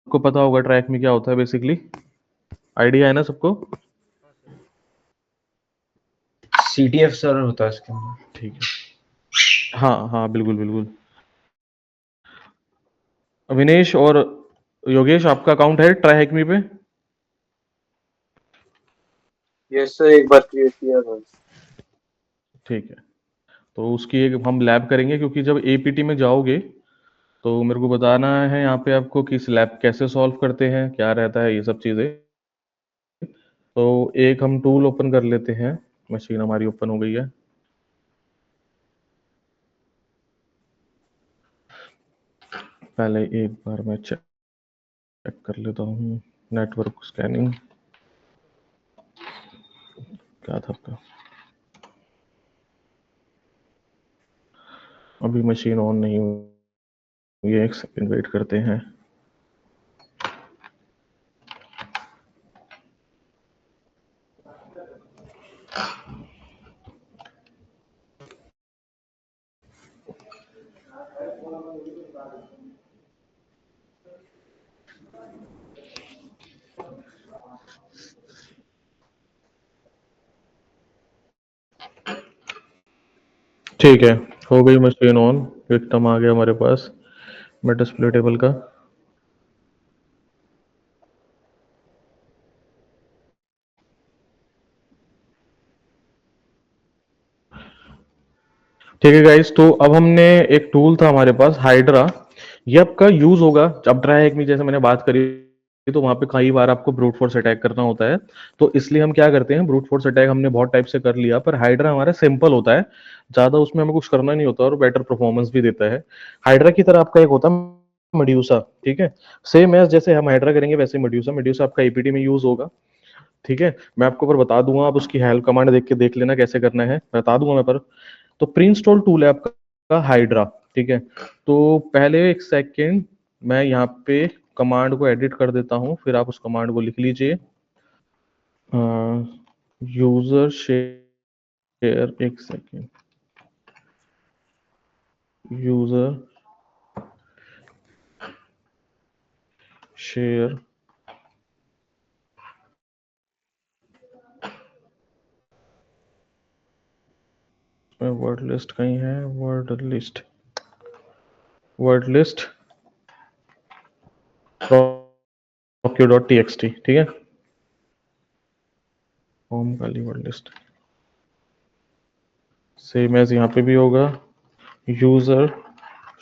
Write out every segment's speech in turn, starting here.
सबको पता होगा ट्रैक में क्या होता है बेसिकली, आइडिया है ना सबको? CTF सर होता है इसके अंदर। ठीक है, हाँ हाँ बिल्कुल बिल्कुल। विनेश और योगेश, आपका अकाउंट है ट्राई हैकमी पे? यस सर, एक बार क्रिएट किया था। ठीक है, तो उसकी एक हम लैब करेंगे, क्योंकि जब एपीटी में जाओगे तो मेरे को बताना है यहाँ पे आपको कि इस लैब कैसे सॉल्व करते हैं, क्या रहता है, ये सब चीज़ें। तो एक हम टूल ओपन कर लेते हैं, मशीन हमारी ओपन हो गई है। पहले एक बार मैं चेक कर लेता हूँ, नेटवर्क स्कैनिंग क्या था आपका। अभी मशीन ऑन नहीं हुई है, एक सेकंड वेट करते हैं। ठीक है, हो गई मशीन ऑन, विक्टम आ गया हमारे पास मेटास्प्ले टेबल का। ठीक है गाइस, तो अब हमने एक टूल था हमारे पास हाइड्रा, ये आपका यूज होगा अब ट्राई हैक में, जैसे मैंने बात करी तो वहां पे कई बार आपको ब्रूट फोर्स अटैक करना होता है। तो इसलिए हम क्या करते हैं, ब्रूट फोर्स अटैक हमने बहुत टाइप से कर लिया, पर हाइड्रा हमारा सिंपल होता है, ज्यादा उसमें हमें कुछ करना नहीं होता और बेटर परफॉर्मेंस भी देता है। हाइड्रा की तरह आपका एक होता है मेड्यूसा, ठीक है, सेम एज जैसे हम हाइड्रा करेंगे वैसे मेड्यूसा, मेड्यूसा आपका एपीटी में यूज होगा। ठीक है, मैं आपको पर बता दूंगा, आप उसकी हेल्प कमांड देख के देख लेना कैसे करना है, बता दूंगा मैं पर। तो प्रिंस्टॉल टूल है आपका हाइड्रा, ठीक है। तो पहले एक सेकंड, मैं यहाँ पे कमांड को एडिट कर देता हूँ, फिर आप उस कमांड को लिख लीजिए। यूजर शेयर, एक second, user share, word list कहीं है, वर्ड लिस्ट rockio.txt, ठीक है, होम वाली वर्ड लिस्ट, सेम एज यहाँ पे भी होगा, user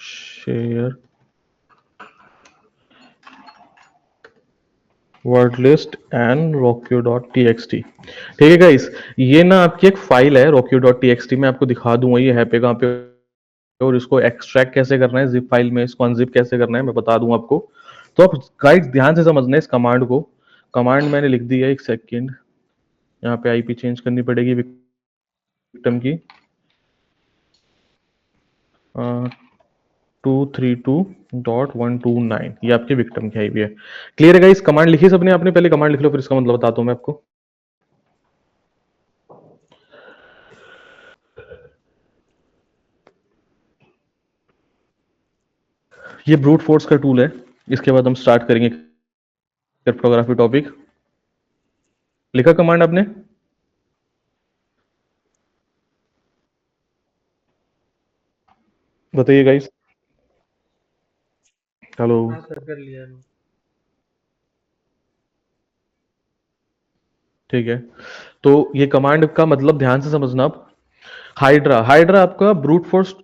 share word list and rockio.txt। ठीक है गाइस, ये ना आपकी एक फाइल है rockio.txt, मैं आपको दिखा दूंगा ये है पे कहाँ पे, और इसको एक्सट्रैक्ट कैसे करना है जिप फाइल में, इसको अनजिप कैसे करना है मैं बता दूंगा आपको। तो आप गाइस ध्यान से समझना है इस कमांड को, कमांड मैंने लिख दी है, एक सेकेंड, यहाँ पे आईपी चेंज करनी पड़ेगी विक्टिम की, 232.129, ये आपके विक्टिम की आईपी है। क्लियर है गाइस, कमांड लिखी सबने आपने, पहले कमांड लिख लो फिर इसका मतलब बताता हूँ मैं आपको। ये ब्रूट फोर्स का टूल है, इसके बाद हम स्टार्ट करेंगे क्रिप्टोग्राफी टॉपिक। लिखा कमांड आपने? बताइए गाइस। हेलो? हाँ सर, कर लिया। ठीक है, तो ये कमांड का मतलब ध्यान से समझना आप। हाइड्रा, हाइड्रा आपका ब्रूट फोर्स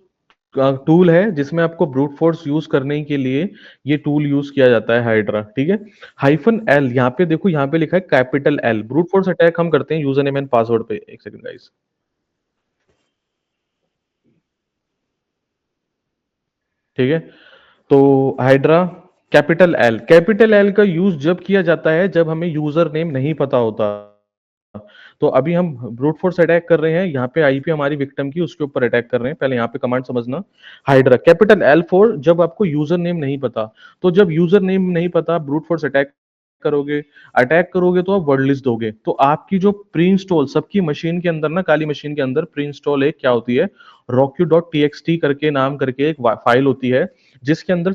टूल है, जिसमें आपको ब्रूट फोर्स यूज करने के लिए ये टूल यूज किया जाता है हाइड्रा, ठीक है। हाइफन एल, यहाँ पे देखो, यहाँ पे लिखा है capital L, brute force attack हम करते हैं यूजर नेम एंड पासवर्ड पे। एक सेकंड गाइस, ठीक है। तो हाइड्रा कैपिटल एल का यूज जब किया जाता है जब हमें यूजर नेम नहीं पता होता। तो अभी हम ब्रूट फोर्स अटैक कर रहे हैं, यहाँ पे आईपी हमारी विक्टिम की, उसके ऊपर अटैक कर रहे हैं, पहले यहाँ पे कमांड समझना। हाइड्रा कैपिटल एल फोर, जब आपको यूजर नेम नहीं पता, तो जब यूजर नेम नहीं पता ब्रूट फोर्स करोगे अटैक करोगे तो आप वर्ड लिस्ट दोगे, तो आपकी जो प्री इंस्टॉल सबकी मशीन के अंदर ना, काली मशीन के अंदर प्री इंस्टॉल एक क्या होती है, rockio.txt करके नाम करके एक फाइल होती है, जिसके अंदर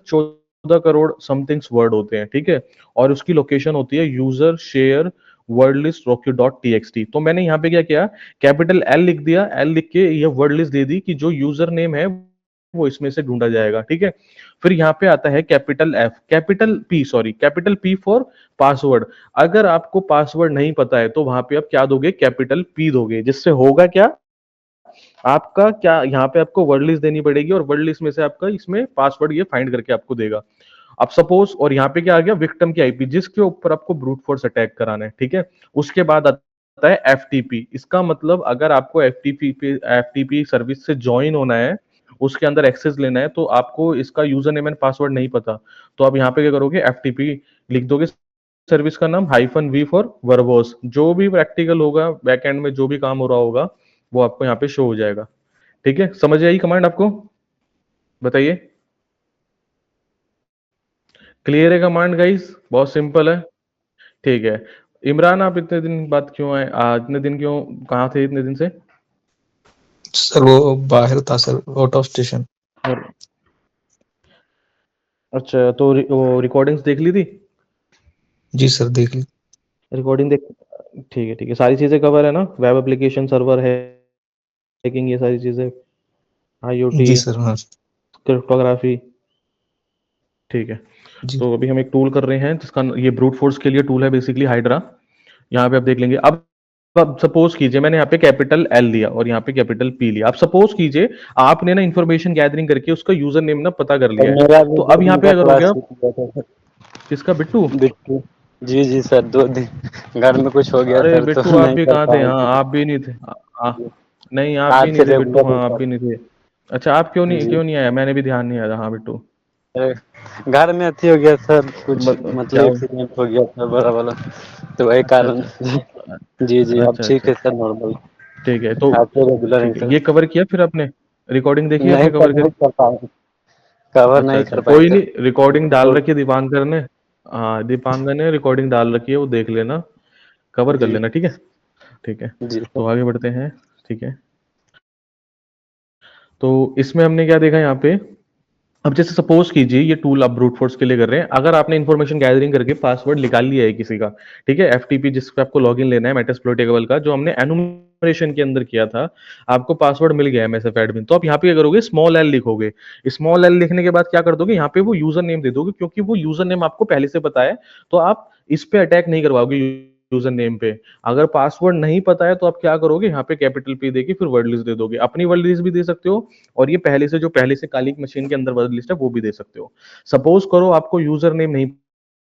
14 करोड़ समथिंग्स वर्ड होते हैं, ठीक है, और उसकी लोकेशन होती है user share word list rockyou dot T X T. तो मैंने यहाँ पे क्या किया, कैपिटल एल लिख दिया, एल लिख के ये वर्ड लिस्ट दे दी कि जो यूजर नेम है वो इसमें से ढूंढा जाएगा, ठीक है। फिर यहाँ पे आता है capital F, capital P, sorry capital P for password. अगर आपको पासवर्ड नहीं पता है तो वहां पे आप क्या दोगे, कैपिटल पी दोगे, जिससे होगा क्या, आपका क्या यहाँ पे आपको वर्ड लिस्ट देनी पड़ेगी और वर्ड लिस्ट में से आपका इसमें पासवर्ड ये फाइंड करके आपको देगा। अब सपोज, और यहाँ पे क्या आ गया, विक्टिम की आईपी जिसके ऊपर आपको ब्रूट फोर्स अटैक कराना है, ठीक है। उसके बाद आता है एफटीपी। इसका मतलब अगर आपको एफटीपी सर्विस से ज्वाइन होना है, उसके अंदर एक्सेस लेना है, तो आपको इसका यूजर नेम एंड पासवर्ड नहीं पता, तो आप यहाँ पे क्या करोगे, एफटीपी लिख दोगे, सर्विस का नाम हाइफन वी फॉर वर्बोस। जो भी प्रैक्टिकल होगा बैकएंड में, जो भी काम हो रहा होगा वो आपको यहाँ पे शो हो जाएगा, ठीक है। समझ आई कमांड आपको, बताइए। क्लियर है कमांड गाइस, बहुत सिंपल है, ठीक है। इमरान, आप इतने दिन बाद क्यों आए, इतने दिन क्यों, कहाँ थे इतने दिन से? सर वो बाहर था सर, आउट ऑफ स्टेशन। और अच्छा, तो वो रिकॉर्डिंग्स देख ली थी? जी सर देख ली। रिकॉर्डिंग देख, ठीक है ठीक है, सारी चीजें कवर है ना, वेब एप्लीकेशन सर्वर हैकिंग, ये सारी चीजें, आईओटी, जी सर हाँ। क्रिप्टोग्राफी, ठीक है। जी तो अभी हम एक टूल कर रहे हैं जिसका ये ब्रूट फोर्स के लिए टूल है, बेसिकली हाइड्रा। यहाँ पे आप देख लेंगे। अब सपोज कीजिए मैंने यहाँ पे कैपिटल एल लिया और यहाँ पे कैपिटल पी लिया। अब सपोज कीजिए आपने ना इंफॉर्मेशन गैदरिंग करके उसका यूजर नेम ना पता कर सर लिया है, मेरा भी तो अब 2 दिन यहाँ पे का क्या करोगे क्लास आप, छूट गया था सर। किसका, बिट्टू? बिट्टू। जी जी सर, 2 दिन घर में कुछ हो गया अरे सर, तो बिट्टू आप नहीं भी कर कहाँ थे, पाए हाँ थे। आप भी नहीं थे, जी। नहीं आप भी आज नहीं से थे बिट्टू, रेगुलर है हाँ आप सर। भी नहीं थे। अच्छा, आप क्यों नहीं, जी। क्यों नहीं आया, मैंने भी ध्यान नहीं आया, हाँ बिट्टू। अरे, घर में अथी हो गया सर, कुछ मतलब क्या हो, एक्सीडेंट हो गया था बड़ा वाला, तो वही अच्छा कारण। अच्छा, जी जी, अब अच्छा ठीक अच्छा, है सर, नॉर्मल। ठीक है। तो आज से रेगुलर है ठीक है, सर। ये कवर किया फिर आपने, रिकॉर्डिंग देखी नहीं आपने, सर, कवर नहीं करी? कर पाए, कवर अच्छा नहीं अच्छा, कर पाए कोई सर। नहीं, रिकॉर्डिंग डाल तो रखी है दीपांकर ने, हाँ दीपांकर ने रिकॉर्डिंग डाल रखी है, वो देख लेना, कवर कर जी लेना, ठीक है। ठीक है, जी सर। तो आगे बढ़ते हैं, ठीक है। तो इसमें हमने क्या देखा यहाँ पे, अब जैसे सपोज कीजिए ये टूल आप ब्रूट फोर्स के लिए कर रहे हैं, अगर आपने इन्फॉर्मेशन गैदरिंग करके पासवर्ड निकाल लिया है किसी का, ठीक है, एफटीपी जिस पे आपको लॉगिन लेना है मेटास्प्लोइटेबल का, जो हमने एनुमरेशन के अंदर किया था, आपको पासवर्ड मिल गया एमएसएफ एडमिन, तो आप यहाँ पे क्या करोगे, स्मॉल एल लिखोगे। स्मॉल एल लिखने के बाद क्या कर दोगे, यहाँ पे वो यूजर नेम दे दोगे, क्योंकि वो यूजर नेम आपको पहले से पता है, तो आप इस पे अटैक नहीं करवाओगे यूजर नेम पे। अगर पासवर्ड नहीं पता है तो आप क्या करोगे, यहाँ पे कैपिटल पी देके फिर वर्ड लिस्ट दे दोगे, अपनी वर्ड लिस्ट भी दे सकते हो, और ये पहले से जो पहले से काली मशीन के अंदर वर्ड लिस्ट है वो भी दे सकते हो। सपोज करो आपको यूजर नेम नहीं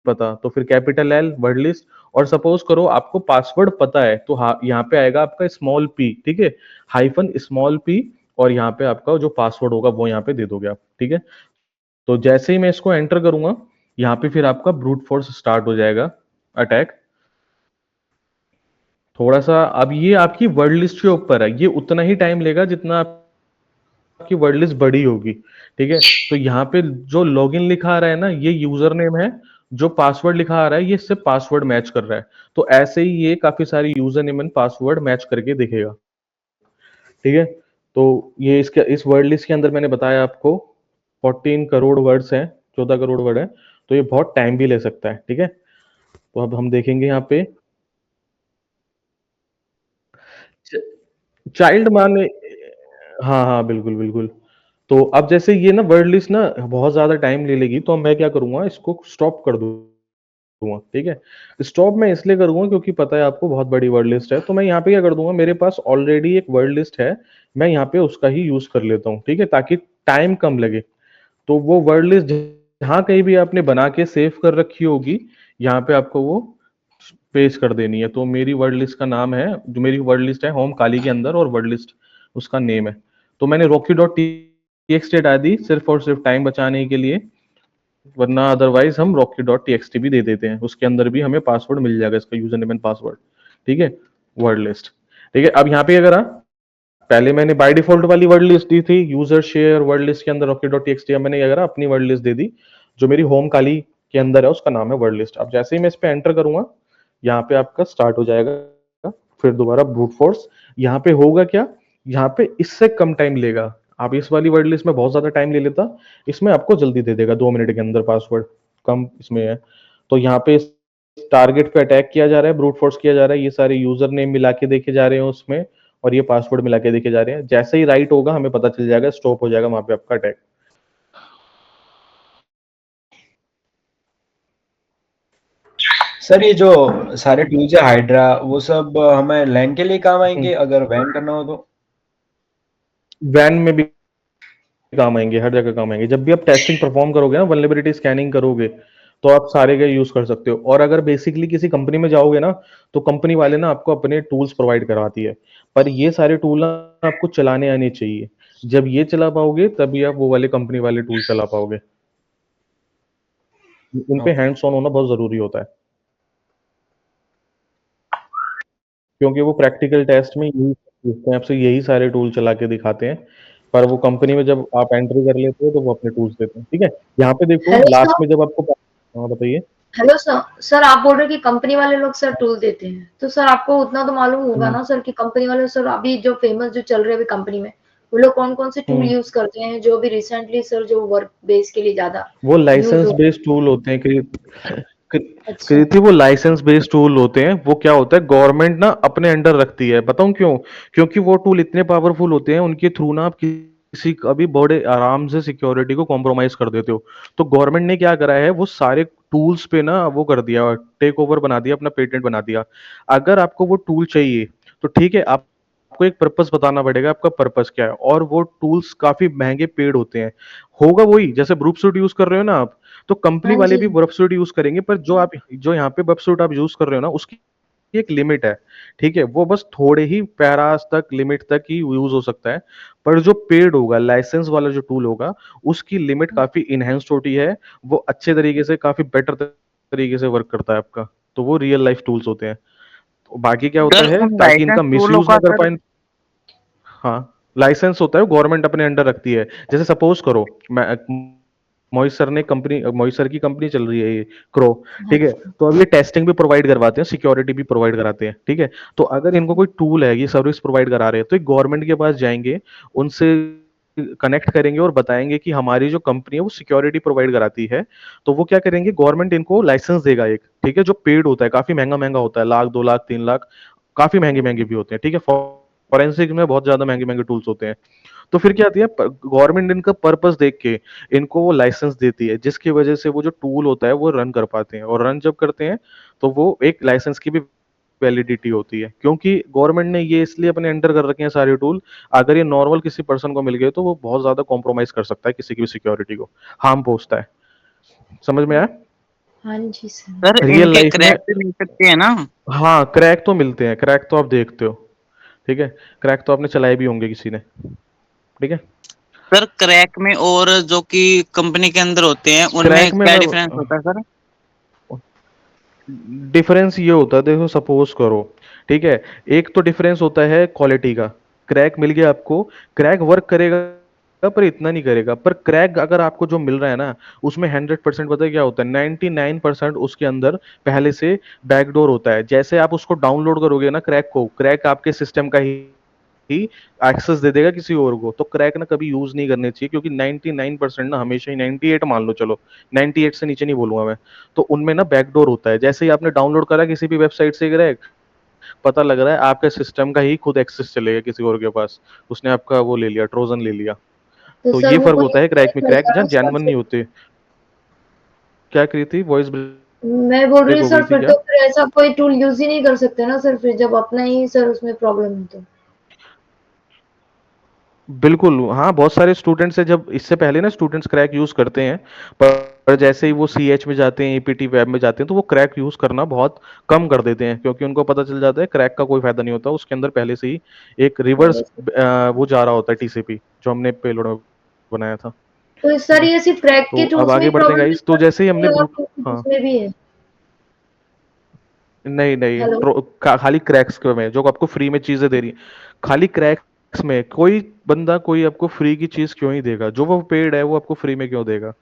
पता, तो फिर कैपिटल एल वर्ड लिस्ट, और सपोज करो आपको पासवर्ड पता है, तो हाँ यहाँ पे आएगा आपका स्मॉल पी, ठीक है, हाइफन स्मॉल पी, और यहाँ पे आपका जो पासवर्ड होगा वो यहाँ पे दे दोगे आप, ठीक है। तो जैसे ही मैं इसको एंटर करूंगा, यहाँ पे फिर आपका ब्रूट फोर्स स्टार्ट हो जाएगा, अटैक। थोड़ा सा अब ये आपकी वर्ड लिस्ट के ऊपर है, ये उतना ही टाइम लेगा जितना आपकी वर्ड लिस्ट बड़ी होगी, ठीक है। तो यहाँ पे जो लॉगिन लिखा आ रहा है ना, ये यूजर नेम है, जो पासवर्ड लिखा आ रहा है ये सिर्फ पासवर्ड मैच कर रहा है, तो ऐसे ही ये काफी सारी user name and password match करके दिखेगा, ठीक है। तो ये इसके इस वर्ड लिस्ट के अंदर मैंने बताया आपको 14 करोड़ वर्ड्स हैं, 14 करोड़ वर्ड है, तो ये बहुत टाइम भी ले सकता है, ठीक है। तो अब हम देखेंगे यहाँ पे चाइल्ड माने, हाँ हाँ बिल्कुल बिल्कुल। तो अब जैसे ये ना वर्ड लिस्ट ना बहुत ज्यादा टाइम ले लेगी, तो मैं क्या करूंगा, इसको स्टॉप कर दूंगा, ठीक है। स्टॉप मैं इसलिए करूंगा क्योंकि पता है आपको बहुत बड़ी वर्ड लिस्ट है, तो मैं यहाँ पे क्या कर दूंगा, मेरे पास ऑलरेडी एक वर्ड लिस्ट है, मैं यहाँ पे उसका ही यूज कर लेता हूँ, ठीक है, ताकि टाइम कम लगे। तो वो वर्ड लिस्ट जहाँ कहीं भी आपने बना के सेव कर रखी होगी, यहाँ पे आपको वो पेस्ट कर देनी है। तो मेरी वर्ड लिस्ट का नाम है, जो मेरी वर्ड लिस्ट है होम काली के अंदर, और वर्ड लिस्ट उसका नेम है। तो मैंने रॉकी डॉट टी हटा दी सिर्फ और सिर्फ टाइम बचाने के लिए, वरना अदरवाइज हम रॉकी डॉट टी भी दे देते हैं, उसके अंदर भी हमें पासवर्ड मिल जाएगा, इसका यूजर नेम एंड पासवर्ड, ठीक है, वर्ड लिस्ट, ठीक है। अब यहाँ पे अगर पहले मैंने बाय डिफॉल्ट वाली वर्ड लिस्ट दी थी, यूजर शेयर वर्ड लिस्ट के अंदर रॉकी डॉट टी मैंने क्या करा, अपनी वर्ड लिस्ट दे दी, जो मेरी होम काली के अंदर है उसका नाम है वर्ड लिस्ट। अब जैसे ही मैं इस पे एंटर करूंगा, यहाँ पे आपका स्टार्ट हो जाएगा, फिर दोबारा ब्रूट फोर्स। यहाँ पे होगा क्या, यहाँ पे इससे कम टाइम लेगा, आप इस वाली वर्ड लिस्ट में बहुत ज्यादा टाइम ले लेता, इसमें आपको जल्दी दे देगा 2 मिनट के अंदर पासवर्ड, कम इसमें है। तो यहाँ पे टारगेट पे अटैक किया जा रहा है, ब्रूट फोर्स किया जा रहा है, ये सारे यूजर नेम मिला के देखे जा रहे हैं उसमें, और ये पासवर्ड मिला के देखे जा रहे हैं। जैसे ही राइट होगा हमें पता चल जाएगा, स्टॉप हो जाएगा वहां पे आपका अटैक। सर ये जो सारे टूल्स है हाइड्रा, वो सब हमें लैन के लिए काम आएंगे अगर वैन करना हो तो? वैन में भी काम आएंगे, हर जगह काम आएंगे। जब भी आप टेस्टिंग परफॉर्म करोगे ना, वल्नरेबिलिटी स्कैनिंग करोगे, तो आप सारे का यूज कर सकते हो। और अगर बेसिकली किसी कंपनी में जाओगे ना, तो कंपनी वाले ना आपको अपने टूल्स प्रोवाइड करवाती है, पर ये सारे टूल ना आपको चलाने आने चाहिए। जब ये चला पाओगे तभी आप वो वाले कंपनी वाले टूल चला पाओगे। इन पे ओके। हैंड्स ऑन होना बहुत जरूरी होता है, क्योंकि वो प्रैक्टिकल टेस्ट में यही पूछते हैं आपसे, यही सारे टूल चला के दिखाते हैं। पर वो कंपनी में जब आप एंट्री कर लेते हो तो वो अपने टूल्स देते हैं। ठीक है, यहाँ पे देखो हेलो लास्ट सर। में जब आपको, हाँ बताइए। Hello sir. सर आप बोल रहे हैं कि कंपनी वाले लोग सर टूल देते हैं, तो सर आपको उतना तो मालूम होगा हम्म ना सर कि कंपनी वाले सर अभी जो फेमस जो चल रहे हैं अभी कंपनी में, वो लोग कौन कौन से टूल हम्म यूज करते हैं जो अभी रिसेंटली सर जो वर्क बेस के लिए ज्यादा वो यूज लाइसेंस हो। बेस्ड टूल होते हैं अच्छा। कृति, वो लाइसेंस बेस्ड टूल होते हैं। वो क्या होता है, गवर्नमेंट ना अपने अंडर रखती है। बताऊं क्यों? क्योंकि वो टूल इतने पावरफुल होते हैं, उनके थ्रू ना आप किसी का भी बड़े आराम से सिक्योरिटी को कॉम्प्रोमाइज कर देते हो। तो गवर्नमेंट ने क्या करा है, वो सारे टूल्स पे ना वो कर दिया, टेक ओवर बना दिया, अपना पेटेंट बना दिया। अगर आपको वो टूल चाहिए तो ठीक है, आपको एक पर्पस बताना पड़ेगा, आपका पर्पस क्या है। और वो टूल्स काफी महंगे पेड होते हैं। होगा वही जैसे ब्रूप सूट यूज कर रहे हो ना आप, तो कंपनी हाँ वाले जी। भी वेब सूट यूज करेंगे, पर जो यहाँ पे वेब सूट आप यूज कर रहे हो ना, उसकी एक लिमिट है। ठीक है, वो बस थोड़े ही पैरास तक, लिमिट तक ही यूज हो सकता है। पर जो पेड होगा, लाइसेंस वाला जो टूल होगा, उसकी लिमिट काफी इनहेंस्ड होती है। वो अच्छे तरीके से, काफी बेटर तरीके से वर्क करता है आपका। तो वो रियल लाइफ टूल्स होते हैं। तो बाकी क्या होता सर है, उन ताकि लाइसेंस इनका टूलों मिसयूज का ना कर सर। पाए। हाँ, लाइसेंस होता है, गवर्नमेंट अपने अंडर रखती है। जैसे सपोज करो, मैं मोहित सर ने कंपनी, मोहित सर की कंपनी चल रही है ये, क्रो। हाँ ठीक है, जी। तो अब ये टेस्टिंग भी प्रोवाइड करवाते हैं, सिक्योरिटी भी प्रोवाइड कराते हैं। ठीक है, तो अगर इनको कोई टूल है, ये सर्विस प्रोवाइड करा रहे हैं, तो गवर्नमेंट के पास जाएंगे, उनसे कनेक्ट करेंगे और बताएंगे कि हमारी जो कंपनी है वो सिक्योरिटी प्रोवाइड कराती है। तो वो क्या करेंगे, गवर्नमेंट इनको लाइसेंस देगा एक, ठीक है, जो पेड होता है, काफी महंगा महंगा होता है, लाख 2 लाख 3 लाख, काफी महंगे महंगे भी होते हैं। ठीक है, फॉरेंसिक में बहुत ज्यादा महंगे महंगे टूल्स होते हैं। तो फिर क्या आती है, गवर्नमेंट इनका पर्पस देख के इनको वो लाइसेंस देती है, जिसकी वजह से वो जो टूल होता है वो रन कर पाते हैं। और रन जब करते हैं तो वो एक लाइसेंस की भी वैलिडिटी होती है, क्योंकि गवर्नमेंट ने ये इसलिए अपने अंडर कर रखे हैं सारे टूल। अगर ये नॉर्मल किसी पर्सन को मिल गए तो वो बहुत ज्यादा कॉम्प्रोमाइज कर सकता है किसी की भी सिक्योरिटी को, हार्म पहुंचता है। समझ में आया? हाँ जी सर। सर रियल इनके लाइफ में, क्रैक भी मिल सकते हैं ना? हाँ क्रैक तो मिलते हैं, क्रैक तो आप देखते हो। ठीक है, क्रैक तो आपने चलाए भी होंगे किसी ने। ठीक है, सर क्रैक में और जो कि कंपनी के अंदर होते हैं उनमें क्रैक में क्या मैं, डिफरेंस होता है सर? डिफरेंस ये होता है, देखो सपोज करो, ठीक है, एक तो डिफरेंस होता है क्वालिटी का। क्रैक मिल गया आपको, क्रैक वर्क करेगा पर इतना नहीं करेगा। पर क्रैक अगर आपको जो मिल रहा है ना, उसमें 100% पता है क्या होता है, 99% उसके अंदर पहले से बैकडोर होता है। जैसे आप उसको डाउनलोड करोगे ना क्रैक को, क्रैक आपके सिस्टम का ही एक्सेस दे देगा किसी और को। तो क्रैक ना कभी यूज नहीं करने चाहिए, क्योंकि 99% ना, हमेशा ही 98 मान लो, चलो 98 से नीचे नहीं बोलूंगा मैं, तो उनमें ना बैकडोर होता है। जैसे ही आपने डाउनलोड करा किसी भी वेबसाइट से क्रैक, पता लग रहा है आपके सिस्टम का ही खुद एक्सेस चलेगा किसी और के पास, उसने आपका वो ले लिया, ट्रोजन ले लिया। तो तो सर ये वो फर्क कोई होता है क्रैक में, नहीं क्रैक मिलता जहाँ ना सर जेन्युइन नहीं फिर। होते। क्या करी थी, वॉइस मैं बोल रही ब्रेक हूँ हो सर गई थी फिर क्या? तो फिर ऐसा कोई टूल यूज ही नहीं कर सकते ना सर, फिर जब अपना ही सर उसमें प्रॉब्लम है तो। बिल्कुल, हाँ, बहुत सारे स्टूडेंट्स हैं, जब इससे पहले ना स्टूडेंट्स क्रैक यूज करते हैं, पर जैसे ही वो सीएच में जाते हैं, ईपीटी वेब में जाते हैं, तो वो क्रैक यूज करना बहुत कम कर देते हैं, क्योंकि उनको पता चल जाता है क्रैक का कोई फायदा नहीं होता, उसके अंदर पहले से ही एक रिवर्स पहले से। वो जा रहा होता है, टीसीपी, जो हमने पेलोड में बनाया था। तो ठीक सर है, ये सिर्फ क्रैक के तो अब टूल्स में आगे ही बढ़ते हैं प्रॉब्लम है गाइस। तो सर जैसे ही हमने कि और ब्रूट, कुछ हाँ, उसमें भी है? नहीं नहीं, हेलो। खाली क्रैक्स के में जो आपको फ्री में चीजें दे रही है, खाली क्रैक इसमें कोई बंदा कोई आपको फ्री की चीज क्यों ही देगा? जो वो पेड है वो आपको फ्री में क्यों देगा?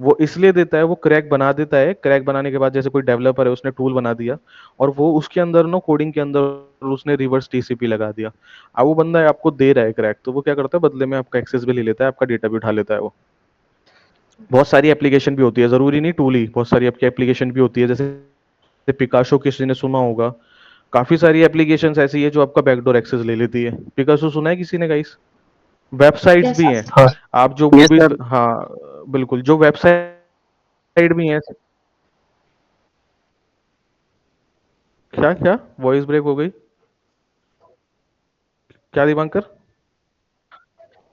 वो इसलिए देता है, वो क्रैक बना देता है। क्रैक बनाने के बाद जैसे कोई डेवलपर है, उसने टूल बना दिया और वो उसके अंदर ना कोडिंग के अंदर उसने रिवर्स टीसीपी लगा दिया। अब वो बंदा आपको दे रहा है क्रैक, तो वो क्या करता है, बदले में आपका एक्सेस भी ले लेता है, आपका डेटा भी उठा लेता है वो। बहुत सारी एप्लीकेशन भी होती है, जरूरी नहीं टूल ही, बहुत सारी आपकी एप्लीकेशन भी होती है। जैसे पिकाशो किसी ने सुना होगा, काफी सारी एप्लीकेशंस ऐसी है जो आपका बैकडोर एक्सेस ले लेती है। पिकासो सुना है किसी ने गाइस? वेबसाइट्स भी कैसा? हैं। हाँ आप जो यस मूवीज, सर। हाँ बिल्कुल, जो वेबसाइट भी हैं। क्या क्या वॉइस ब्रेक हो गई? क्या दीवांकर?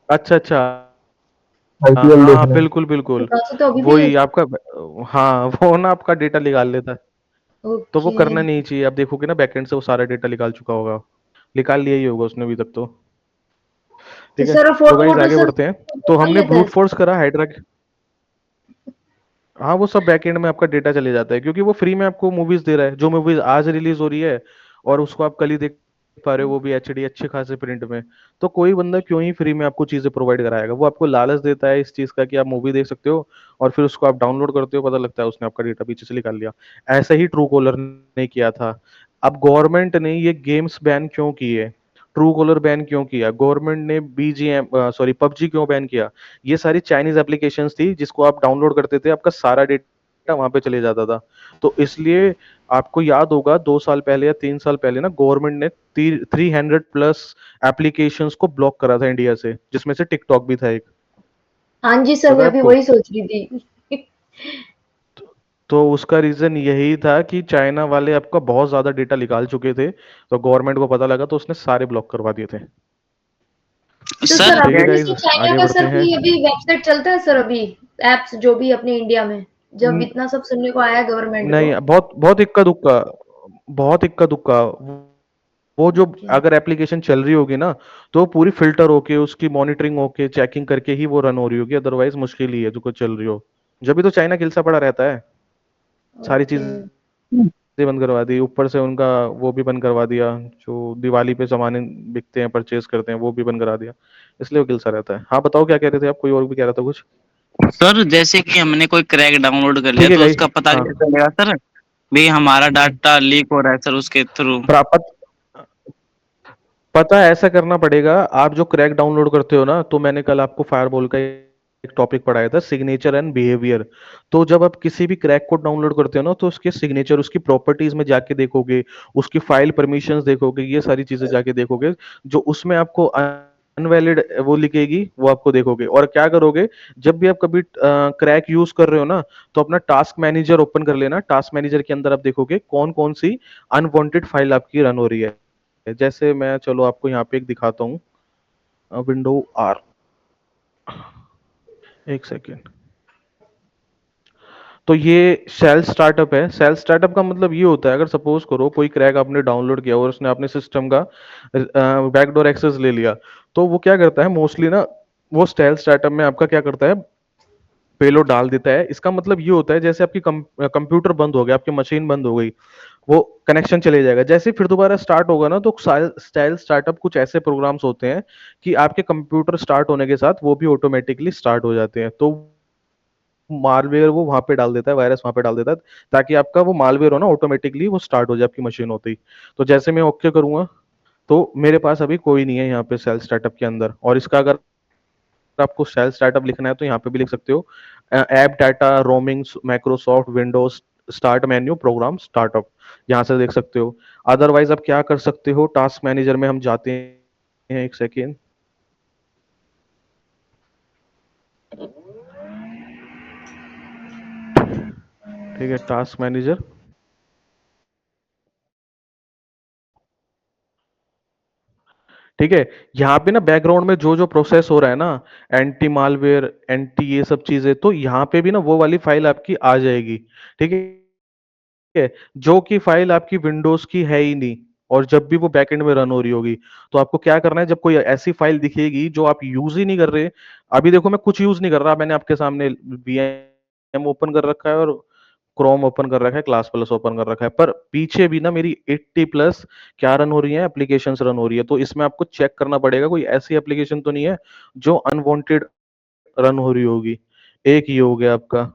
अच्छा अच्छा। हाँ आईपीएल हाँ, देखने में। बिल्कुल बिल्कुल। पिकासो तो अभी भी है। वही आपका, हाँ वो ना आपका डेटा निकाल लेता है। तो वो ओके। करना नहीं चाहिए। आप देखोगे ना बैकएंड से वो सारा डेटा निकाल चुका होगा, निकाल लिया ही होगा उसने अभी तक तो। तो ठीक है, सर तो फोटो गाइस वोटो आगे सर बढ़ते हैं। तो कर हमने लेता है? ब्रूट फोर्स करा हाइड्रा। हाँ वो सब बैकएंड में आपका डेटा चले जाता है, क्योंकि वो फ्री में आपको मूवीज दे रहा है। जो मूवीज आज रिलीज हो रही है और उसको आप कल ही देख पा रहे हो, वो भी एचडी अच्छे खासे प्रिंट में, तो कोई बंदा क्यों ही फ्री में आपको चीजें प्रोवाइड कराएगा? वो आपको लालच देता है इस चीज का कि आप मूवी देख सकते हो, और फिर उसको आप डाउनलोड करते हो, पता लगता है उसने आपका डेटा पीछे से निकाल लिया। ऐसा ही ट्रू कॉलर ने किया था। अब गवर्नमेंट ने ये गेम्स बैन क्यों किए, ट्रू कॉलर बैन क्यों किया, गवर्नमेंट ने बीजीएम सॉरी पबजी क्यों बैन किया? ये सारी चाइनीज एप्लीकेशंस थी जिसको आप डाउनलोड करते थे, आपका सारा डेटा वहां पे चले जाता था। तो इसलिए आपको याद होगा 2 साल पहले या 3 साल पहले ना गवर्नमेंट ने 300+ एप्लीकेशंस को ब्लॉक करा था इंडिया से, जिसमें से टिकटॉक भी था एक। हाँ जी सर, पता है मैं भी आपको? वही सोच रही थी। तो उसका रीजन यही था कि चाइना वाले आपका बहुत ज्यादा डेटा निकाल चुके थे, तो गवर्नमेंट को पता लगा तो उसने सारे ब्लॉक करवा दिए थे। तो सर सर ठीक है अभी गाइज, जैसे चाइना आगे का बढ़ते सर हैं। कोई अभी वेबसाइट चलता है सर अभी, एप्स जो भी अपने इंडिया में, जब न- इतना सब सुनने को आया गवर्नमेंट को? नहीं, बहुत बहुत इक्का दुक्का, बहुत इक्का दुक्का। वो जो ओके। अगर एप्लीकेशन चल रही होगी ना, तो वो पूरी फिल्टर होके, उसकी मॉनिटरिंग होके, चेकिंग करके ही वो रन हो रही होगी, अदरवाइज मुश्किल ही है जो कुछ चल रही हो। जब भी तो चाइना खिलसा पड़ा रहता है, सारी ओके। चीजें बंद करवा दी, ऊपर से उनका वो भी बंद करवा दिया, जो दिवाली पे सामान बिकते हैं, परचेज करते हैं, वो भी बंद करा दिया। इसलिए वो खिलसा रहता है। हाँ बताओ क्या कह रहे थे आप? कोई और भी कह रहा था कुछ? सर जैसे कि हमने कोई क्रैक डाउनलोड कर लिया ठीक है तो गाइस। उसका पता हाँ, कैसे चलेगा सर? भाई हमारा डाटा लीक हो रहा है सर उसके थ्रू। प्राप्त पता है ऐसा करना पड़ेगा। आप जो क्रैक डाउनलोड करते हो ना, तो मैंने कल आपको फायरवॉल का एक टॉपिक पढ़ाया था, सिग्नेचर एंड बिहेवियर। तो जब आप किसी भी क्रैक को डाउनलोड करते हो ना, तो उसके सिग्नेचर, उसकी प्रॉपर्टीज में जाके देखोगे, उसकी फाइल परमिशंस देखोगे, ये सारी चीजें जाके देखोगे। जो उसमें आपको अनवैलिड वो लिखेगी, वो आपको देखोगे। और क्या करोगे, जब भी आप कभी क्रैक यूज कर रहे हो ना, तो अपना टास्क मैनेजर ओपन कर लेना। टास्क मैनेजर के अंदर आप देखोगे कौन कौन सी अनवांटेड फाइल आपकी रन हो रही है। जैसे मैं, चलो आपको यहाँ पे एक दिखाता हूँ, विंडो आर, एक सेकेंड। तो ये सेल्फ स्टार्टअप है। सेल्फ स्टार्टअप का मतलब ये होता है, अगर सपोज करो कोई क्रैक आपने डाउनलोड किया और उसने अपने सिस्टम का बैकडोर एक्सेस ले लिया, तो वो क्या करता है मोस्टली ना, वो सेल्फ स्टार्टअप में आपका क्या करता है, पेलोड डाल देता है। इसका मतलब ये होता है जैसे आपकी कंप्यूटर बंद हो गया, आपकी मशीन बंद हो गई, वो कनेक्शन चले जाएगा, जैसे फिर दोबारा स्टार्ट होगा ना, तो स्टाइल स्टार्टअप कुछ ऐसे प्रोग्राम्स होते हैं कि आपके कंप्यूटर स्टार्ट होने के साथ वो भी ऑटोमेटिकली स्टार्ट हो जाते हैं। तो मालवेयर वो वहां पे डाल देता है, वायरस वहां पे डाल देता है, ताकि आपका वो मालवेयर हो ना, ऑटोमेटिकली वो स्टार्ट हो जाए आपकी मशीन होती ही। तो जैसे मैं ओके करूंगा, तो मेरे पास अभी कोई नहीं है यहाँ पे सेल्फ स्टार्टअप के अंदर। और इसका अगर आपको सेल्फ स्टार्टअप लिखना है तो यहाँ पे भी लिख सकते हो, app data roaming Microsoft Windows start menu program startup, यहाँ से देख सकते हो। अदरवाइज आप क्या कर सकते हो, टास्क मैनेजर में हम जाते हैं, एक सेकेंड। ठीक है, टास्क मैनेजर। ठीक है, यहाँ पे ना बैकग्राउंड में जो जो प्रोसेस हो रहा है ना, एंटी मालवेयर, एंटी ये सब चीजें, तो यहाँ पे भी ना वो वाली फाइल आपकी आ जाएगी। ठीक है, जो कि फाइल आपकी विंडोज की है ही नहीं, और जब भी वो बैकएंड में रन हो रही होगी, तो आपको क्या करना है, जब कोई ऐसी फाइल दिखेगी जो आप यूज ही नहीं कर रहे, अभी देखो मैं कुछ यूज नहीं कर रहा, मैंने आपके सामने वीएम ओपन कर रखा है और क्रोम ओपन कर रखा है, क्लास प्लस ओपन कर रखा है, पर पीछे भी ना मेरी 80 प्लस क्या रन हो रही है, एप्लीकेशंस रन हो रही है। तो इसमें आपको चेक करना पड़ेगा कोई ऐसी एप्लीकेशन तो नहीं है जो अनवांटेड रन हो रही होगी। एक ये हो गया आपका।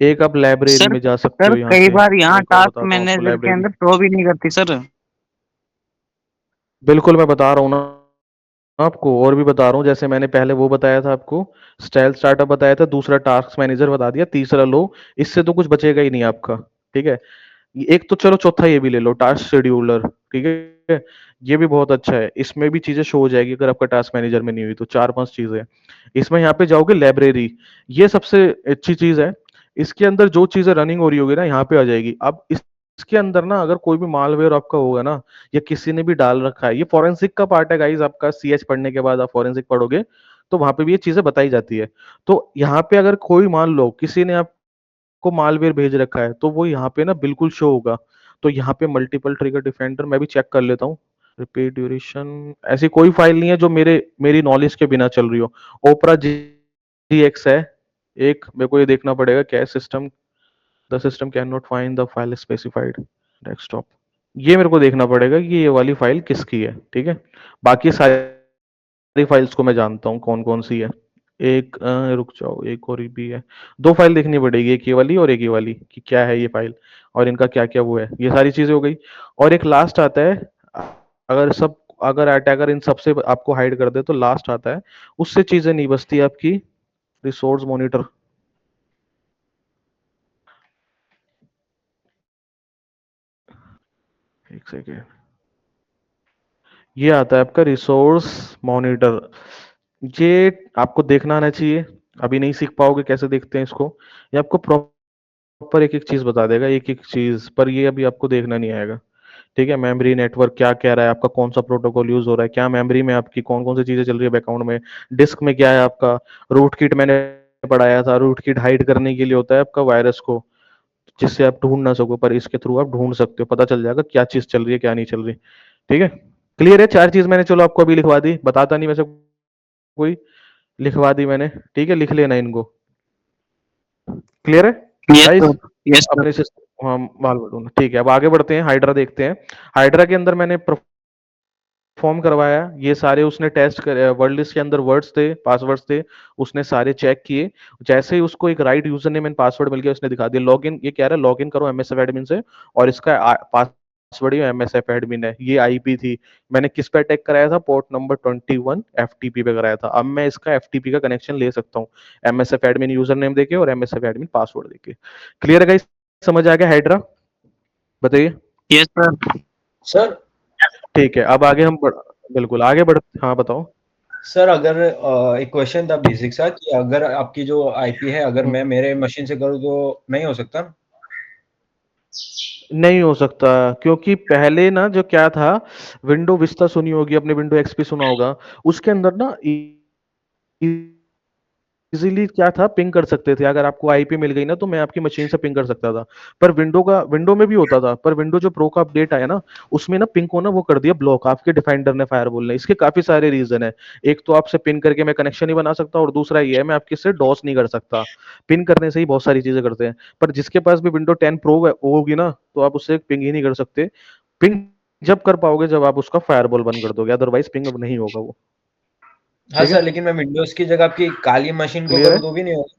एक आप लाइब्रेरी सर में जा सकते सर हो यहाँ कई पे। बार यहाँ एक और टास्क बताता हूँ आपको मैनेजर के लाइब्रेरी। अंदर शो भी नहीं करती सर। बिल्कुल मैं बता रहा हूँ ना आपको, और भी बता रहा हूँ। जैसे मैंने पहले वो बताया था आपको, स्टाइल स्टार्टअप बताया था, दूसरा टास्क मैनेजर बता दिया, तीसरा लो। इससे तो कुछ बचेगा ही नहीं आपका। ठीक है। एक तो चलो चौथा ये भी ले लो, टास्क शेड्यूलर। ठीक है। ये भी बहुत अच्छा है, इसमें भी चीजें शो हो जाएगी अगर आपका टास्क मैनेजर में नहीं हुई तो। चार पांच चीजें इसमें। यहाँ पे जाओगे लाइब्रेरी, ये सबसे अच्छी चीज है। इसके अंदर जो चीजें रनिंग हो रही होगी ना यहाँ पे आ जाएगी। अब इसके अंदर ना अगर कोई भी मालवेयर आपका होगा ना, या किसी ने भी डाल रखा है, ये फॉरेंसिक का पार्ट है गाइस आपका। सीएच पढ़ने के बाद आप फॉरेंसिक पढ़ोगे तो वहां पे भी ये चीजें बताई जाती है। तो यहाँ पे अगर कोई मान लो किसी ने को मालवेयर भेज रखा है तो वो यहाँ पे ना बिल्कुल शो होगा। तो यहाँ पे मल्टीपल ट्रिगर डिफेंडर मैं भी चेक कर लेता हूँ। रिपीट ड्यूरेशन, ऐसी कोई फाइल नहीं है जो मेरी नॉलेज के बिना चल रही हो। ओपरा जी एक्स है एक, मेरे को ये देखना पड़ेगा क्या है। System, the system can not find the file specified desktop. ये मेरे को देखना पड़ेगा कि ये वाली फाइल किसकी है। ठीक है। बाकी सारी फाइल्स को मैं जानता हूँ कौन कौन सी है। एक रुक जाओ, एक और भी है। दो फाइल देखनी पड़ेगी, एक ये वाली और एक ये वाली, कि क्या है ये फाइल और इनका क्या क्या वो है। ये सारी चीजें हो गई। और एक लास्ट आता है, अगर सब, अगर अटैकर इन सबसे आपको हाइड कर दे तो लास्ट आता है। उससे चीजें नहीं बचती आपकी। रिसोर्स मॉनिटर, एक सेकेंड। ये आता है आपका रिसोर्स मॉनिटर। ये आपको देखना आना चाहिए। अभी नहीं सीख पाओगे कैसे देखते हैं इसको। ये आपको प्रॉपर एक एक चीज बता देगा, एक एक चीज, पर ये अभी आपको देखना नहीं आएगा। ठीक है। मेमोरी नेटवर्क क्या कह रहा है आपका, कौन सा प्रोटोकॉल यूज हो रहा है, क्या मेमोरी में आपकी कौन कौन सी चीजें चल रही है बैकग्राउंड में, डिस्क में क्या है आपका। रूट किट मैंने पढ़ाया था, रूट किट हाइड करने के लिए होता है आपका वायरस को, जिससे आप ढूंढ ना सको, पर इसके थ्रू आप ढूंढ सकते हो, पता चल जाएगा क्या चीज चल रही है क्या नहीं चल रही। ठीक है। क्लियर है। चार चीज मैंने चलो आपको अभी लिखवा दी, बताता नहीं वैसे कोई, लिखवा दी मैंने। ठीक है, लिख लेना इनको। क्लियर है yes guys. Sir. Yes sir. अपने सिस्टम, हाँ माल बढ़ूंगा। ठीक है, अब आगे बढ़ते हैं, हाइड्रा देखते हैं। हाइड्रा के अंदर मैंने परफॉर्म करवाया, ये सारे उसने टेस्ट करे। वर्ड लिस्ट के अंदर वर्ड्स थे, पासवर्ड्स थे, उसने सारे चेक किए। जैसे ही उसको एक right user name and password मिल गया, उसने दिखा दिया लॉगिन। ये कह रहा है लॉगिन करो एमएसएफ एडमिन से, और इसका पासवर्ड ही एमएसएफ एडमिन है। ये आईपी थी, मैंने किस पे अटैक कराया था, पोर्ट नंबर 21 एफटीपी पे कराया था। अब मैं इसका एफटीपी का कनेक्शन ले सकता हूँ एमएसएफ एडमिन यूजर नेम देके और एमएसएफ एडमिन पासवर्ड देके। क्लियर है गाइस, समझ आ गया हाइड्रा? बताइए। Yes sir. सर ठीक है, अब आगे हम बिल्कुल आगे बढ़, हाँ बताओ। सर अगर एक क्वेश्चन था बेसिक सा, कि अगर आपकी जो आईपी है, अगर मैं मेरे मशीन से करूँ तो नहीं हो सकता? नहीं हो सकता, क्योंकि पहले ना जो क्या था, विंडो विस्ता सुनी होगी, अपने विंडो एक्सपी सुना होगा, उसके अंदर ना इजीली क्या था, पिंग कर सकते थे। अगर आपको आईपी मिल गई ना तो मैं आपकी मशीन से पिंग कर सकता था। पर विंडो में भी होता था, पर विंडो जो प्रो का अपडेट आया ना, उसमें ना पिंग को ना वो कर दिया ब्लॉक, आपके डिफेंडर ने, फायरवॉल ने। इसके काफी सारे रीजन है। एक तो आपसे पिन करके मैं कनेक्शन नहीं बना सकता, और दूसरा ये है मैं आपके से डॉस नहीं कर सकता। पिन करने से ही बहुत सारी चीजें करते हैं। पर जिसके पास भी विंडो 10 प्रो होगी ना, तो आप उससे पिंग ही नहीं कर सकते। पिंग जब कर पाओगे जब आप उसका फायरवॉल बंद कर दोगे, अदरवाइज पिंग अब नहीं होगा वो। हाँ ठीक है। सर, लेकिन मैं विंडोज की जगह आपकी काली मशीन को क्लियर करूँ है। तो भी नहीं होगा?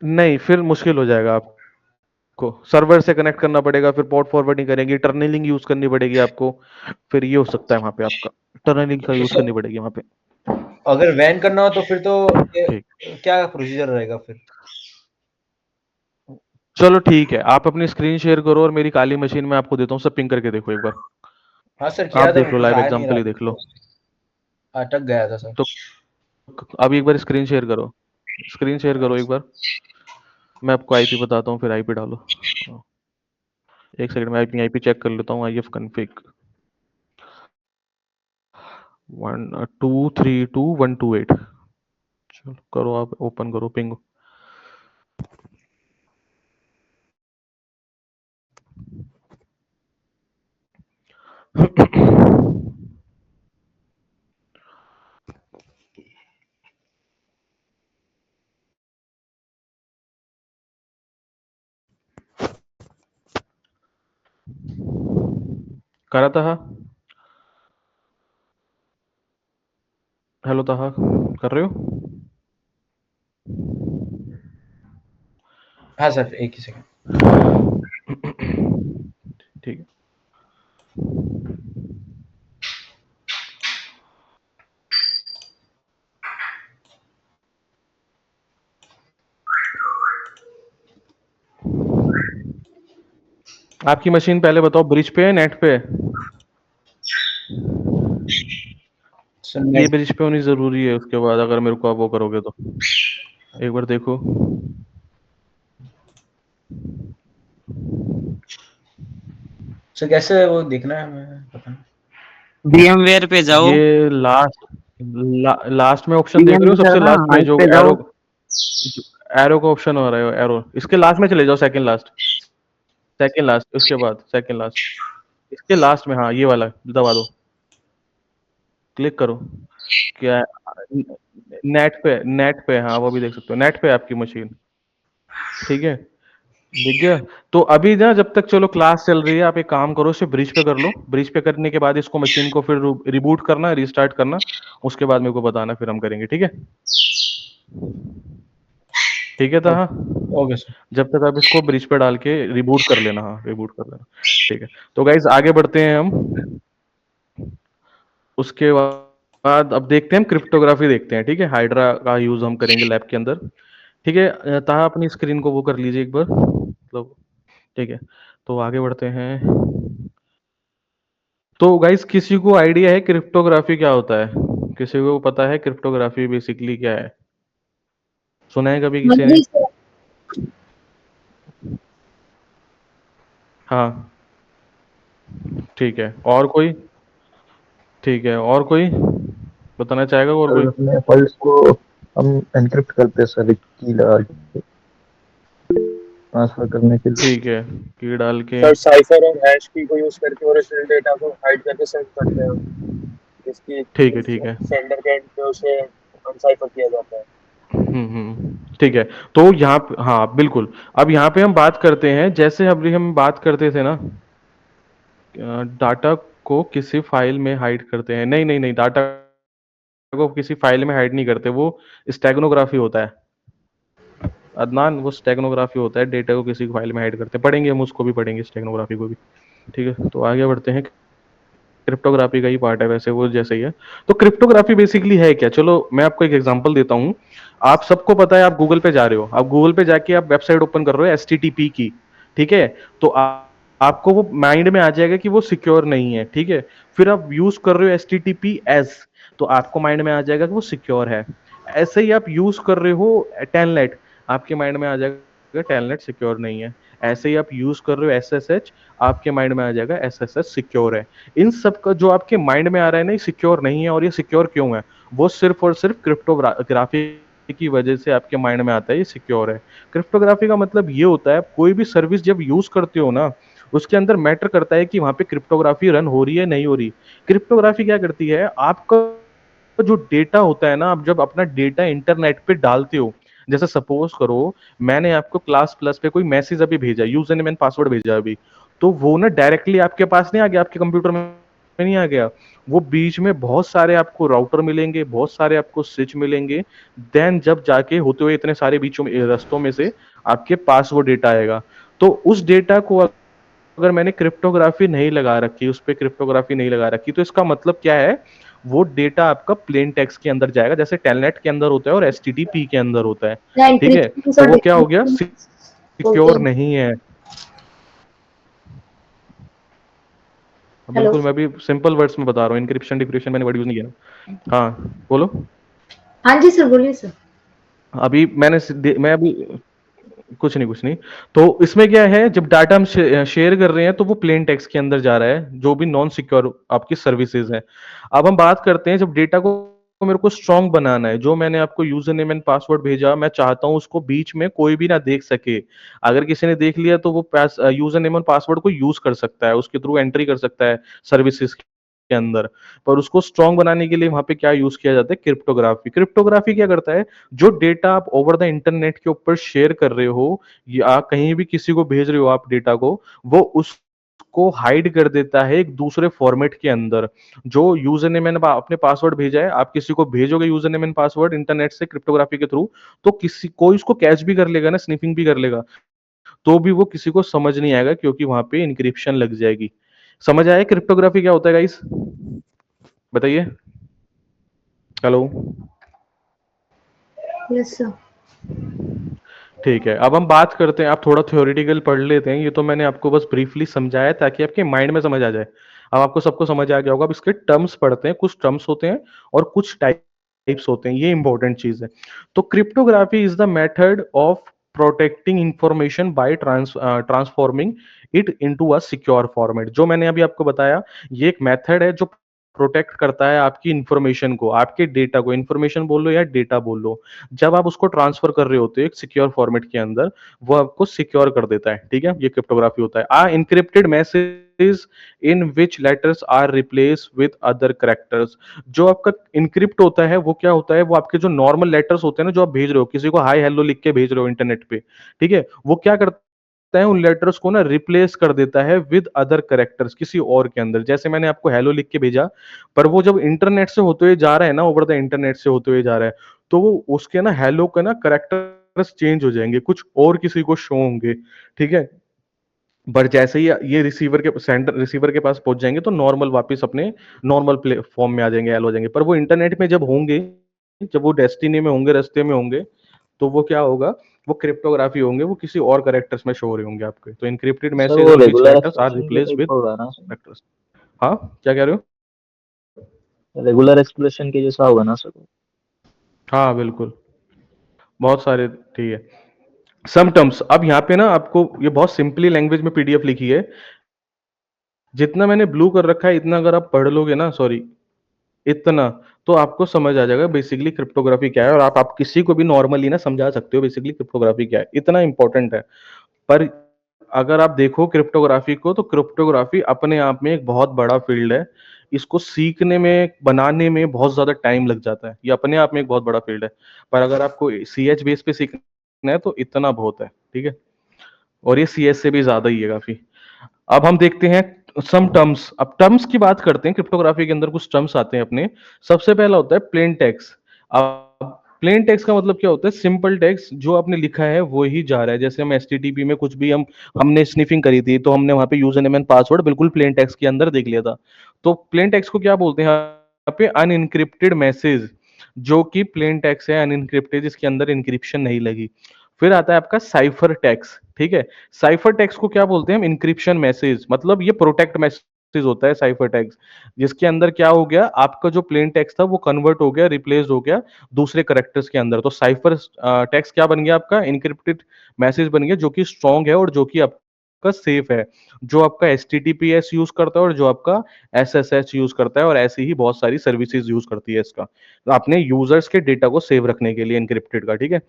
नहीं, फिर मुश्किल हो जाएगा आपको, सर्वर से कनेक्ट करना पड़ेगा, फिर पोर्ट फॉरवर्डिंग करेंगे, टर्नलिंग यूज करनी पड़ेगी आपको। फिर ये हो सकता है वहां पे आपका, टर्नलिंग का तो यूज सर करनी पड़ेगी वहां पे। अगर वैन करना हो तो फिर तो ठीक। क्या प्रोसीजर रहेगा फिर? चलो ठीक है, आप अपनी स्क्रीन शेयर करो और मेरी काली मशीन में आपको देता हूँ, सब पिंग करके देखो एक बार। हाँ सर, आप किया था, देख वो लो, कुछ लाइव आ नहीं एग्जांपल रहा ही था, देख लो। तो अटक गया था सर। तो अभी एक बार स्क्रीन शेयर करो, स्क्रीन शेयर करो एक बार। मैं आपको आईपी बताता हूँ, फिर आईपी डालो। हाँ, एक सेकंड में आईपी आईपी चेक कर लेता हूँ। I F config 1 2 3 2 1 2 8। चलो करो, आप ओपन करो पिंग। करा था। हेलो ताहा, कर रहे हो? हाँ सर, एक ही सेकंड। ठीक है। आपकी मशीन पहले बताओ ब्रिज पे है नेट पे है? सर ये नेट। ब्रिज पे होनी जरूरी है, उसके बाद अगर मेरे को आप वो करोगे तो एक बार देखो। सर कैसे वो देखना है हमें, पता नहीं। VMware पे जाओ। ये लास्ट में ऑप्शन देख रहे हो, VM सबसे था ना, लास्ट में इस जो पे जाओ। एरो का ऑप्शन हो रहा है, एरो इसके लास्ट में चले जाओ, सेकंड लास्ट, सेकंड लास्ट, उसके बाद सेकंड लास्ट, इसके लास्ट में, हाँ ये वाला दबा दो, क्लिक करो। क्या नेट पे, हाँ वो भी देख सकते हो, नेट पे है आपकी मशीन। ठीक है, दिख गया? तो अभी ना जब तक चलो क्लास चल रही है, आप एक काम करो, इसे ब्रिज पे कर लो, ब्रिज पे करने के बाद इसको मशीन को फिर रिबूट करना, रिस्टार्ट करना, उसके बाद मेरे को बताना, फिर हम करेंगे, ठीक है? ठीक है, था। Okay sir. जब तक आप इसको ब्रिज पे डाल के रिबूट कर लेना, हाँ रिबूट कर लेना। ठीक है, तो गाइज आगे बढ़ते हैं हम। उसके बाद अब देखते हैं, हम क्रिप्टोग्राफी देखते हैं, ठीक है? हाइड्रा का यूज हम करेंगे लैब के अंदर। ठीक है, ताहा अपनी स्क्रीन को वो कर लीजिए एक बार, मतलब। ठीक है, तो आगे बढ़ते हैं। तो गाइस किसी को आइडिया है क्रिप्टोग्राफी क्या होता है? किसी को पता है क्रिप्टोग्राफी बेसिकली क्या है? सुना है कभी हाँ किसी ने? जी सर। हाँ, ठीक है, और कोई? ठीक है, और कोई बताना चाहेगा, और सर कोई? अपने फाइल्स को हम एनक्रिप्ट करते हैं सर, एक की लगा के ट्रांसफर करने के लिए। ठीक है, की डाल के। सर साइफर और हैश की को यूज करके ओरिजिनल डेटा को हाइड करके सेंड करते हैं, जिसकी ठीक है, ठीक है। सेंडर के एंड पे उसे अनसाइफर किया जाता है। ठीक है। तो यहाँ पे, हाँ बिल्कुल। अब यहाँ पे हम बात करते हैं, जैसे अभी हम बात करते थे ना, डाटा को किसी फाइल में हाइड करते हैं, नहीं नहीं नहीं, डाटा को किसी फाइल में हाइड नहीं करते, वो स्टेगनोग्राफी होता है अदनान, वो स्टेगनोग्राफी होता है, डेटा को किसी फाइल में हाइड करते हैं, पढ़ेंगे हम उसको भी, पढ़ेंगे स्टेगनोग्राफी को भी। ठीक है, तो आगे बढ़ते हैं। क्रिप्टोग्राफी का ही पार्ट है वैसे वो, जैसे ही है। तो क्रिप्टोग्राफी बेसिकली है क्या? चलो मैं आपको एक एग्जांपल देता हूँ। आप सबको पता है, आप गूगल पे जा रहे हो, आप गूगल पे जाके आप वेबसाइट ओपन कर रहे हो HTTP की, ठीक है? तो आपको वो माइंड में आ जाएगा कि वो सिक्योर नहीं है, ठीक है? फिर आप यूज कर रहे हो HTTPS, तो आपको माइंड में आ जाएगा कि वो सिक्योर है। ऐसे ही आप यूज कर रहे हो टेलनेट, आपके माइंड में आ जाएगा टेलनेट सिक्योर नहीं है। ऐसे ही आप यूज कर रहे हो SSH, आपके माइंड में आ जाएगा SSH सिक्योर है। इन सब का जो आपके माइंड में आ रहा है ना, ये सिक्योर नहीं है, और ये सिक्योर क्यों है? वो सिर्फ और सिर्फ क्रिप्टोग्राफी की वजह से आपके माइंड में आता है ये सिक्योर है। क्रिप्टोग्राफी का मतलब ये होता है, कोई भी सर्विस जब यूज करते हो ना, उसके अंदर मैटर करता है कि वहां पे क्रिप्टोग्राफी रन हो रही है नहीं हो रही। क्रिप्टोग्राफी क्या करती है, आपका जो डेटा होता है ना, आप जब अपना डेटा इंटरनेट पे डालते हो, जैसे सपोज करो मैंने आपको क्लास प्लस पे कोई मैसेज अभी भेजा, यूजर नेम एंड पासवर्ड भेजा अभी, तो वो ना डायरेक्टली आपके पास नहीं आ गया, आपके कंप्यूटर में नहीं आ गया। वो बीच में बहुत सारे आपको राउटर मिलेंगे, बहुत सारे आपको स्विच मिलेंगे, देन जब जाके होते हुए इतने सारे बीचों में रस्तों में से आपके पास वो डेटा आएगा। तो उस डेटा को अगर मैंने क्रिप्टोग्राफी नहीं लगा रखी, उस पे क्रिप्टोग्राफी नहीं लगा रखी, तो इसका मतलब क्या है? वो डेटा आपका प्लेन टेक्स्ट के अंदर जाएगा, जैसे टेलनेट के अंदर होता है और HTTP के अंदर होता है। या ठीक है, इंक्रिप्शन तो और वो क्या हो गया? डिक्रिप्शन बोलते सिक्योर हैं। नहीं है। हेलो। बिल्कुल, मैं भी सिंपल वर्ड्स में बता रहा हूँ, इंक्रिप्शन डिक्रिप्शन मैंने वर्ड यूज नहीं किया। हाँ बोलो। हाँ जी सर, बोलिए सर। अभी मैं अभी कुछ नहीं, कुछ नहीं। तो इसमें क्या है, जब डाटा हम शेयर कर रहे हैं, तो वो प्लेन टेक्स्ट के अंदर जा रहा है, जो भी नॉन सिक्योर आपकी सर्विसेज है। अब हम बात करते हैं, जब डेटा को मेरे को स्ट्रांग बनाना है, जो मैंने आपको यूजर नेम एंड पासवर्ड भेजा, मैं चाहता हूं उसको बीच में कोई भी ना देख सके। अगर किसी ने देख लिया तो वो यूजर नेम और पासवर्ड को यूज कर सकता है, उसके थ्रू एंट्री कर सकता है सर्विसेज के अंदर। पर उसको स्ट्रांग बनाने के लिए वहां पे क्या यूज किया जाता है? क्रिप्टोग्राफी। क्रिप्टोग्राफी क्या करता है, जो डेटा आप ओवर द इंटरनेट के ऊपर शेयर कर रहे हो, या कहीं भी किसी को भेज रहे हो आप डेटा को, वो को हाइड कर देता है एक दूसरे फॉर्मेट के अंदर। जो यूजर नेम एंड अपने पासवर्ड भेजा है, आप किसी को भेजोगे user name and password internet से क्रिप्टोग्राफी के थ्रू, तो किसी कोई उसको कैच भी कर लेगा ना, स्निफिंग भी कर लेगा, तो भी वो किसी को समझ नहीं आएगा क्योंकि वहां पे इंक्रिप्शन लग जाएगी। समझ आया क्रिप्टोग्राफी क्या होता है गाइस? बताइए। हेलो। Yes sir. ठीक है, अब हम बात करते हैं, आप थोड़ा थ्योरेटिकल पढ़ लेते हैं, ये तो मैंने आपको बस ब्रीफली समझाया ताकि आपके माइंड में समझ आ जाए। अब आपको सबको समझ आ गया होगा। अब इसके टर्म्स पढ़ते हैं, कुछ टर्म्स होते हैं और कुछ टाइप्स होते हैं, ये इंपॉर्टेंट चीज है। तो cryptography is the method of protecting information bye transforming it into a secure format. जो मैंने अभी आपको बताया, ये एक मेथड है जो प्रोटेक्ट करता है आपकी इंफॉर्मेशन को, आपके डेटा को, इंफॉर्मेशन बोल लो या डेटा बोल लो। जब आप उसको ट्रांसफर कर रहे होते हो एक सिक्योर फॉर्मेट के अंदर, वो आपको सिक्योर कर देता है। ठीक है, ये क्रिप्टोग्राफी होता है। A encrypted message in which letters are replaced with other characters. जो आपका इनक्रिप्ट होता है वो क्या होता है, वो आपके जो नॉर्मल लेटर्स होते हैं ना, जो आप भेज रहे हो, किसी को हाई हेलो लिख के भेज रहे हो इंटरनेट पे, ठीक है, वो क्या करता है, उन लेटर्स को ना रिप्लेस कर देता है विद अदर कैरेक्टर्स किसी और के अंदर। जैसे मैंने आपको हेलो लिख के भेजा, पर वो जब इंटरनेट से होते हुए जा रहा है ना, ओवर द इंटरनेट से होते हुए जा रहा है, तो वो उसके ना हेलो का ना करेक्टर्स चेंज हो जाएंगे, कुछ और किसी को शो होंगे। ठीक है, बट जैसे ही ये रिसीवर के पास पहुंच जाएंगे तो नॉर्मल वापस अपने नॉर्मल फॉर्म में आ जाएंगे, एल हो जाएंगे। पर वो इंटरनेट में जब होंगे, जब वो डेस्टिनी में होंगे, रास्ते में होंगे, तो वो क्या होगा, वो क्रिप्टोग्राफी होंगे, वो किसी और करेक्टर्स में शो हो रहे होंगे आपके। तो इनक्रिप्टेड सर मैसेज वो इन विच रेगुलर लेटर्स आर एक्सप्रेशन के रिप्लेस टाइप विद का होगा ना सर? कैरेक्टर्स। हाँ, क्या कह रहे हो? रेगुलर एक्सप्रेशन के जैसा होगा ना सर? हाँ बिल्कुल, बहुत सारे। ठीक है, सम टर्म्स। अब यहाँ पे ना आपको ये बहुत सिंपली लैंग्वेज में पीडीएफ लिखी है, जितना मैंने ब्लू कर रखा है इतना अगर आप पढ़ लोगे ना, सॉरी, इतना, तो आपको समझ आ जाएगा बेसिकली क्रिप्टोग्राफी क्या है। और आप किसी को भी नॉर्मली ना समझा सकते हो बेसिकली क्रिप्टोग्राफी क्या है, इतना इंपॉर्टेंट है। पर अगर आप देखो क्रिप्टोग्राफी को, तो क्रिप्टोग्राफी अपने आप में एक बहुत बड़ा फील्ड है। इसको सीखने में, बनाने में बहुत ज्यादा टाइम लग जाता है। ये अपने आप में एक बहुत बड़ा फील्ड है। पर अगर आपको सी एच बेस पे सीखना है तो इतना बहुत है। ठीक है, और ये सी एस से भी ज्यादा ही है काफी। अब हम देखते हैं सम टर्म्स। अब टर्म्स की बात करते हैं, क्रिप्टोग्राफी के अंदर कुछ टर्म्स आते हैं अपने। सबसे पहला होता है प्लेन टेक्स्ट। अब प्लेन टेक्स्ट का मतलब क्या होता है, सिंपल टेक्स्ट, जो आपने लिखा है वो ही जा रहा है। जैसे हम एचटीटीपी में कुछ भी हमने स्निफिंग करी थी, तो हमने वहां पे यूजर नेम एंड पासवर्ड बिल्कुल प्लेन टेक्स्ट के अंदर देख लिया था। तो प्लेन टेक्स्ट को क्या बोलते हैं यहाँ पे, अनइनक्रिप्टेड मैसेज, जो कि प्लेन टेक्स्ट है, अनइनक्रिप्टेड, जिसके अंदर इंक्रिप्शन नहीं लगी। फिर आता है आपका साइफर टेक्स्ट। ठीक है, साइफर टेक्स्ट को क्या बोलते हैं हम, इंक्रिप्शन मैसेज, मतलब ये प्रोटेक्ट मैसेज होता है साइफर टेक्स्ट, जिसके अंदर क्या हो गया, आपका जो प्लेन टेक्स्ट था वो कन्वर्ट हो गया, रिप्लेस हो गया दूसरे करेक्टर्स के अंदर। तो साइफर टेक्स्ट क्या बन गया आपका, इनक्रिप्टेड मैसेज बन गया, जो कि स्ट्रॉन्ग है और जो कि आपका सेफ है, जो आपका HTTPS यूज करता है और जो आपका SSH यूज करता है, और ऐसी ही बहुत सारी सर्विसेज यूज करती है इसका, अपने यूजर्स के डेटा को सेव रखने के लिए इनक्रिप्टेड का। ठीक है,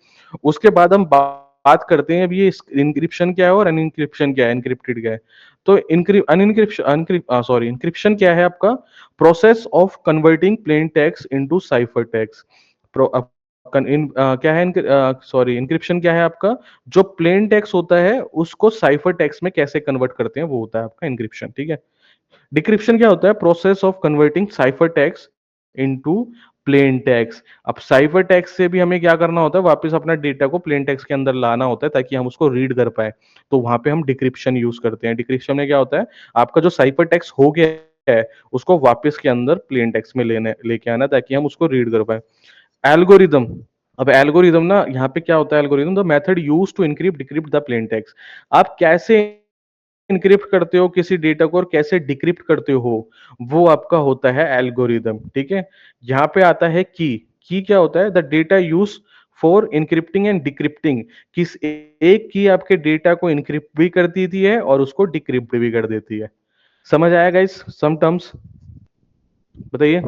उसके बाद हम बात करते हैं अब ये इंक्रिप्शन क्या है और अनइनक्रिप्शन क्या है, एनक्रिप्टेड क्या है। तो इंक्रिप्शन क्या है आपका, process of converting plane text into cipher text. क्या है, सॉरी, इंक्रिप्शन क्या है आपका, जो प्लेन टेक्स्ट होता है उसको साइफर टेक्स्ट में कैसे कन्वर्ट करते हैं, वो होता है आपका इंक्रिप्शन। ठीक है, डिक्रिप्शन क्या होता है, process of converting cipher text into plain text. अब साइफर टेक्स्ट से भी हमें क्या करना होता है, वापस अपना डेटा को प्लेन टेक्स्ट के अंदर लाना होता है ताकि हम उसको रीड कर पाए। तो वहां पे हम डिक्रिप्शन यूज करते हैं। डिक्रिप्शन में क्या होता है, आपका जो साइफर टेक्स्ट हो गया है उसको वापस के अंदर प्लेन टेक्स्ट में लेके आना ताकि हम उसको रीड कर पाए। एल्गोरिदम। अब एल्गोरिदम ना, यहाँ पे क्या होता है, algorithm the method use to encrypt decrypt the plain text. आप कैसे इनक्रिप्ट करते हो किसी डेटा को और कैसे डिक्रिप्ट करते हो, वो आपका होता है एल्गोरिदम। ठीक है, यहाँ पे आता है की क्या होता है, the data use for encrypting and decrypting. किस एक की आपके डेटा को इनक्रिप्ट भी कर देती है और उसको डिक्रिप्ट भी कर देती है। समझ आया गाइस सम टर्म्स? बताइए।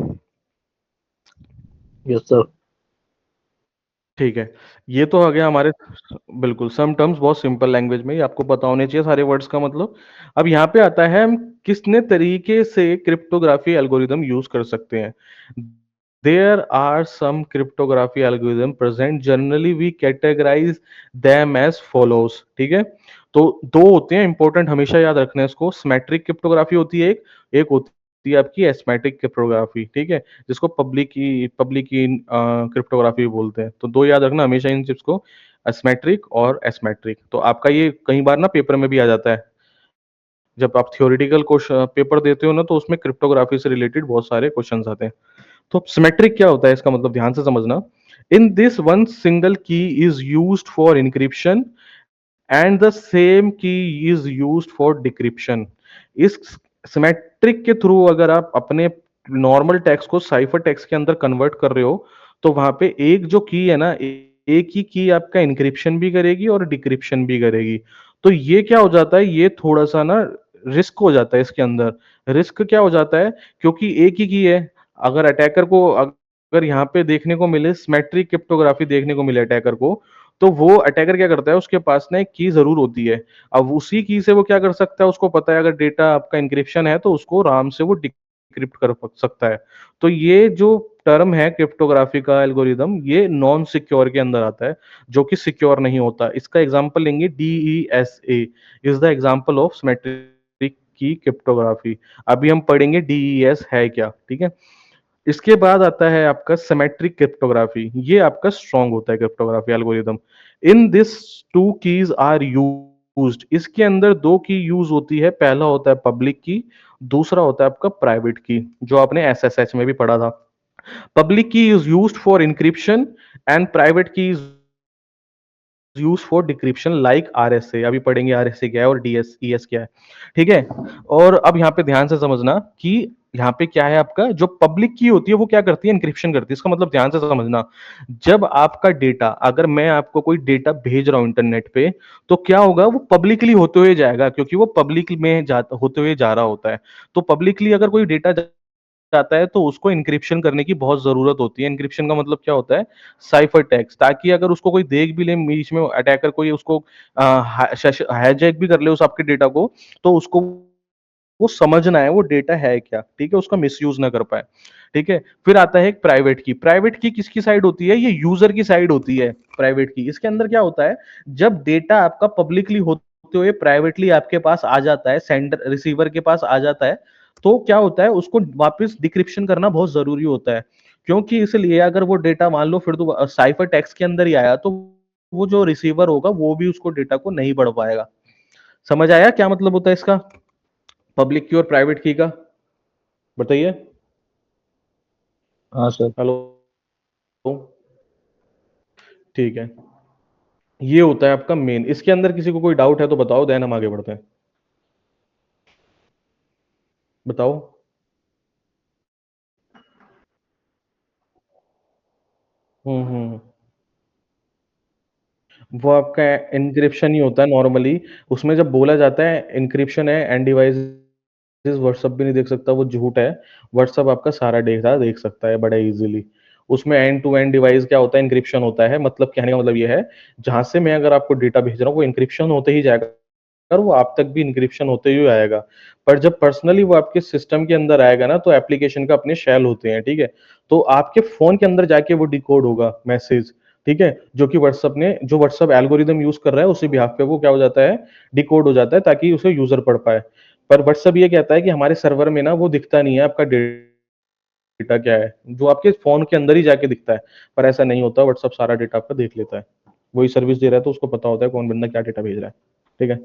Yes sir. ठीक है, ये तो आ गया हमारे, बिल्कुल सम टर्म्स बहुत सिंपल लैंग्वेज में, ये आपको पता होने चाहिए सारे वर्ड्स का मतलब। अब यहाँ पे आता है हम किसने तरीके से क्रिप्टोग्राफी एल्गोरिदम यूज कर सकते हैं। There are some cryptography algorithm present, generally we categorize them as follows. ठीक है, तो दो होते हैं इंपॉर्टेंट, हमेशा याद रखना है इसको। सिमेट्रिक क्रिप्टोग्राफी होती है एक होती है आपकी एसिमेट्रिक क्रिप्टोग्राफी, ठीक है, जिसको पब्लिक की क्रिप्टोग्राफी बोलते हैं। तो दो याद रखना हमेशा इन चिप्स को, एसिमेट्रिक और एसिमेट्रिक। तो आपका ये कई बार ना पेपर में भी आ जाता है, जब आप थ्योरेटिकल क्वेश्चन पेपर देते हो ना, तो उसमें क्रिप्टोग्राफी से रिलेटेड बहुत सारे क्वेश्चंस आते हैं। तो सिमेट्रिक क्या होता है, इसका मतलब ध्यान से समझना। इन दिस वन सिंगल की is used for encryption and the same की इज यूज्ड फॉर डिक्रिप्शन। इस सिमेट्रिक के थ्रू अगर आप अपने नॉर्मल टेक्स्ट को साइफर टेक्स्ट के अंदर कन्वर्ट कर रहे हो, तो वहां पे एक जो की है ना, एक ही की आपका इनक्रिप्शन भी करेगी और डिक्रिप्शन भी करेगी। तो ये क्या हो जाता है, ये थोड़ा सा ना रिस्क हो जाता है इसके अंदर। रिस्क क्या हो जाता है, क्योंकि एक ही की है, अगर अटैकर को अगर यहाँ पे देखने को मिले सिमेट्रिक क्रिप्टोग्राफी देखने को मिले अटैकर को, तो वो अटैकर क्या करता है, उसके पास ना एक की जरूर होती है। अब उसी की से वो क्या कर सकता है, उसको पता है अगर डेटा आपका इंक्रिप्शन है तो उसको आराम से वो डिक्रिप्ट कर सकता है। तो ये जो टर्म है क्रिप्टोग्राफी का एल्गोरिदम, ये नॉन सिक्योर के अंदर आता है, जो कि सिक्योर नहीं होता। इसका एग्जांपल लेंगे, DESA is the example of symmetric की क्रिप्टोग्राफी। अभी हम पढ़ेंगे DES है क्या, ठीक है। इसके बाद आता है आपका सिमेट्रिक क्रिप्टोग्राफी। ये आपका स्ट्रांग होता है cryptography algorithm. In this two keys are used, इसके अंदर दो की यूज होती है। पहला होता है पब्लिक की, दूसरा होता है आपका प्राइवेट की, जो आपने SSH में भी पढ़ा था। Public key is used for encryption and private key is use for decryption like RSA। अभी पढ़ेंगे RSA क्या है और DSES क्या है, ठीक है। और अब यहाँ पे ध्यान से समझना कि यहाँ पे क्या है, आपका जो पब्लिक की होती है वो क्या करती है, इंक्रिप्शन करती है। इसका मतलब ध्यान से समझना, जब आपका डेटा, अगर मैं आपको कोई डेटा भेज रहा हूं इंटरनेट पे, तो क्या होगा, वो पब्लिकली होते हुए जाएगा, क्योंकि वो पब्लिक में होते हुए जा रहा होता है। तो पब्लिकली अगर कोई डेटा जाता है तो उसको इंक्रिप्शन करने की बहुत जरूरत होती है। इंक्रिप्शन का मतलब क्या होता है, साइफर टेक्स्ट, ताकि अगर उसको कोई देख भी ले बीच में, अटैकर कोई उसको हाईजैक भी कर ले उस आपके डेटा को, तो उसको वो समझना है वो डेटा है क्या, ठीक है, उसका मिसयूज ना कर पाए, ठीक है। फिर आता है एक प्राइवेट की। प्राइवेट की किसकी साइड होती है, ये यूजर की साइड होती है प्राइवेट की। इसके अंदर क्या होता है, जब डेटा आपका पब्लिकली होते हुए प्राइवेटली आपके पास आ जाता है, सेंडर रिसीवर के पास आ जाता है, तो क्या होता है, उसको वापस डिक्रिप्शन करना बहुत जरूरी होता है। क्योंकि इसलिए अगर वो डेटा मान लो फिर तो साइफर टेक्स्ट के अंदर ही आया, तो वो जो रिसीवर होगा वो भी उसको डेटा को नहीं पढ़ पाएगा। समझ आया क्या मतलब होता है इसका, पब्लिक की और प्राइवेट की का, बताइए। हाँ सर। हेलो, ठीक है। ये होता है आपका मेन। इसके अंदर किसी को कोई डाउट है तो बताओ, देन हम आगे बढ़ते हैं। बताओ। हम्म। वो आपका एन्क्रिप्शन ही होता है नॉर्मली। उसमें जब बोला जाता है एन्क्रिप्शन है, एंड डिवाइसेस व्हाट्सएप भी नहीं देख सकता, वो झूठ है। व्हाट्सएप आपका सारा डेटा देख सकता है बड़ा इजीली। उसमें एंड टू एंड डिवाइस क्या होता है, एन्क्रिप्शन होता है। मतलब कहने का मतलब ये है, जहां से मैं अगर आपको डेटा भेज रहा हूँ वो एन्क्रिप्शन होते ही जाएगा, और वो आप तक भी इंक्रिप्शन होते हुए आएगा। पर जब पर्सनली वो आपके सिस्टम के अंदर आएगा ना, तो एप्लीकेशन का अपने शेल होते हैं, ठीक है। तो आपके फोन के अंदर जाके वो डिकोड होगा मैसेज, ठीक है, जो कि व्हाट्सएप एल्गोरिदम यूज कर रहा है उसी बिहाफ पे वो क्या हो जाता है, डिकोड हो जाता है, ताकि उसे यूजर पढ़ पाए। पर व्हाट्सएप ये कहता है कि हमारे सर्वर में ना वो दिखता नहीं है आपका डेटा क्या है, जो आपके फोन के अंदर ही जाके दिखता है। पर ऐसा नहीं होता, व्हाट्सएप सारा डेटा आपका देख लेता है। वही सर्विस दे रहा है तो उसको पता होता है कौन बंदा क्या डेटा भेज रहा है, ठीक है।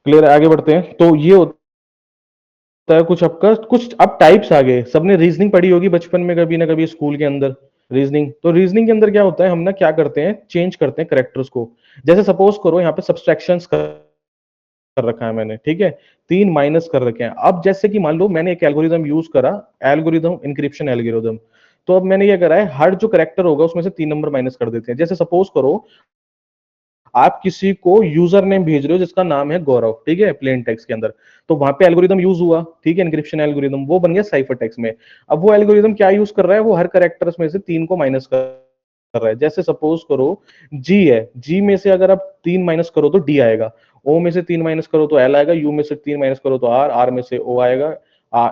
क्लियर है, आगे बढ़ते हैं। तो ये होता है कुछ आपका, कुछ अब टाइप्स आ गए। सबने रीजनिंग पढ़ी होगी बचपन में कभी ना कभी स्कूल के अंदर, रीजनिंग। तो रीजनिंग के अंदर क्या होता है, हम ना क्या करते हैं, चेंज करते हैं करेक्टर्स को। जैसे सपोज करो यहाँ पे सब्सट्रैक्शंस कर रखा है मैंने, ठीक है, 3 माइनस कर रखे हैं। अब जैसे कि मान लो मैंने एक एल्गोरिदम यूज करा, एल्गोरिदम इंक्रिप्शन एल्गोरिदम। तो अब मैंने ये करा है, हर जो करेक्टर होगा उसमें से 3 नंबर माइनस कर देते हैं। जैसे सपोज करो आप किसी को यूजर नेम भेज रहे हो जिसका नाम है गौरव, ठीक है, प्लेन टेक्स्ट के अंदर, तो वहां पे एल्गोरिदम यूज हुआ, ठीक है, एन्क्रिप्शन एल्गोरिदम, वो बन गया साइफर टेक्स्ट में। अब वो एल्गोरिदम क्या यूज कर रहा है, वो हर करेक्टर्स में से 3 को माइनस कर रहा है। जैसे सपोज करो जी है, जी में से अगर आप 3 माइनस करो तो डी आएगा, ओ में से 3 माइनस करो तो एल आएगा, यू में से 3 माइनस करो तो आर, आर में से ओ आएगा,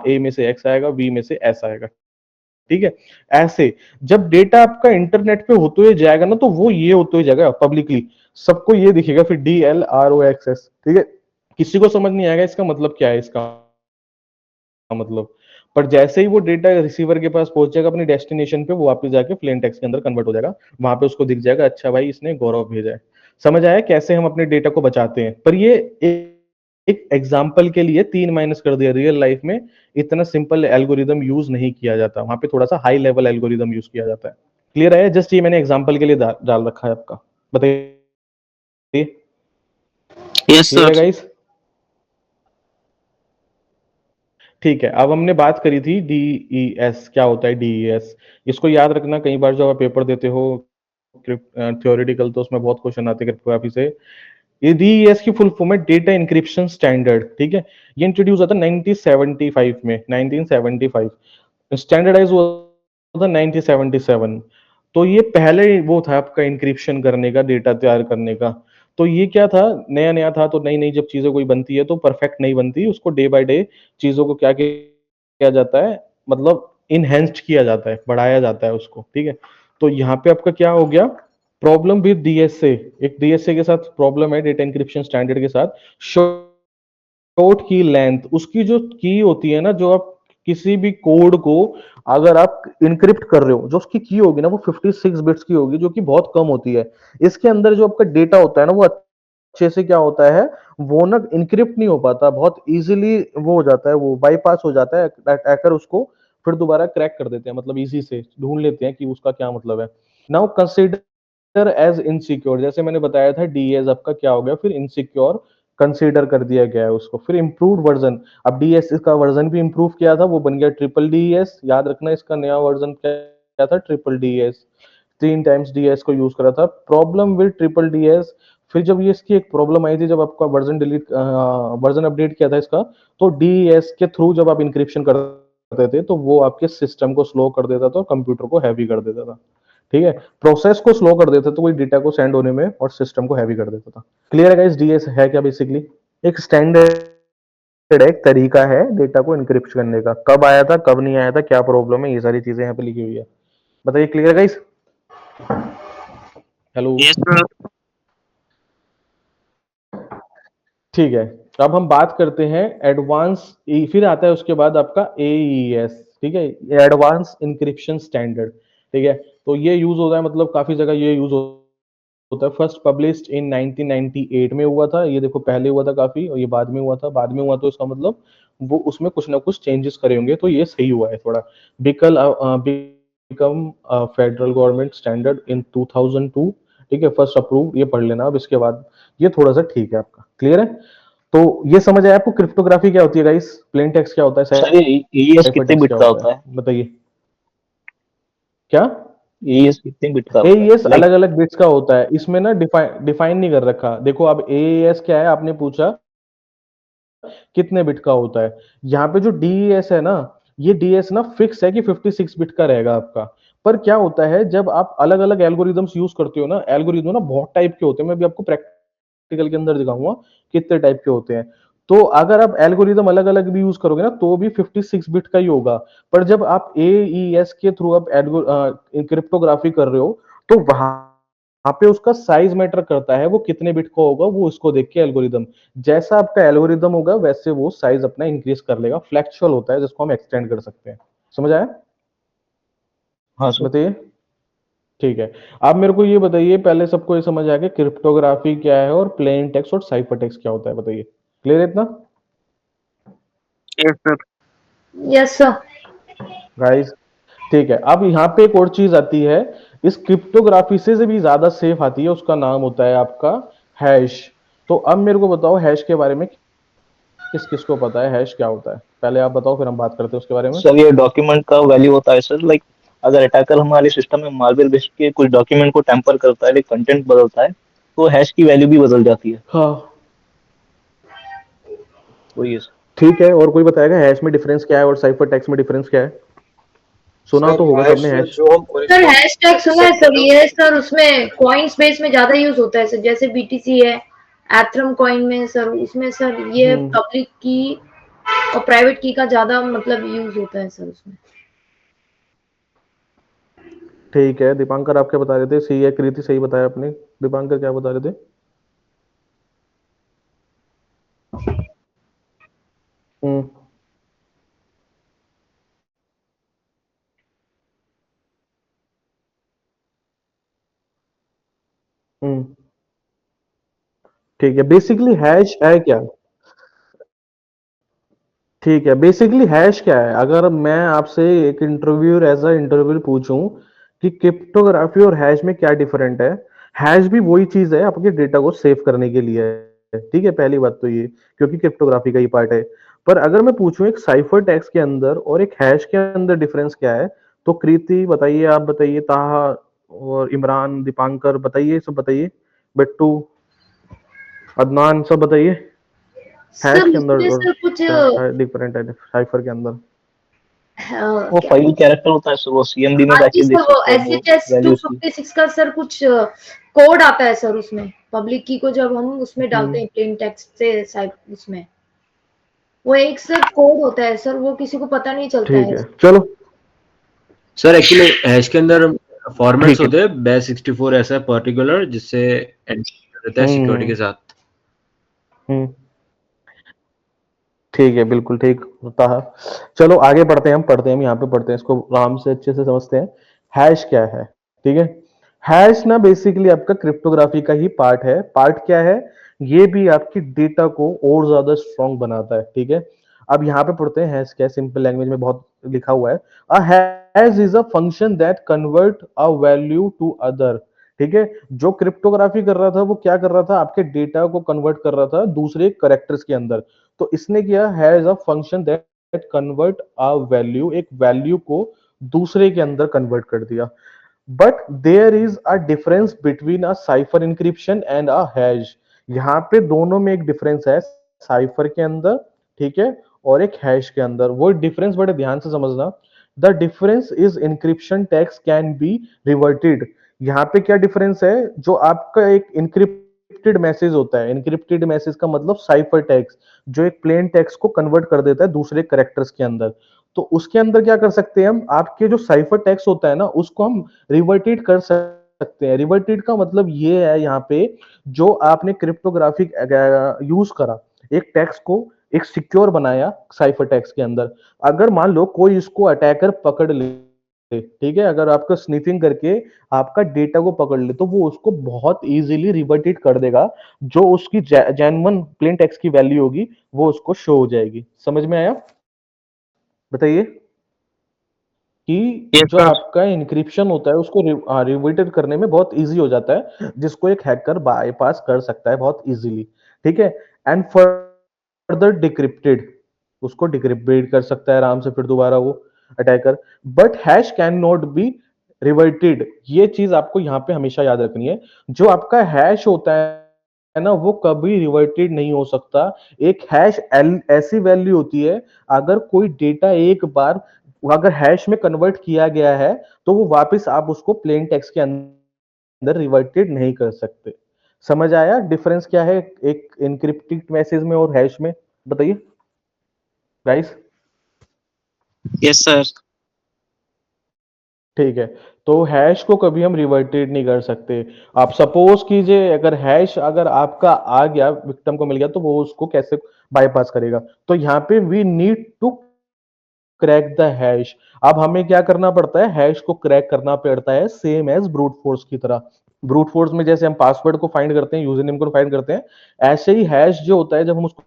ए में से एक्स आएगा, वी में से एस आएगा, ठीक है। ऐसे जब डेटा आपका इंटरनेट पे होते हुए जाएगा ना, तो वो ये होते हुए जाएगा पब्लिकली, सबको ये दिखेगा, फिर DLROXS, ठीक है। किसी को समझ नहीं आएगा इसका मतलब क्या है, इसका मतलब, पर जैसे ही वो डेटा रिसीवर के पास पहुंचेगा अपनी डेस्टिनेशन पे, वो वापस जाके प्लेन टेक्स्ट के अंदर कन्वर्ट हो जाएगा, वहां पे उसको दिख जाएगा, अच्छा भाई इसने गौरव भेजा है। समझ आया कैसे हम अपने डेटा को बचाते हैं? पर ये एक एग्जाम्पल के लिए 3 माइनस कर दिया, रियल लाइफ में इतना सिंपल एल्गोरिदम यूज नहीं किया जाता, वहां पे थोड़ा सा हाई लेवल एल्गोरिदम यूज किया जाता है। क्लियर है? जस्ट ये मैंने एग्जाम्पल के लिए डाल रखा है आपका, बताइए। यस क्लियर है सर। गाइस? ठीक है, अब हमने बात करी थी DES, क्या होता है DES? इसको याद रखना, कई बार जब आप पेपर देते हो थ्योरेटिकल, तो उसमें बहुत क्वेश्चन आते हैं क्रिप्टोग्राफी से। ये DES की फुल फॉर्म है डेटा इंक्रिप्शन स्टैंडर्ड, ठीक है। ये इंट्रोड्यूस हुआ था 1975 में, 1975, स्टैंडर्डाइज हुआ था 1977। तो ये पहले वो था आपका इंक्रिप्शन करने का, डेटा तैयार करने का। तो ये क्या था, नया नया था, तो नई नई जब चीजें कोई बनती है तो परफेक्ट नहीं बनती, उसको डे बाय डे चीजों को क्या किया जाता है, मतलब इनहेंस्ड किया जाता है, बढ़ाया जाता है उसको, ठीक है। तो यहाँ पे आपका क्या हो गया, प्रॉब्लम विद DSA, एक DSA के साथ प्रॉब्लम है, डेटा इंक्रिप्शन स्टैंडर्ड के साथ। शॉर्ट की लेंथ, उसकी जो की होती है ना, जो आप किसी भी कोड को अगर आप इनक्रिप्ट कर रहे हो, जो उसकी की होगी ना, वो 56 बिट्स की होगी, जो कि बहुत कम होती है। इसके अंदर जो आपका डेटा होता है ना, वो अच्छे से क्या होता है, वो ना इनक्रिप्ट नहीं हो पाता, बहुत इजीली वो हो जाता है, वो बाईपास हो जाता है, हैकर उसको फिर दोबारा क्रैक कर देते हैं, मतलब इजी से ढूंढ लेते हैं कि उसका क्या मतलब है। नाउ कंसिडर एज इनसिक्योर, जैसे मैंने बताया था, DES आपका क्या हो गया, फिर इनसिक्योर कंसीडर कर दिया गया है उसको। फिर इम्प्रूव्ड वर्जन, अब DES का वर्जन भी इम्प्रूव किया था, वो बन गया DDDES। याद रखना, इसका नया वर्जन क्या था, DDDES। 3 टाइम्स DES को यूज करा था। प्रॉब्लम विद DDDES, फिर जब ये इसकी एक प्रॉब्लम आई थी, जब आपका वर्जन अपडेट किया था इसका, तो DES के थ्रू जब आप इंक्रिप्शन करते थे, तो वो आपके सिस्टम को स्लो कर देता था और कंप्यूटर को हैवी कर देता था, ठीक है। प्रोसेस को स्लो कर देता था, वही डेटा को सेंड होने में, और सिस्टम को हैवी कर देता था। क्लियर है गाइस? DES है क्या बेसिकली? एक स्टैंडर्ड, एक तरीका है डेटा को इनक्रिप्ट करने का। कब आया था, कब नहीं आया था, क्या प्रॉब्लम है, ये सारी चीजें यहाँ पे लिखी हुई है। बताइए, clear guys? Hello? Yes sir. ठीक है, अब हम बात करते हैं एडवांस, फिर आता है उसके बाद आपका AES, ठीक है, एडवांस इंक्रिप्शन स्टैंडर्ड, ठीक है। तो ये यूज होता है, मतलब काफी जगह ये यूज होता है। फर्स्ट पब्लिश्ड इन 1998 में हुआ था, ये देखो पहले हुआ था काफी, और ये बाद में हुआ था। बाद में हुआ तो इसका मतलब वो उसमें कुछ ना कुछ चेंजेस करे होंगे, तो ये सही हुआ है थोड़ा। Become federal government standard in 2002, ठीक है, फर्स्ट अप्रूव, ये पढ़ लेना। अब इसके बाद ये थोड़ा सा ठीक है आपका, क्लियर है? तो ये समझ आया आपको क्रिप्टोग्राफी क्या होती है गाइस, प्लेन टेक्स्ट क्या होता है, सर ये EES साइफर कितने टेक्स्ट बिट क्या का होता होता है, है? बताइए क्या। EES कितने बिट का होता है? AES लाइक अलग अलग बिट्स का होता है, इसमें ना डिफाइन नहीं कर रखा। देखो अब AES क्या है, आपने पूछा कितने बिट का होता है। यहाँ पे जो DES है ना, ये DES ना फिक्स है कि 56 बिट का रहेगा आपका। पर क्या होता है, जब आप अलग अलग एल्गोरिदम्स यूज करते हो ना, एल्गोरिदम ना बहुत टाइप के होते हैं, मैं भी आपको प्रैक्टिकल के अंदर दिखाऊंगा कितने टाइप के होते हैं। तो अगर आप एल्गोरिदम अलग अलग भी यूज करोगे ना, तो भी 56 बिट का ही होगा। पर जब आप AES के थ्रू आप क्रिप्टोग्राफी कर रहे हो, तो वहां पे उसका साइज मैटर करता है, वो कितने बिट का होगा, वो इसको देख के एल्गोरिदम, जैसा आपका एल्गोरिदम होगा वैसे वो साइज अपना इंक्रीज कर लेगा। फ्लेक्चुअल होता है, जिसको हम एक्सटेंड कर सकते हैं। समझ आया? हाँ सर। बताइए। ठीक है, आप मेरे को ये बताइए, पहले सबको ये समझ आ गया क्रिप्टोग्राफी क्या है, और प्लेन टेक्स्ट और साइफर टेक्स्ट क्या होता है, बताइए। क्लियर है इतना yes sir. Yes sir. Guys? ठीक है, अब यहाँ पे एक और चीज आती है, इस क्रिप्टोग्राफी से भी ज्यादा सेफ आती है, उसका नाम होता है आपका हैश। तो अब मेरे को बताओ हैश के बारे में, किस किस को पता है हैश क्या होता है? पहले आप बताओ, फिर हम बात करते हैं उसके बारे में। सर ये डॉक्यूमेंट का वैल्यू होता है सर, लाइक अगर अटैकर हमारे सिस्टम में मालवेयर बेच के कुछ डॉक्यूमेंट को टेम्पर करता है, लाइक कंटेंट बदलता है, तो हैश की वैल्यू भी बदल जाती है। हाँ, वही है सर। ठीक है, और कोई बताएगा हैश में डिफरेंस क्या है और साइफर टेक्स्ट में डिफरेंस क्या है? सुना सर तो होगा हैश सबने हैश। जो हम सर हैशटैग सुना है सर, जो ये सर उसमें कॉइन स्पेस में ज्यादा यूज होता है सर, जैसे BTC है, एथरम कॉइन में सर, उसमें सर ये हम्म, पब्लिक की और प्राइवेट की का ज्यादा मतलब यूज होता है सर उसमें। ठीक है, दीपांकर आप क्या बता रहे थे? सही है, कृति सही बताया आपने। दीपांकर क्या बता रहे थे? हम्म। हम्म। ठीक है, बेसिकली हैश है क्या? ठीक है, बेसिकली हैश क्या है? अगर मैं आपसे एक इंटरव्यूअर एज अ इंटरव्यू पूछूं कि क्रिप्टोग्राफी और हैश में क्या डिफरेंट है, हैश भी वही चीज है, आपके डेटा को सेव करने के लिए है। ठीक है, पहली बात तो ये, क्योंकि क्रिप्टोग्राफी का ही पार्ट है। पर अगर मैं पूछूं एक साइफर टेक्स्ट के अंदर और एक हैश के अंदर डिफरेंस क्या है, तो कृति बताइए, आप बताइए, ताहा और इमरान, दीपांकर बताइए, सब बताइए, बिट्टू, अदनान, सब बताइए, हैश सर के अंदर इसमें और सर कुछ क्या डिफरेंट है साइफर के अंदर? वो क्या फाइल कैरेक्टर होता है सर, वो सीएमडी में हाँ जी जाके देख सर, वो सकते हैं वो SHS वैल्यूज की। 256 का सर कुछ कोड आता है सर उसमें, पब्लिक की को जब हम उसमें डालते हम्म। हैं प्लेन टेक्स्ट से साइड उसमें, वो एक सर कोड होता है सर, वो किसी को पता नहीं चलता ठीक है। है, चलो। सर एक्चुअली हैश के अंदर फॉर्मेट्स ठीक है। होते हैं, बेस 64 ऐसा पर्टिकुलर जिससे एंटर रहता है सिक्योरिटी हम्म। के साथ। हम्म। ठीक है, बिल्कुल ठीक होता है। चलो आगे बढ़ते हैं, हम पढ़ते हैं, हम यहाँ पे पढ़ते हैं, इसको आराम से अच्छे से समझते हैं। हैश क्या है? ठीक है, हैश ना बेसिकली आपका क्रिप्टोग्राफी का ही पार्ट है। पार्ट क्या है? ये भी आपकी डेटा को और ज्यादा स्ट्रांग बनाता है। ठीक है, अब यहाँ पे पढ़ते हैं हैश क्या है। सिंपल लैंग्वेज में बहुत लिखा हुआ है, a hash is a function that convert a value to other. ठीक है, जो क्रिप्टोग्राफी कर रहा था वो क्या कर रहा था? आपके डेटा को कन्वर्ट कर रहा था दूसरे करेक्टर्स के अंदर। तो इसने किया, has a function that convert a value, एक वैल्यू को दूसरे के अंदर कन्वर्ट कर दिया। But there is a difference between a cipher encryption and a hash. यहाँ पे दोनों में एक डिफरेंस है, साइफर के अंदर, ठीक है, और एक हैश के अंदर। वो डिफरेंस बड़े ध्यान से समझना। The difference is encryption text can be reverted. यहाँ पे क्या डिफरेंस है? जो आपका एक इंक्रिप्टेड मैसेज होता है, इंक्रिप्टेड मैसेज का मतलब साइफर टेक्स्ट, जो एक प्लेन टेक्स्ट को कन्वर्ट कर देता है दूसरे करेक्टर्स के अंदर। तो उसके अंदर क्या कर सकते हैं हम? आपके जो साइफर टेक्स्ट होता है ना, उसको हम रिवर्टेड कर सकते हैं। रिवर्टेड का मतलब ये है यहाँ पे, जो आपने क्रिप्टोग्राफिक यूज करा, एक टेक्स्ट को एक सिक्योर बनाया साइफर टेक्स्ट के अंदर। अगर मान लो कोई इसको अटैकर पकड़ ले, ठीक है, अगर आपको स्निफिंग करके आपका डेटा को पकड़ ले, तो वो उसको बहुत इजीली रिवर्टेड कर देगा। जो उसकी जेन्युइन प्लेन टेक्स्ट की वैल्यू होगी, वो उसको शो हो जाएगी। समझ में आया? बताइए कि यस जो सर। आपका इंक्रिप्शन होता है उसको रिवर्टेड करने में बहुत इजी हो जाता है, जिसको एक हैकर बाईपास कर सकता है बहुत इजीली। ठीक है, एंड फर्दर डिक्रिप्टेड, उसको डिक्रिप्ट कर सकता है आराम से फिर दोबारा वो attacker. But hash can not be reverted, ये चीज आपको यहाँ पे हमेशा याद रखनी है। जो आपका हैश होता है ना, वो कभी रिवर्टेड नहीं हो सकता। एक हैश ऐसी वैल्यू होती है, अगर कोई डेटा एक बार अगर हैश में कन्वर्ट किया गया है, तो वो वापस आप उसको प्लेन टेक्स्ट के अंदर रिवर्टेड नहीं कर सकते। समझ आया डिफरेंस क्या है एक इनक्रिप्टेड मैसेज में और हैश में? बताइए गाइस। Yes sir. ठीक है, तो हैश को कभी हम रिवर्टेड नहीं कर सकते। आप सपोज कीजिए, अगर हैश अगर आपका आ गया, विक्टिम को मिल गया, तो वो उसको कैसे बाईपास करेगा? तो यहाँ पे we need to crack the hash. अब हमें क्या करना पड़ता है? हैश को क्रैक करना पड़ता है, सेम एज ब्रूट फोर्स की तरह। ब्रूट फोर्स में जैसे हम पासवर्ड को फाइंड करते हैं, यूजर नेम को फाइंड करते हैं, ऐसे ही हैश जो होता है, जब हम उसको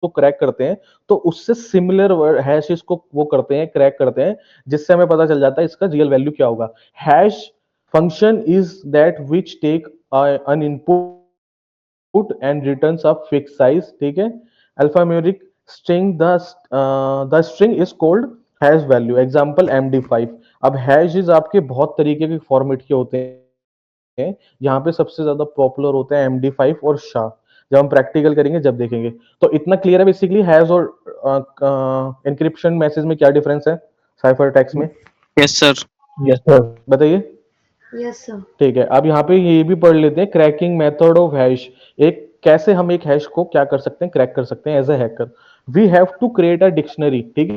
क्रैक करते हैं, तो उससे सिमिलर हैशेस को वो करते हैं, क्रैक करते हैं, जिससे हमें पता चल जाता है इसका रियल वैल्यू क्या होगा। Hash function is that which take an input and returns a fixed size। ठीक है, alphanumeric string, the string is called hash value, example MD5। अब hashes आपके बहुत तरीके के फॉर्मेट के होते हैं, यहाँ पे सबसे ज्यादा पॉपुलर होते हैं MD5 और SHA। जब हम प्रैक्टिकल करेंगे जब देखेंगे। तो इतना क्लियर है बेसिकली हैश और एनक्रिप्शन मैसेज में क्या डिफरेंस है साइफर टेक्स्ट में? Yes sir. Yes sir. बताइए। Yes sir. ठीक है, अब यहाँ पे ये भी पढ़ लेते हैं, क्रैकिंग मेथड ऑफ हैश। एक कैसे हम एक हैश को क्या कर सकते हैं, क्रैक कर सकते हैं as a hacker. We have to create a dictionary. ठीक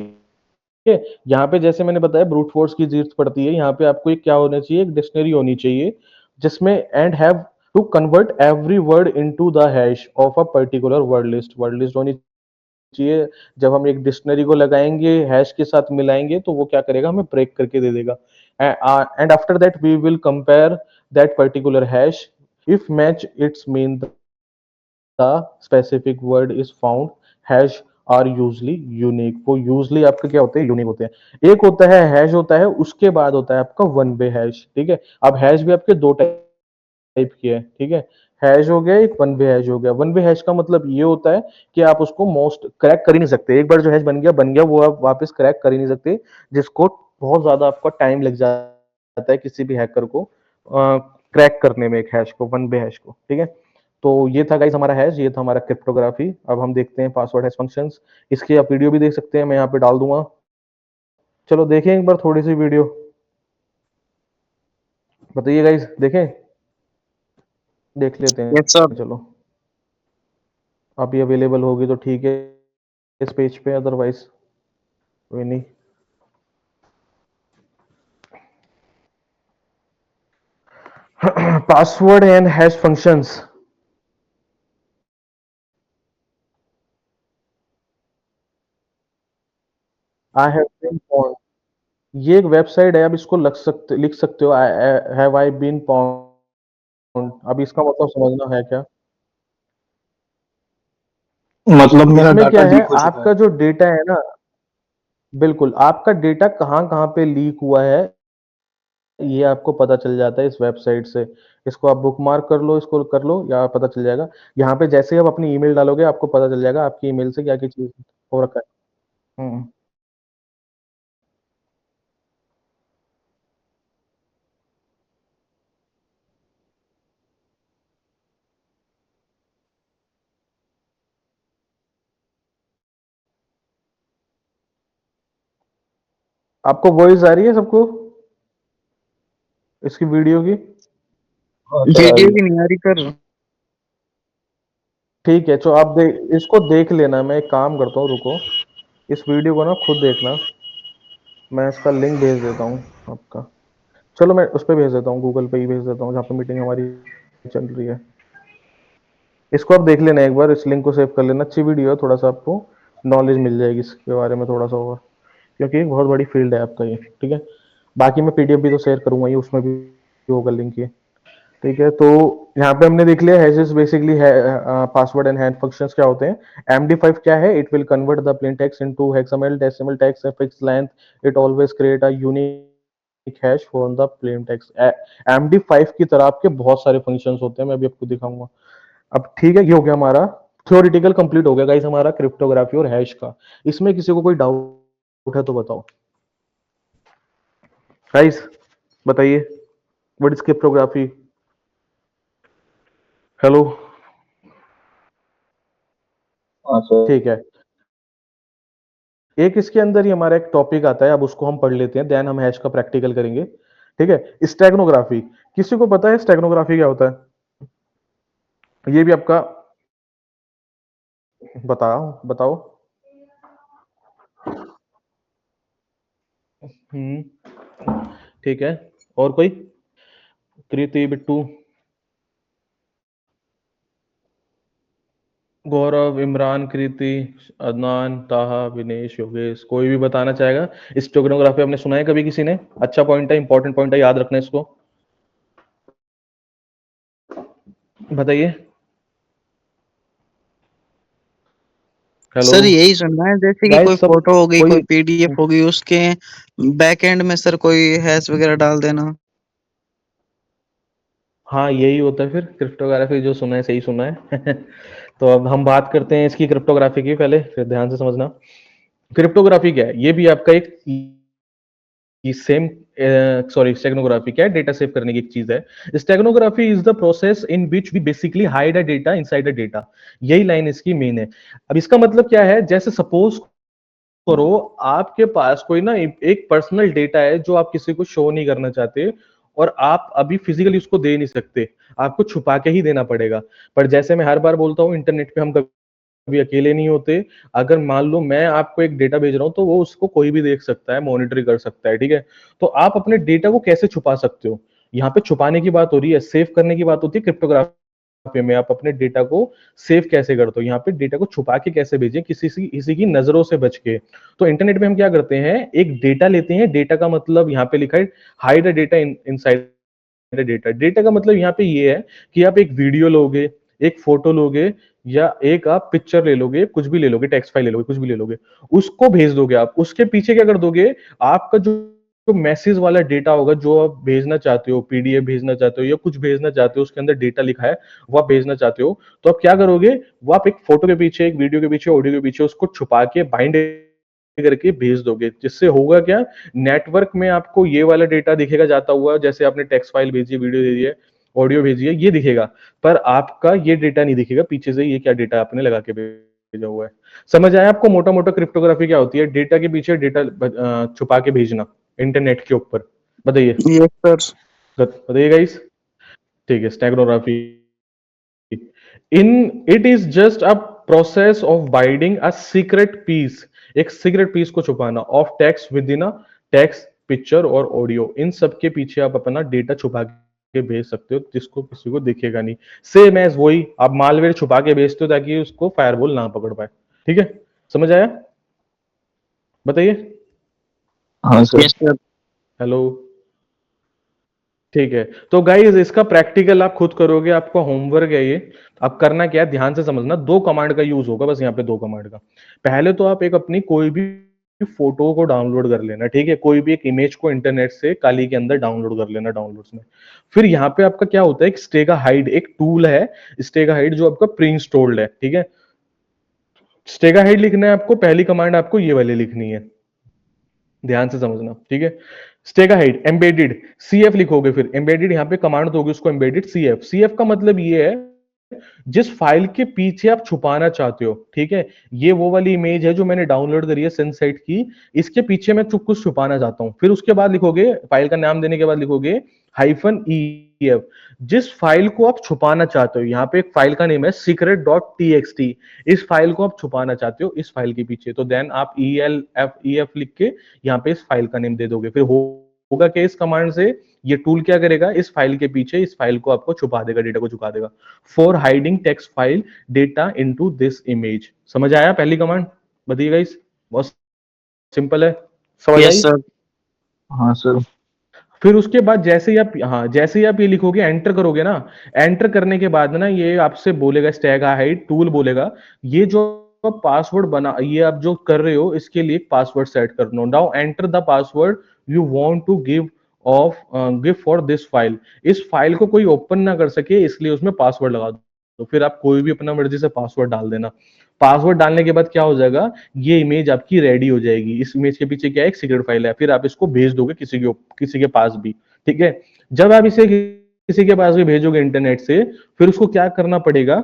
है। यहाँ पे जैसे मैंने बताया ब्रूट फोर्स की जरूरत पड़ती है, यहाँ पे आपको एक क्या होना चाहिए, एक डिक्शनरी होनी चाहिए जिसमें and have to convert every word into the hash of a particular word list होनी चाहिए। जब हम एक डिक्शनरी को लगाएंगे हैश के साथ मिलाएंगे तो वो क्या करेगा, हमें ब्रेक करके दे देगा। And after that we will compare that particular hash if match it's mean the specific word is found hash are usually unique। वो यूजली आपके क्या होते हैं, यूनिक होते हैं। एक होता है हैश होता है, उसके बाद होता है आपका वन वे हैश। ठीक है, अब हैश भी आपके दो टाइप की है। ठीक है, हैश हो गया, एक वन वे हैश हो गया। वन वे हैश का मतलब ये होता है कि आप उसको मोस्ट क्रैक कर ही नहीं सकते। एक बार जो हैश बन गया वो आप वापस क्रैक कर ही नहीं सकते, जिसको बहुत ज्यादा आपका टाइम लग जाता है किसी भी हैकर को क्रैक करने में, एक हैश को, वन वे हैश को। ठीक है, तो ये था गाइस हमारा हैश, ये था हमारा क्रिप्टोग्राफी। अब हम देखते हैं पासवर्ड हैश फंक्शंस। इसकी आप वीडियो भी देख सकते हैं, मैं यहाँ पे डाल दूंगा। चलो देखें एक बार थोड़ी सी वीडियो, बताइए गाइस, देखें, देख लेते यस सर। हैं। चलो अभी अवेलेबल होगी तो ठीक है इस पेज पे, अदरवाइज कोई नहीं। Password and hash functions. I have been pwned, ये एक वेबसाइट है, अब इसको लिख सकते हो, हैव आई बीन पॉन्ड। अब इसका मतलब समझना है क्या, मतलब मेरा इसमें डाटा क्या है, लीक हो चुका है। आपका जो डेटा है ना, बिल्कुल आपका डेटा कहाँ कहाँ पे लीक हुआ है ये आपको पता चल जाता है इस वेबसाइट से। इसको आप बुक मार्क कर लो, इसको कर लो, या पता चल जाएगा। यहाँ पे जैसे ही आप अपनी ईमेल डालोगे आपको पता चल जाएगा आपकी ईमेल से क्या क्या चीज हो रखा है। आपको वॉइस आ रही है सबको इसकी वीडियो की? हाँ सर, आ वीडियो रही है। भी नहीं आ रही सर। ठीक है, तो आप इसको देख लेना। मैं एक काम करता हूँ, रुको, इस वीडियो को ना खुद देखना। मैं इसका लिंक भेज देता हूँ आपका। चलो मैं उस पर भेज देता हूँ, गूगल पे ही भेज देता हूँ जहाँ पे मीटिंग हमारी चल रही है। इसको आप देख लेना एक बार, इस लिंक को सेव कर लेना। अच्छी वीडियो है, थोड़ा सा आपको नॉलेज मिल जाएगी इसके बारे में थोड़ा सा और, क्योंकि एक बहुत बड़ी फील्ड है आपका ये। ठीक है, बाकी मैं पीडीएफ भी तो शेयर करूंगा, ये उसमें भी होगा लिंक ये। ठीक है, तो यहाँ पे हमने देख लिया हैशेस बेसिकली है, पासवर्ड एंड हैश फंक्शंस क्या होते हैं। MD5 क्या है, it will convert the plain text into हेक्सामेल decimal text fix length, it always create a unique hash for the plain text. MD5 की तरह आपके बहुत सारे फंक्शंस होते हैं, मैं अभी आपको दिखाऊंगा। अब ठीक है, ये हो गया हमारा थ्योरेटिकल कंप्लीट हो गया गाइस हमारा क्रिप्टोग्राफी और हैश का। इसमें किसी को कोई डाउट है तो बताओ गाइस, बताइए, व्हाट इज क्रिप्टोग्राफी? हेलो, हाँ सर। ठीक है। एक इसके अंदर ही हमारा एक टॉपिक आता है, अब उसको हम पढ़ लेते हैं, देन हम हैश का प्रैक्टिकल करेंगे। ठीक है, स्टेगनोग्राफी, किसी को पता है स्टेगनोग्राफी क्या होता है? ये भी आपका, बताओ बताओ। ठीक है, और कोई? कृति, बिट्टू, गौरव, इमरान, कृति, अदनान, ताहा, विनेश, योगेश, कोई भी बताना चाहेगा? स्टेगनोग्राफी आपने सुना है कभी किसी ने? अच्छा पॉइंट है, इंपॉर्टेंट पॉइंट है, याद रखना इसको। बताइए। हेलो सर यही सुनना है, जैसे कि कोई गाइस, सब फोटो हो गई, कोई, कोई पीडीएफ हो गई, उसके बैक एंड में सर कोई हैश वगैरह डाल देना। हाँ यही होता है फिर क्रिप्टोग्राफी, जो सुना है सही सुना है। तो अब हम बात करते हैं इसकी क्रिप्टोग्राफी की, पहले फिर ध्यान से समझना। क्रिप्टोग्राफी क्या है, ये भी आपका एक सेम, सॉरी, स्टेगनोग्राफी क्या है, डेटा सेव करने की एक चीज है। Steganography is the process in which we basically hide a data inside a data. यही लाइन इसकी मेन है। अब इसका मतलब क्या है, जैसे सपोज करो आपके पास कोई ना एक पर्सनल डेटा है जो आप किसी को शो नहीं करना चाहते, और आप अभी फिजिकली उसको दे नहीं सकते, आपको छुपा के ही देना पड़ेगा। पर जैसे मैं हर बार बोलता हूं, इंटरनेट पे हम कभी अकेले नहीं होते। अगर मान लो मैं आपको एक डेटा भेज रहा हूँ तो वो उसको कोई भी देख सकता है, मॉनिटर कर सकता है, ठीक है। तो आप अपने डेटा को कैसे छुपा सकते हो? यहाँ पे छुपाने की बात हो रही है, सेव करने की बात होती है क्रिप्टोग्राफी में। आप अपने डेटा को सेव कैसे करते हो, यहाँ पे डेटा को छुपा के कैसे भेजें किसी की नजरों से बच के। तो इंटरनेट में हम क्या करते हैं, एक डेटा लेते हैं। डेटा का मतलब यहाँ पे लिखा है hide data inside data. Data का मतलब यहाँ पे ये है कि आप एक वीडियो लोगे, एक फोटो लोगे, या एक आप पिक्चर ले लोगे, कुछ भी ले लोगे, टेक्स्ट फाइल ले लोगे, कुछ भी ले लोगे, उसको भेज दोगे आप। उसके पीछे क्या कर दोगे, आपका जो मैसेज वाला डेटा होगा, जो आप भेजना चाहते हो, पीडीएफ भेजना चाहते हो या कुछ भेजना चाहते हो, उसके अंदर डेटा लिखा है, वो आप भेजना चाहते हो, तो आप क्या करोगे, वो आप एक फोटो के पीछे, एक वीडियो के पीछे, ऑडियो के पीछे उसको छुपा के बाइंड करके भेज दोगे। जिससे होगा क्या, नेटवर्क में आपको ये वाला डेटा दिखेगा जाता हुआ, जैसे आपने टेक्स्ट फाइल भेजी, वीडियो भेजी है, ऑडियो भेजी है, ये दिखेगा, पर आपका ये डेटा नहीं दिखेगा पीछे से, ये क्या डेटा आपने लगा के भेजा हुआ है। समझ आया आपको मोटा मोटा क्रिप्टोग्राफी क्या होती है? डेटा के पीछे डेटा छुपा के भेजना इंटरनेट के ऊपर। बताइए, यस सर। बताइए गाइस। ठीक है, steganography in it is just a process of binding a secret piece, एक सीक्रेट पीस को छुपाना of text within a text, picture और ऑडियो। इन सब के पीछे आप अपना डेटा छुपा के भेज सकते हो, जिसको किसी को दिखेगा नहीं। सेम एज वही आप मालवेयर छुपा के भेजते हो ताकि उसको फायरवॉल ना पकड़ पाए। ठीक है, समझ आया? बताइए। हाँ सर। Yes sir. हेलो, ठीक है। तो गाइस इसका प्रैक्टिकल आप खुद करोगे, आपका होमवर्क है ये। अब करना क्या है, ध्यान से समझना। दो कमांड का यूज होगा बस यहाँ पे, दो कमांड का। पहले तो आप एक अपनी कोई भी फोटो को डाउनलोड कर लेना, ठीक है, कोई भी एक इमेज को इंटरनेट से काली के अंदर डाउनलोड कर लेना, डाउनलोड्स में। फिर यहाँ पे आपका क्या होता है, एक स्टेगा हाइड एक टूल है, स्टेगा हाइड, जो आपका प्री इंस्टॉल्ड है, ठीक है। स्टेगा हाइड लिखना है आपको, पहली कमांड आपको ये वाली लिखनी है, ध्यान से समझना, ठीक है। स्टेगा हाइड एम्बेडेड सीएफ लिखोगे, फिर एम्बेडेड यहाँ पे कमांड दोगे उसको, एम्बेडेड सीएफ। सीएफ का मतलब ये है जिस फाइल के पीछे आप छुपाना चाहते हो, ठीक है। ये वो वाली इमेज है जो मैंने डाउनलोड करी है सेंसाइट की, इसके पीछे मैं कुछ छुपाना चाहता हूं। फिर उसके बाद लिखोगे, फाइल का नाम देने के बाद लिखोगे -ef, जिस फाइल को आप छुपाना चाहते हो। यहाँ पे एक फाइल का नेम है secret.txt, इस फाइल को आप छुपाना चाहते हो इस फाइल के पीछे, तो देन आप ef लिख के यहाँ पे इस फाइल का नेम दे दोगे। फिर होगा क्या, इस कमांड से ये टूल क्या करेगा, इस फाइल के पीछे इस फाइल को आपको छुपा देगा, डेटा को छुपा देगा। For hiding text file data into this image. समझ आया पहली कमांड? बताइए गाइस, बहुत सिंपल है, समझ यस आई? सर। हाँ सर। फिर उसके बाद जैसे ही आप, हाँ, जैसे ही आप ये लिखोगे, एंटर करोगे ना, एंटर करने के बाद ना ये आपसे बोलेगा, स्टैग हाइड टूल बोलेगा, ये जो पासवर्ड बना, ये आप जो कर रहे हो इसके लिए पासवर्ड सेट कर लो। Now enter the password you want to give for this file. इस फाइल को कोई ओपन ना कर सके इसलिए उसमें पासवर्ड लगा दो। तो फिर आप कोई भी अपना मर्जी से पासवर्ड डाल देना। पासवर्ड डालने के बाद क्या हो जाएगा, ये इमेज आपकी रेडी हो जाएगी। इस इमेज के पीछे क्या है, एक सीक्रेट फाइल है, फिर आप इसको भेज दोगे किसी के पास भी, ठीक है। जब आप इसे किसी के पास भी भेजोगे इंटरनेट से, फिर उसको क्या करना पड़ेगा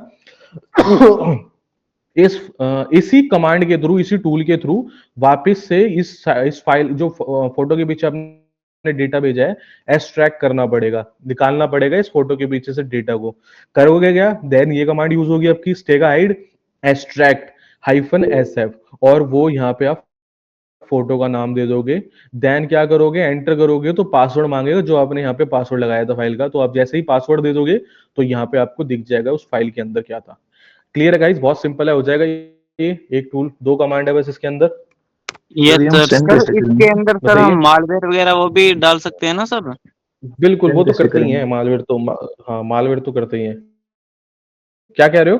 इसी कमांड के थ्रू, इसी टूल के थ्रू वापस से इस फाइल जो फोटो के पीछे आपने डेटा भेजा है, एक्सट्रैक्ट करना पड़ेगा, निकालना पड़ेगा इस फोटो के पीछे से डेटा को। करोगे क्या, देन ये कमांड यूज होगी आपकी, स्टेगा हाइड एक्सट्रैक्ट -sf, और वो यहाँ पे आप फोटो का नाम दे दोगे। देन क्या करोगे, एंटर करोगे तो पासवर्ड मांगेगा, जो आपने यहाँ पे पासवर्ड लगाया था फाइल का, तो आप जैसे ही पासवर्ड दे दोगे तो यहाँ पे आपको दिख जाएगा उस फाइल के अंदर क्या था। क्लियर है गाइस? बहुत सिंपल है, हो जाएगा ये एक टूल, दो कमांड है बस इसके अंदर। यस सर ये हम सर। सेंड सर कैसे इसके करेंगे? अंदर सर बताइए। हम मालवेयर वगैरह वो भी डाल सकते हैं ना सर? बिल्कुल, वो सेंड तो कैसे करते ही करेंगे? हैं मालवेयर तो हाँ, मालवेयर तो करते ही हैं। क्या कह रहे हो,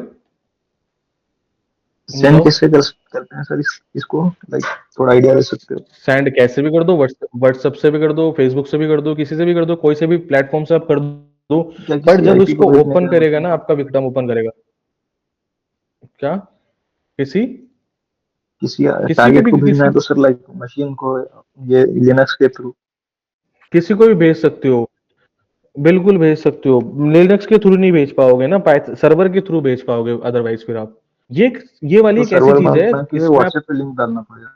सेंड बताओ। कैसे करते हैं सर इसको, लाइक थोड़ा आइडिया ले सकते हो? सेंड कैसे भी कर दो, व्हाट्सएप से भी कर दो, फेसबुक से भी कर दो, किसी से भी कर दो, कोई से भी प्लेटफॉर्म से आप कर दो। क्या पर किसी जब आईपी को उसको भेजने ओपन का करेगा मतलब ना, है? आपका विक्टिम ओपन करेगा क्या, किसी किसी किसी को टारगेट भी, को भेजना किसी है तो सर लाइक मशीन को, ये लिनक्स के थ्रू? किसी को भी भेज सकते हो, बिल्कुल भेज सकते हो। लिनक्स के थ्रू नहीं भेज पाओगे ना, सर्वर के थ्रू भेज पाओगे अदरवाइज। फिर आप ये ये वाली तो एक ऐसी सर्वर चीज है, मांगना कि इसमें आप, व्हाट्सएप पे लिंक डालना पड़ेगा?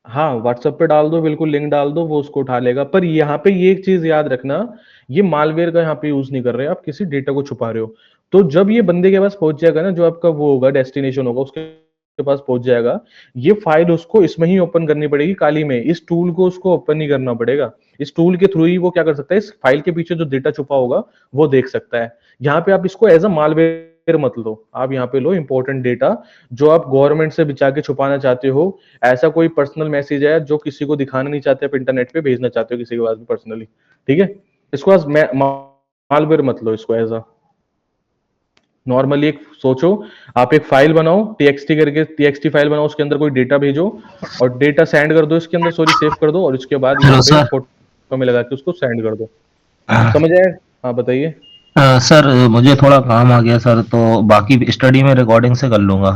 हाँ, व्हाट्सएप पे डाल दो, बिल्कुल लिंक डाल दो, वो उसको उठा लेगा। पर यहाँ पे ये एक चीज याद रखना, ये मालवेयर का यहाँ पे यूज नहीं कर रहे, आप किसी डेटा को छुपा रहे हो। तो जब ये बंदे के पास पहुंच जाएगा ना, जो आपका वो होगा डेस्टिनेशन होगा, उसके पास पहुंच जाएगा, ये फाइल उसको इसमें ही ओपन करनी पड़ेगी काली में, इस टूल को उसको ओपन नहीं करना पड़ेगा। इस टूल के थ्रू ही वो क्या कर सकता है, इस फाइल के पीछे जो डेटा छुपा होगा वो देख सकता है। यहाँ पे आप इसको एज अ मालवेयर मत लो, आप यहाँ पे लो इंपॉर्टेंट डेटा जो आप गवर्नमेंट से बचा के छुपाना चाहते हो। ऐसा कोई पर्सनल मैसेज है जो किसी को दिखाना नहीं चाहते, आप इंटरनेट पे भेजना चाहते हो किसी के पास भी पर्सनली, ठीक है। इसको आज मालवेयर मत लो, इसको एज अ नॉर्मली एक सोचो, आप एक फाइल बनाओ टीएक्सटी करके, टीएक्सटी फाइल बनाओ, उसके अंदर कोई डेटा भेजो और डेटा सेंड कर दो इसके अंदर, सॉरी सेव कर दो, और इसके बाद यहाँ हेलो पे सर। फोटो में लगा के उसको सेंड कर दो। समझ आए? हाँ बताइए। सर मुझे थोड़ा काम आ गया सर, तो बाकी स्टडी में रिकॉर्डिंग से कर लूंगा।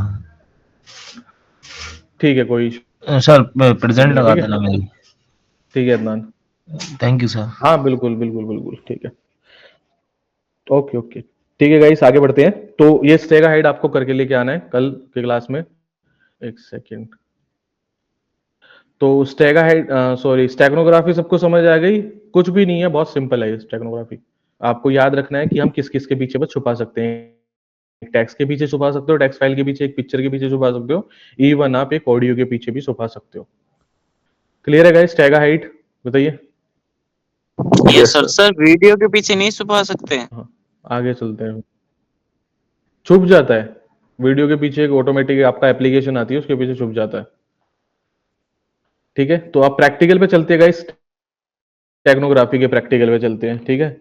ठीक है, कोई issue सर प्रेजेंट नहीं है, लगा ठीक है, देना मेरी। ठीक है अदनान। Thank you sir. हाँ बिल्कुल बिल्कुल बिल्कुल, ठीक है, ओके ओके, ठीक है गाइस, आगे बढ़ते हैं। तो ये स्टेगा हाइड आपको करके लेके आना है कल के क्लास में। एक सेकेंड। तो स्टेगा हाइड, सॉरी स्टेगनोग्राफी सबको समझ आ गई? कुछ भी नहीं है, बहुत सिंपल है ये स्टेगनोग्राफी। आपको याद रखना है कि हम किस किस के पीछे बस छुपा सकते हैं। एक टेक्स्ट के पीछे छुपा सकते हो, टेक्स्ट फाइल के पीछे, एक पिक्चर के पीछे छुपा सकते हो, इवन आप एक ऑडियो के पीछे भी छुपा सकते हो। क्लियर है गाइस? स्टेगा हाइड बताइए। Yes sir. सर वीडियो के पीछे नहीं छुपा सकते हैं? हाँ, आगे चलते हैं। छुप जाता है वीडियो के पीछे, एक ऑटोमेटिक आपका एप्लीकेशन आती है उसके पीछे छुप जाता है। ठीक है, तो आप प्रैक्टिकल पे चलते हैं गाइस, टेक्नोग्राफी के प्रैक्टिकल पे चलते हैं, ठीक है।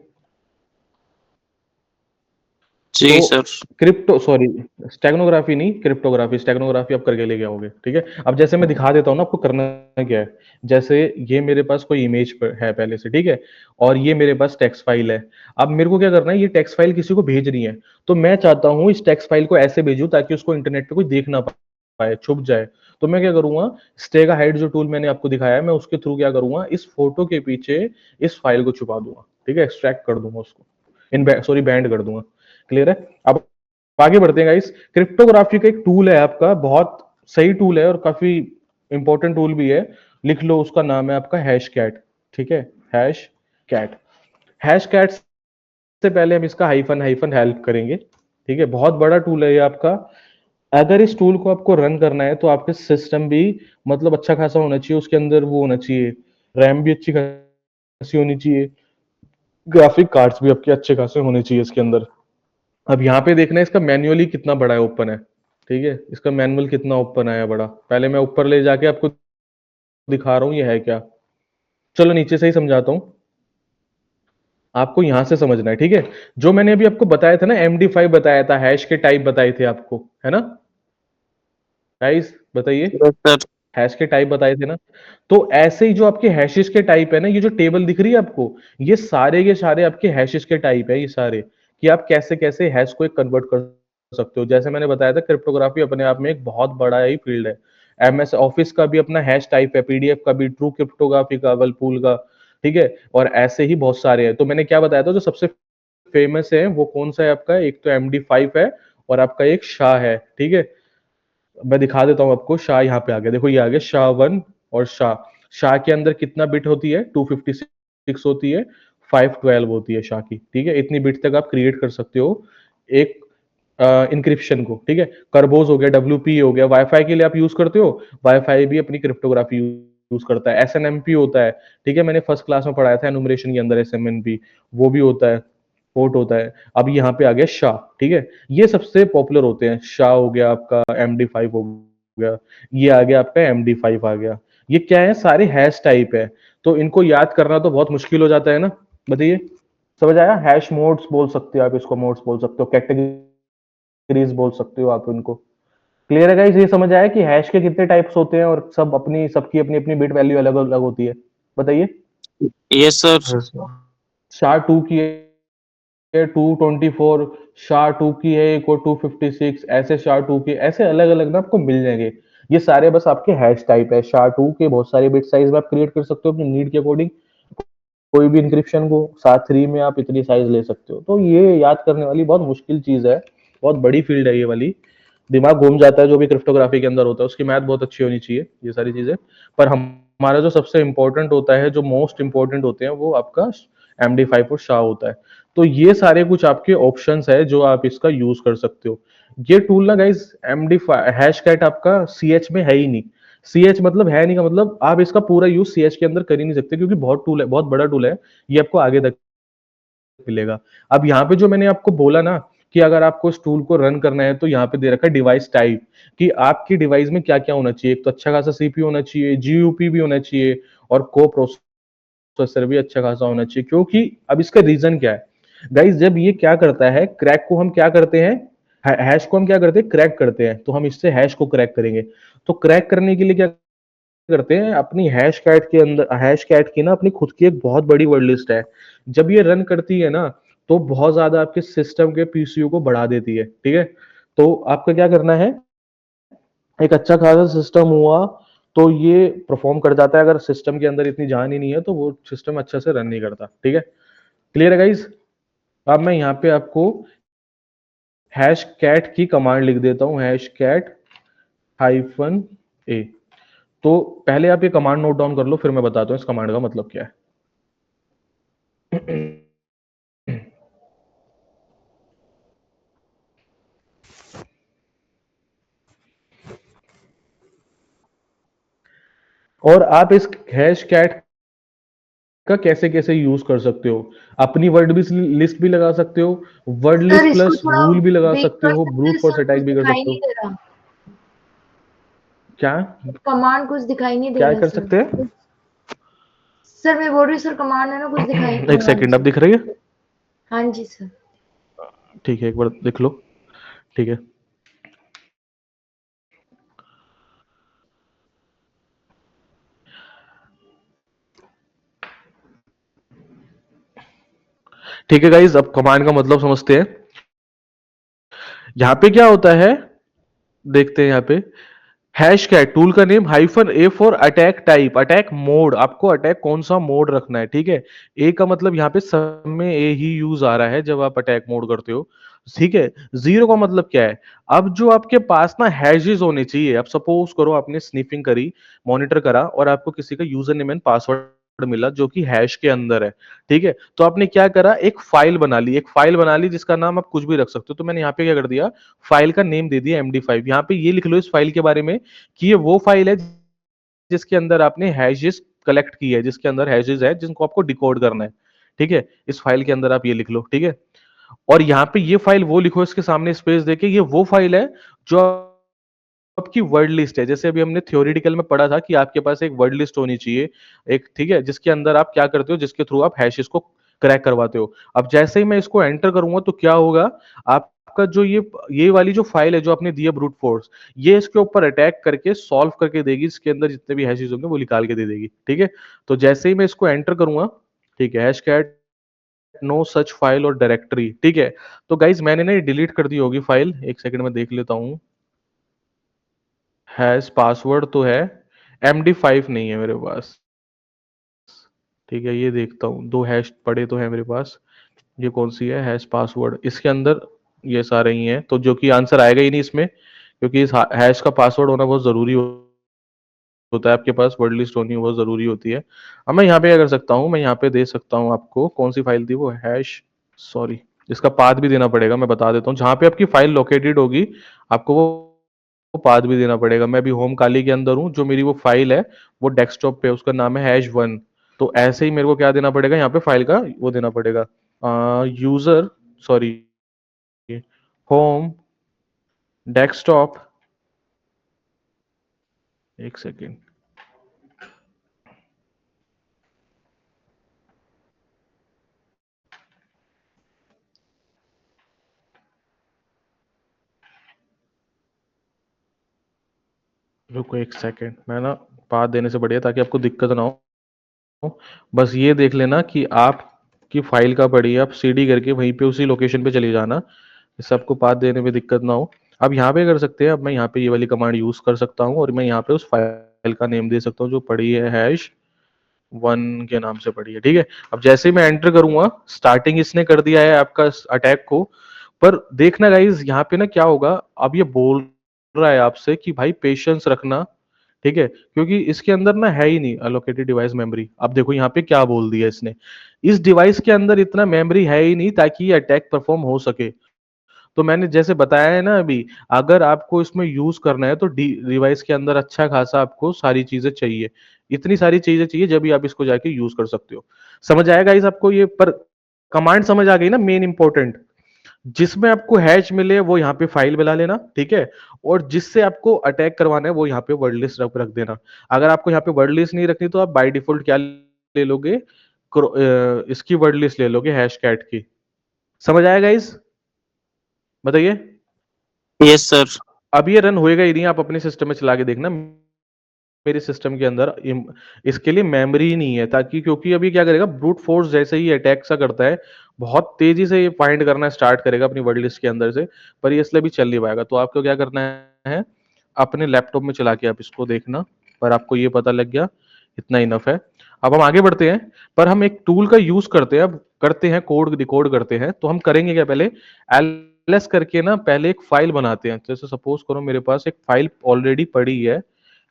जी तो सर। क्रिप्टो, सॉरी स्टेगनोग्राफी नहीं, क्रिप्टोग्राफी, स्टेगनोग्राफी आप करके लेके आओगे, ठीक है। अब जैसे मैं दिखा देता हूँ ना आपको करना क्या है। जैसे ये मेरे पास कोई इमेज है पहले से, ठीक है, और ये मेरे पास टेक्स्ट फाइल है। अब मेरे को क्या करना है, ये टेक्स्ट फाइल किसी को भेजनी है, तो मैं चाहता हूँ इस टेक्स्ट फाइल को ऐसे भेजूं ताकि उसको इंटरनेट पे कोई देख ना पाए, छुप जाए। तो मैं क्या करूंगा, स्टेगा हाइड जो टूल मैंने आपको दिखाया है, मैं उसके थ्रू क्या करूंगा, इस फोटो के पीछे इस फाइल को छुपा दूंगा, ठीक है, एक्सट्रैक्ट कर दूंगा उसको, इन सॉरी बैंड कर दूंगा। क्लियर है? अब आगे बढ़ते हैं गाइस। क्रिप्टोग्राफी का एक टूल है आपका, बहुत सही टूल है और काफी इंपॉर्टेंट टूल भी है, लिख लो, उसका नाम है आपका हैश कैट, ठीक है, हैश कैट। हैश कैट से पहले हम इसका हाइफन हाइफन हेल्प करेंगे, ठीक है। बहुत बड़ा टूल है ये आपका। अगर इस टूल को आपको रन करना है तो आपके सिस्टम भी मतलब अच्छा खासा होना चाहिए, उसके अंदर वो होना चाहिए, रैम भी अच्छी खासी होनी चाहिए, ग्राफिक कार्ड्स भी आपके अच्छे खासे होने चाहिए इसके अंदर। अब यहाँ पे देखना है इसका मैन्युअली कितना बड़ा है, ओपन है, ठीक है, इसका मैनुअल कितना ओपन आया बड़ा, पहले मैं ऊपर ले जाके आपको दिखा रहा हूँ ये है क्या। चलो नीचे से ही समझाता हूँ, आपको यहां से समझना है, ठीक है। जो मैंने अभी आपको बताया था ना, MD5 बताया था, हैश के टाइप बताए थे आपको, है ना गाइस, बताइए, यस सर। हैश के टाइप बताए थे ना। तो ऐसे ही जो आपके हैशेस के टाइप है ना, ये जो टेबल दिख रही है आपको, ये सारे के सारे आपके हैशेस के टाइप है, ये सारे, कि आप कैसे कैसे हैश को एक कन्वर्ट कर सकते हो। जैसे मैंने बताया था, क्रिप्टोग्राफी अपने आप में एक बहुत बड़ा ही फील्ड है। MS ऑफिस का भी अपना हैश टाइप है, PDF का भी, ट्रू क्रिप्टोग्राफी का, वर्लपूल का, ठीक है, और ऐसे ही बहुत सारे हैं। तो मैंने क्या बताया था, जो सबसे फेमस है वो कौन सा है आपका, एक तो MD5 है और आपका एक शाह है, ठीक है। मैं दिखा देता हूं आपको, शाह यहाँ पे आ गया, देखो ये आ गया SHA-1 और शाह। शाह के अंदर कितना बिट होती है, 256 होती है, 512 होती है शाह की, ठीक है। इतनी बिट तक आप क्रिएट कर सकते हो एक इंक्रिप्शन को, ठीक है। करबोज हो गया, WP हो गया, वाईफाई के लिए आप यूज करते हो, वाईफाई भी अपनी क्रिप्टोग्राफी यूज करता है। SNMP होता है, ठीक है, मैंने फर्स्ट क्लास में पढ़ाया था एनुमरेशन के अंदर, SNMP वो भी होता है, पोर्ट होता है। अब यहाँ पे आ गया शाह, ठीक है, ये सबसे पॉपुलर होते हैं। शाह हो गया आपका, MD5 हो गया, ये आ गया आपका MD5 आ गया। ये क्या है, सारे हैश टाइप है, तो इनको याद करना तो बहुत मुश्किल हो जाता है ना, बताइए। समझ आया? हैश मोड्स बोल सकते हो आप इसको, मोड्स बोल सकते हो, कैटेगरीज बोल सकते हो आप इनको। क्लियर है गाइस? ये समझ आया कि हैश के कितने टाइप्स होते हैं और सब अपनी सबकी अपनी अपनी बिट वैल्यू अलग अलग होती है, बताइए। Yes sir. SHA-2 की है 224, SHA-2 की है एक और 256, ऐसे SHA-2 के ऐसे अलग अलग ना आपको मिल जाएंगे। ये सारे बस आपके हैश टाइप है। SHA-2 के बहुत सारे बिट साइज में आप क्रिएट कर सकते हो अपनी नीड के अकॉर्डिंग, कोई भी इंक्रिप्शन को SHA-3 में आप इतनी साइज ले सकते हो। तो ये याद करने वाली बहुत मुश्किल चीज है, बहुत बड़ी फील्ड है ये वाली, दिमाग घूम जाता है जो भी क्रिप्टोग्राफी के अंदर होता है, उसकी मैथ बहुत अच्छी होनी चाहिए, ये सारी चीजें। पर हमारा जो सबसे इंपॉर्टेंट होता है, जो मोस्ट इंपॉर्टेंट होते हैं, वो आपका MD5 और SHA होता है। तो ये सारे कुछ आपके ऑप्शंस है जो आप इसका यूज कर सकते हो। ये टूल ना गाइज MD5 हैश कैट आपका CH में है ही नहीं। CH मतलब है नहीं का मतलब आप इसका पूरा यूज CH के अंदर कर ही नहीं सकते, क्योंकि बहुत टूल है, बहुत बड़ा टूल है, ये आपको आगे तक मिलेगा। अब यहाँ पे जो मैंने आपको बोला ना कि अगर आपको इस टूल को रन करना है तो यहाँ पे दे रखा है डिवाइस टाइप, कि आपकी डिवाइस में क्या क्या होना चाहिए। एक तो अच्छा खासा CPU होना चाहिए, GUP भी होना चाहिए, और को प्रोसेसर भी अच्छा खासा होना चाहिए। क्योंकि अब इसका रीजन क्या है गाइस, जब ये क्या करता है, क्रैक को हम क्या करते हैं, हैश को हम क्या करते हैं, क्रैक करते हैं। तो हम इससे हैश को क्रैक करेंगे। तो क्रैक करने के लिए क्या करते हैं, अपनी हैश कैट के अंदर, हैश कैट की ना अपनी खुद की एक बहुत बड़ी वर्ड लिस्ट है। जब ये रन करती है ना तो बहुत ज्यादा आपके सिस्टम के PCU को बढ़ा देती है, ठीक है। तो आपका क्या करना है, एक अच्छा खासा सिस्टम हुआ तो ये परफॉर्म कर जाता है। अगर सिस्टम के अंदर इतनी जान ही नहीं है तो वो सिस्टम अच्छे से रन नहीं करता, ठीक है। क्लियर है गाइज। अब मैं यहाँ पे आपको हैश कैट की कमांड लिख देता हूँ, हैश कैट -a। तो पहले आप ये कमांड नोट डाउन कर लो, फिर मैं बताता हूँ इस कमांड का मतलब क्या है। और आप इस हैश कैट का कैसे कैसे यूज कर सकते हो, अपनी वर्ड भी लिस्ट भी लगा सकते हो, वर्ड सर लिस्ट इसको प्लस थोड़ा रूल भी लगा ब्रेक सकते कर हो, सकते ब्रूट हैं फोर्स सर, कुछ अटैक भी कर दिखाई सकते नहीं हो। दे रहा। क्या कमांड कुछ दिखाई नहीं दे क्या रहा कर सर। सकते हैं? सर मैं बोल रही हूँ सर, कमांड है ना, कुछ दिखाई नहीं एक दे रहा सेकंड, अब मुझे। दिख रही है? हाँ जी सर। ठीक है, एक बार देख लो। ठीक है, ठीक है गाइज, अब कमांड का मतलब समझते हैं। यहाँ पे क्या होता है, देखते हैं यहाँ पे। हैश कैट टूल का name -a for attack type, attack mode, आपको अटैक कौन सा मोड रखना है, ठीक है। ए का मतलब यहाँ पे सब में ए ही यूज आ रहा है जब आप अटैक मोड करते हो, ठीक है। जीरो का मतलब क्या है, अब जो आपके पास ना हैशेस होने चाहिए। अब सपोज करो आपने स्निफिंग करी, मॉनिटर करा, और आपको किसी का यूजर नेम एंड पासवर्ड मिला जो कि हैश के अंदर है, ठीक है। तो आपने क्या करा, एक फाइल बना ली, एक फाइल बना ली जिसका नाम आप कुछ भी रख सकते हो। तो मैंने यहाँ पे क्या कर दिया, फाइल का नेम दे दिया MD5। यहाँ पे ये लिख लो इस फाइल के बारे में कि ये वो फाइल है जिसके अंदर आपने हैशेस कलेक्ट की है, जिसके अंदर हैशेस है जिनको आपको डिकोड करना है, ठीक है। इस फाइल के अंदर आप ये लिख लो, ठीक है। और यहाँ पे ये फाइल वो लिखो, इसके सामने स्पेस देके, ये वो फाइल है जो आपकी वर्ड लिस्ट है। जैसे अभी हमने थ्योरेटिकल में पढ़ा था कि आपके पास एक वर्ड लिस्ट होनी चाहिए, एक, ठीक है, जिसके अंदर आप क्या करते हो, जिसके थ्रू आप हैशेस को क्रैक करवाते हो। अब जैसे ही मैं इसको एंटर करूंगा तो क्या होगा, आपका जो ये वाली जो फाइल है जो आपने दी है ब्रूट फोर्स, ये इसके ऊपर अटैक करके सॉल्व करके देगी, इसके अंदर जितने भी हैशेस होंगे वो निकाल के दे देगी, ठीक है। तो जैसे ही मैं इसको एंटर करूंगा, ठीक है, hashcat no such file और डायरेक्टरी, ठीक है। तो गाइज मैंने ना डिलीट कर दी होगी फाइल, एक सेकंड में देख लेता हूँ। हैश पासवर्ड तो है, MD5 नहीं है मेरे पास, ठीक है। ये देखता हूँ, दो हैश पड़े तो है मेरे पास। ये कौन सी है, हैश पासवर्ड, इसके अंदर ये सारे ही हैं, तो जो कि आंसर आएगा ही नहीं इसमें, क्योंकि इस हैश का पासवर्ड होना बहुत जरूरी होता है, आपके पास वर्ड लिस्ट होनी बहुत जरूरी होती है। अब मैं यहाँ पे क्या कर सकता हूँ, मैं यहाँ पे दे सकता हूँ आपको, कौन सी फाइल थी वो, हैश, सॉरी, इसका पाथ भी देना पड़ेगा, मैं बता देता हूँ। जहाँ पे आपकी फाइल लोकेटेड होगी आपको वो पाथ भी देना पड़ेगा। मैं अभी होम काली के अंदर हूँ, जो मेरी वो फाइल है वो डेस्कटॉप पे, उसका नाम है हैश1। तो ऐसे ही मेरे को क्या देना पड़ेगा, यहाँ पे फाइल का वो देना पड़ेगा, यूजर, सॉरी, होम डेस्कटॉप, एक सेकेंड, रुको एक सेकेंड, मैं ना पाथ देने से बढ़िया ताकि आपको दिक्कत ना हो। बस ये देख लेना कि आपकी फाइल का पड़ी है, आप सीडी करके वहीं पे उसी लोकेशन पे चले जाना, इससे आपको पाथ देने में दिक्कत ना हो। अब यहाँ पे कर सकते हैं, अब मैं यहाँ पे ये वाली कमांड यूज कर सकता हूँ, और मैं यहाँ पे उस फाइल का नेम दे सकता हूँ जो पड़ी है, हैश1 के नाम से पड़ी है, ठीक है। अब जैसे ही मैं एंटर करूंगा, स्टार्टिंग इसने कर दिया है आपका अटैक को। पर देखना गाइज यहाँ पे ना क्या होगा, अब ये बोल रहा है आपसे कि भाई पेशेंस रखना, ठीक है, क्योंकि इसके अंदर ना है ही नहीं अलोकेटेड डिवाइस मेमोरी। अब देखो यहाँ पे क्या बोल दिया इसने, इस डिवाइस के अंदर इतना मेमोरी है ही नहीं ताकि ये अटैक परफॉर्म हो सके। तो मैंने जैसे बताया है ना अभी, अगर आपको इसमें यूज करना है तो डिवाइस के अंदर अच्छा खासा आपको सारी चीजें चाहिए, इतनी सारी चीजें चाहिए जब भी आप इसको जाके यूज कर सकते हो। समझ आएगा इस आपको ये, पर कमांड समझ आ गई ना मेन इंपॉर्टेंट। जिसमें आपको हैश मिले वो यहाँ पे फाइल बना लेना, ठीक है, और जिससे आपको अटैक करवाना है वो यहाँ पे वर्ड लिस्ट रख देना। अगर आपको यहाँ पे वर्ड लिस्ट नहीं रखनी तो आप बाय डिफॉल्ट क्या ले लोगे, इसकी वर्ड लिस्ट ले लोगे, हैश कैट की। समझ आएगा इस, बताइए। Yes sir. अब ये रन होएगा ही नहीं, आप अपने सिस्टम में चला के देखना। मेरे सिस्टम के अंदर इसके लिए मेमोरी ही नहीं है, ताकि क्योंकि अभी क्या करेगा, ब्रूट फोर्स जैसे ही अटैक सा करता है बहुत तेजी से ये फाइंड करना स्टार्ट करेगा अपनी वर्ड लिस्ट के अंदर से, पर ये इसलिए भी चल नहीं पाएगा। तो आपको क्या करना है, अपने लैपटॉप में चला के आप इसको देखना, पर आपको ये पता लग गया, इतना इनफ है। अब हम आगे बढ़ते हैं, पर हम एक टूल का यूज करते हैं, अब करते हैं कोड डिकोड करते हैं। तो हम करेंगे क्या, पहले एलएस करके ना पहले एक फाइल बनाते हैं। जैसे सपोज करो मेरे पास एक फाइल ऑलरेडी पड़ी है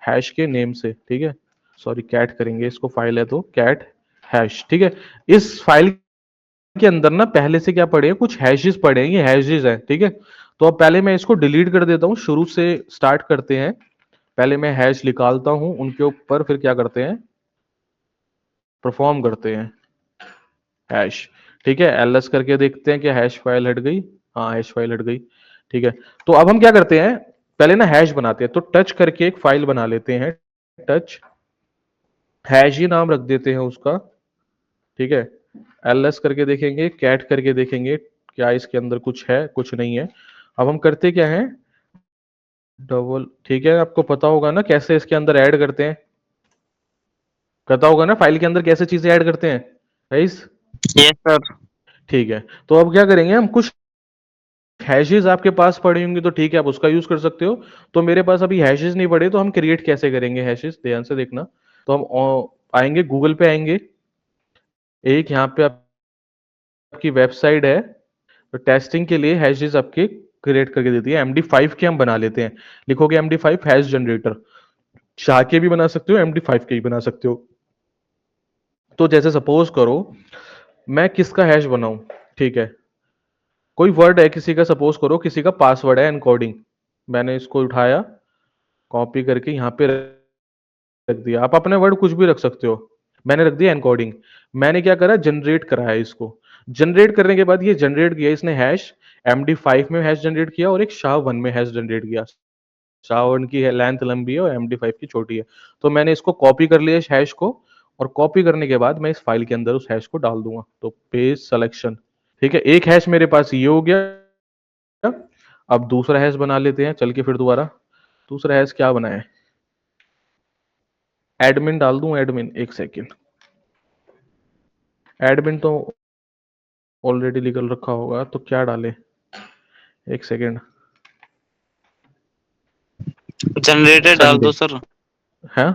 हैश के नेम से, ठीक है, सॉरी कैट करेंगे इसको, फाइल है तो कैट हैश, ठीक है। इस फाइल के अंदर ना पहले से क्या पड़े हैं, कुछ हैशेस पड़े हैं, ये हैशेस हैं, ठीक है। तो अब पहले मैं इसको डिलीट कर देता हूँ, शुरू से स्टार्ट करते हैं। पहले मैं हैश निकालता हूं, उनके ऊपर फिर क्या करते हैं, परफॉर्म करते हैं हैश, ठीक है। एलएस करके देखते हैं कि हैश फाइल हट गई, हाँ हैश फाइल हट गई, ठीक है। तो अब हम क्या करते हैं, पहले ना हैश बनाते हैं, तो टच करके एक फाइल बना लेते हैं, टच हैश ही नाम रख देते हैं उसका, ठीक है। एलएस करके देखेंगे, कैट करके देखेंगे क्या इसके अंदर कुछ है, कुछ नहीं है। अब हम करते क्या है, डबल, ठीक है, आपको पता होगा ना कैसे इसके अंदर ऐड करते हैं, पता होगा ना फाइल के अंदर कैसे चीजें ऐड करते हैं गाइस। Yes sir. ठीक है, तो अब क्या करेंगे हम, कुछ हैशेस आपके पास पड़ी होंगी तो ठीक है आप उसका यूज कर सकते हो। तो मेरे पास अभी हैशेस नहीं पड़े, तो हम क्रिएट कैसे करेंगे हैशेस, ध्यान से देखना। तो हम आएंगे गूगल पे, आएंगे एक यहाँ पे आपकी वेबसाइट है, तो टेस्टिंग के लिए हैशेस आपके क्रिएट करके देती है, MD5 के हम बना लेते हैं। लिखोगे MD5 हैश जनरेटर, चाह के भी बना सकते हो, MD5 के भी बना सकते हो। तो जैसे सपोज करो मैं किसका हैश बनाऊं, ठीक है, कोई वर्ड है किसी का, सपोज करो किसी का पासवर्ड है एनकोडिंग, मैंने इसको उठाया कॉपी करके यहाँ पे रख दिया। आप अपने वर्ड कुछ भी रख सकते हो, मैंने रख दिया एनकोडिंग। मैंने क्या करा, जनरेट करा है इसको। जनरेट करने के बाद ये जनरेट किया इसने हैश, MD5 में हैश जनरेट किया और एक SHA-1 में हैश जनरेट किया। SHA-1 की लेंथ लंबी है और MD5 की छोटी है। तो मैंने इसको कॉपी कर लिया इस हैश को, और कॉपी करने के बाद मैं इस फाइल के अंदर उस हैश को डाल दूंगा। तो पेज सिलेक्शन, ठीक है, एक हैश मेरे पास ये हो गया। अब दूसरा हैश बना लेते हैं, चल के फिर दोबारा दूसरा हैश क्या बनाए, एडमिन डाल दूं, एडमिन, एक सेकेंड, एडमिन तो ऑलरेडी निकल रखा होगा, तो क्या डाले, एक सेकेंड, जनरेटर डाल संडे दो सर। है,